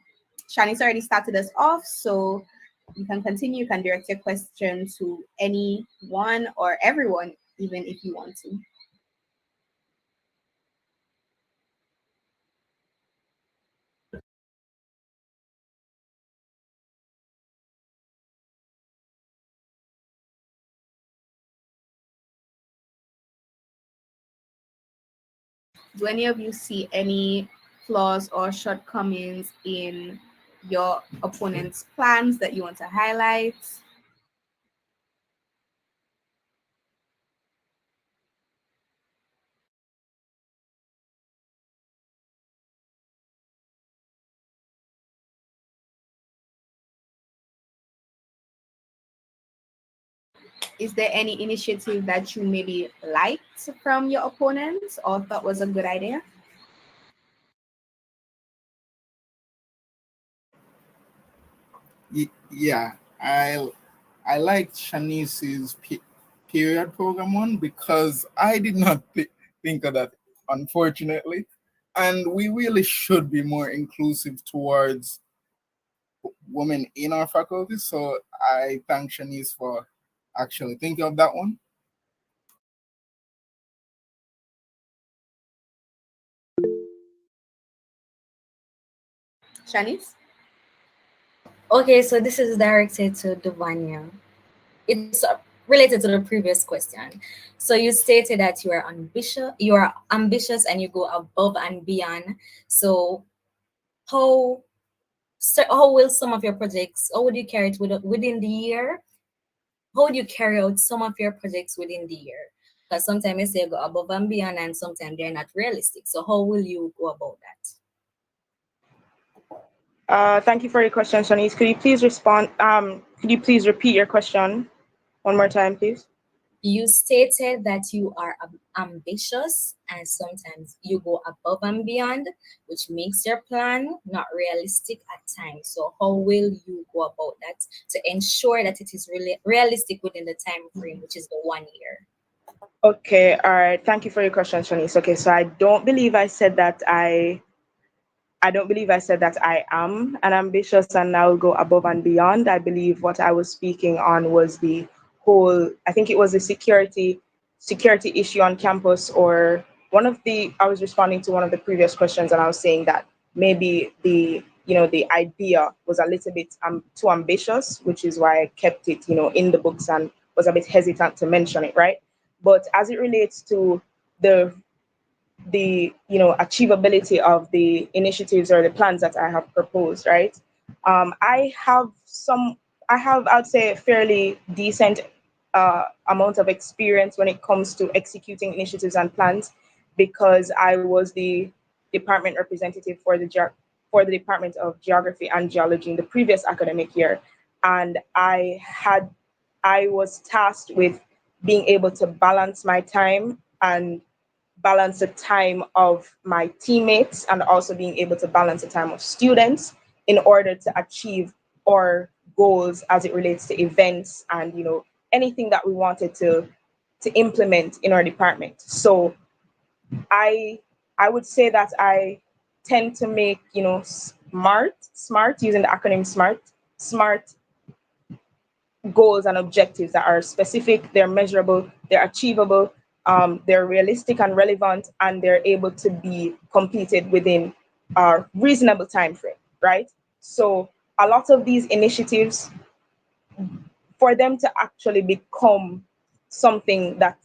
Shani's already started us off, so you can continue. You can direct your question to anyone or everyone, even if you want to. Do any of you see any flaws or shortcomings in your opponent's plans that you want to highlight? Is there any initiative that you maybe liked from your opponents or thought was a good idea? Yeah, I liked Shanice's period program one because I did not think of that, unfortunately. And we really should be more inclusive towards women in our faculty. So I thank Shanice for actually thinking of that one. Shanice? Okay, so this is directed to Devania. It's related to the previous question. So you stated that you are ambitious and you go above and beyond. So how how will some of your projects, how would you carry it within the year? How would you carry out some of your projects within the year? Because sometimes you say go above and beyond, and sometimes they're not realistic. So how will you go about that? Thank you for your question, Shanice. Could you please respond? Could you please repeat your question one more time, please? You stated that you are ambitious and sometimes you go above and beyond, which makes your plan not realistic at times. So, how will you go about that to ensure that it is really realistic within the time frame, which is the 1 year? Okay, all right. Thank you for your question, Shanice. Okay, so I don't believe I said that I am an ambitious and now go above and beyond. I believe what I was speaking on was the whole, I think it was the security issue on campus, or I was responding to one of the previous questions and I was saying that maybe the idea was a little bit too ambitious, which is why I kept it, in the books and was a bit hesitant to mention it, right? But as it relates to the achievability of the initiatives or the plans that I have proposed, right? I have I'd say a fairly decent amount of experience when it comes to executing initiatives and plans, because I was the department representative for the Department of Geography and Geology in the previous academic year, and I was tasked with being able to balance my time and balance the time of my teammates and also being able to balance the time of students in order to achieve our goals as it relates to events and anything that we wanted to implement in our department. So I would say that I tend to make smart using the acronym smart goals and objectives that are specific, they're measurable, they're achievable, they're realistic and relevant, and they're able to be completed within a reasonable time frame, right? So a lot of these initiatives, for them to actually become something that,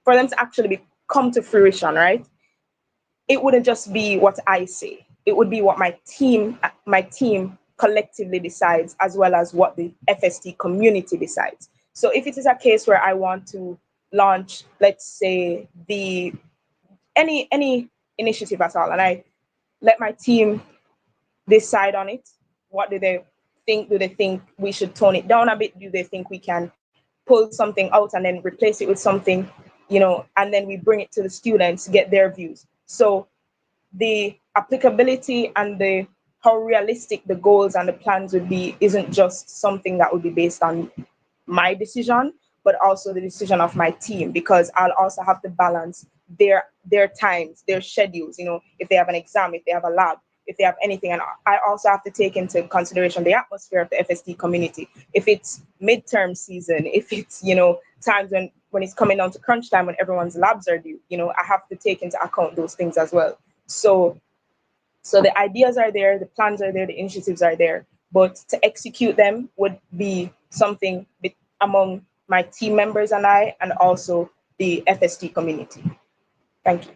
for them to actually come to fruition, right? It wouldn't just be what I say. It would be what my team collectively decides, as well as what the FST community decides. So if it is a case where I want to launch, let's say, the any initiative at all, and I let my team decide on it, what do they think? Do they think we should tone it down a bit? Do they think we can pull something out and then replace it with something, and then we bring it to the students to get their views. So the applicability and the how realistic the goals and the plans would be isn't just something that would be based on my decision, but also the decision of my team, because I'll also have to balance their times, their schedules, if they have an exam, if they have a lab, if they have anything. And I also have to take into consideration the atmosphere of the FST community. If it's midterm season, if it's, times when it's coming down to crunch time when everyone's labs are due, I have to take into account those things as well. So the ideas are there, the plans are there, the initiatives are there, but to execute them would be something among my team members and I, and also the FST community. Thank you.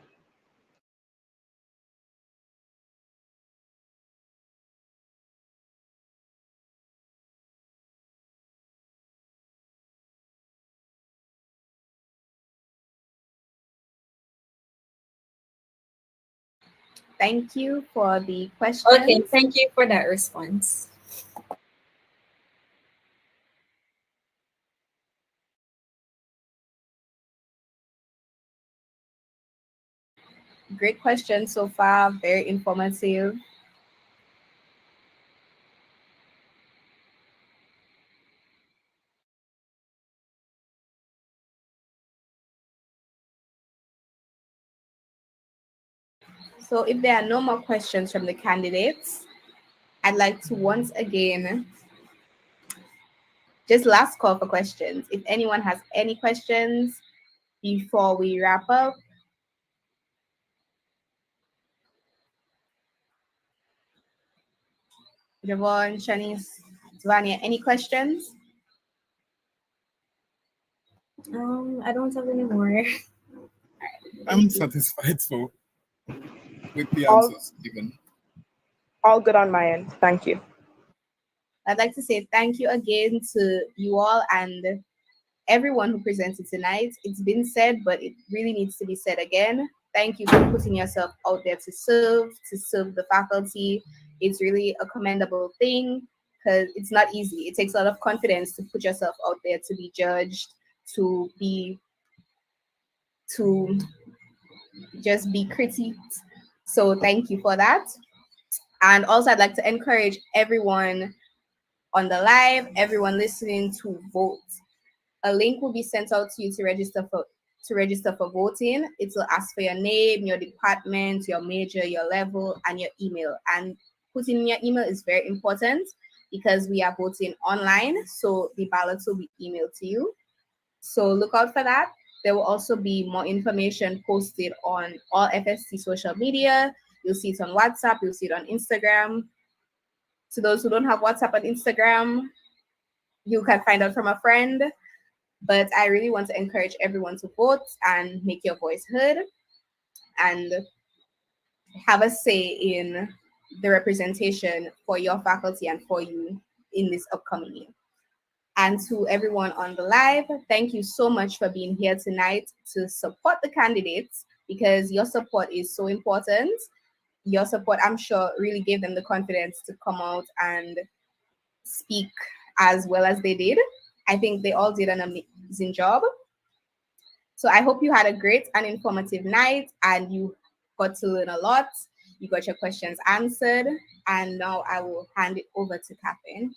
Thank you for the question. Okay, thank you for that response. Great question so far, very informative. So if there are no more questions from the candidates, I'd like to once again, just last call for questions. If anyone has any questions before we wrap up. Javon, Shanice, Vania, any questions? I don't have any more. I'm satisfied with the All- answers given. All good on my end. Thank you. I'd like to say thank you again to you all and everyone who presented tonight. It's been said, but it really needs to be said again. Thank you for putting yourself out there to serve the faculty. It's really a commendable thing because it's not easy. It takes a lot of confidence to put yourself out there to be judged, to just be critiqued. So thank you for that. And also I'd like to encourage everyone on the live, everyone listening to vote. A link will be sent out to you to register for voting. It will ask for your name, your department, your major, your level, and your email. And putting in your email is very important because we are voting online, so the ballots will be emailed to you. So look out for that. There will also be more information posted on all FST social media. You'll see it on WhatsApp, you'll see it on Instagram. To those who don't have WhatsApp and Instagram, you can find out from a friend. But I really want to encourage everyone to vote and make your voice heard and have a say in the representation for your faculty and for you in this upcoming year. And to everyone on the live, thank you so much for being here tonight to support the candidates because your support is so important. Your support, I'm sure, really gave them the confidence to come out and speak as well as they did. I think they all did an amazing job. So I hope you had a great and informative night and you got to learn a lot. You got your questions answered. And now I will hand it over to Catherine.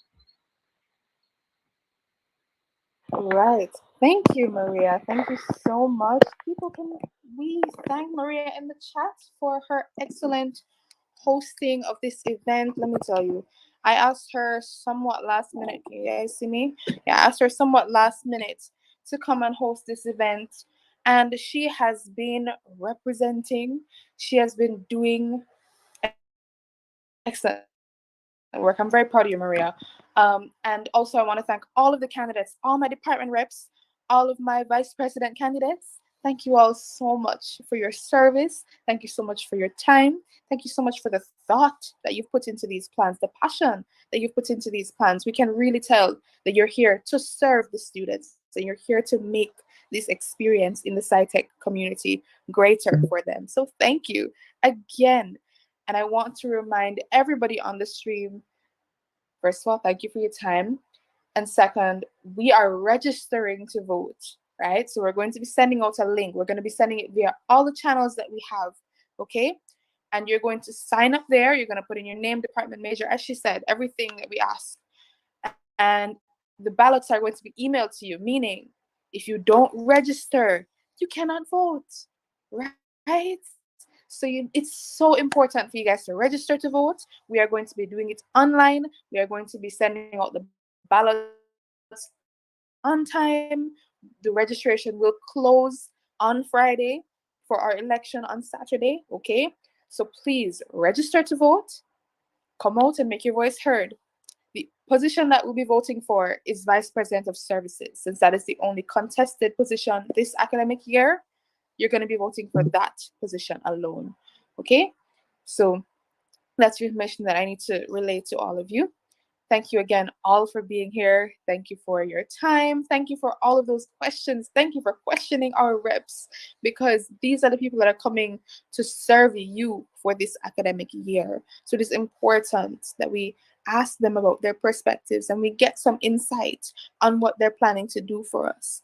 All right. Thank you, Maria. Thank you so much. People, can we thank Maria in the chat for her excellent hosting of this event? Let me tell you, I asked her somewhat last minute. Can you guys see me? Yeah, I asked her somewhat last minute to come and host this event. And she has been representing, she has been doing excellent work. I'm very proud of you, Maria. And also, I want to thank all of the candidates, all my department reps, all of my vice president candidates. Thank you all so much for your service. Thank you so much for your time. Thank you so much for the thought that you've put into these plans, the passion that you've put into these plans. We can really tell that you're here to serve the students and you're here to make this experience in the SciTech community greater for them. So thank you again. And I want to remind everybody on the stream, first of all, thank you for your time. And second, we are registering to vote, right? So we're going to be sending out a link. We're going to be sending it via all the channels that we have, okay? And you're going to sign up there. You're going to put in your name, department, major, as she said, everything that we ask. And the ballots are going to be emailed to you, meaning if you don't register, you cannot vote, right? So it's so important for you guys to register to vote. We are going to be doing it online. We are going to be sending out the ballots on time. The registration will close on Friday for our election on Saturday, okay? So please register to vote. Come out and make your voice heard. The position that we'll be voting for is Vice President of Services. Since that is the only contested position this academic year, you're going to be voting for that position alone. Okay? So that's the information that I need to relay to all of you. Thank you again, all, for being here. Thank you for your time. Thank you for all of those questions. Thank you for questioning our reps, because these are the people that are coming to serve you for this academic year. So it is important that we ask them about their perspectives and we get some insight on what they're planning to do for us.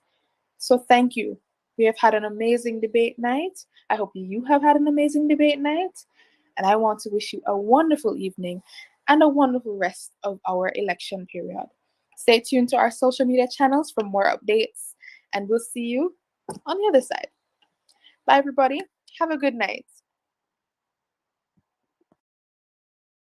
So thank you. We have had an amazing debate night. I hope you have had an amazing debate night. And I want to wish you a wonderful evening and a wonderful rest of our election period. Stay tuned to our social media channels for more updates, and we'll see you on the other side. Bye, everybody. Have a good night.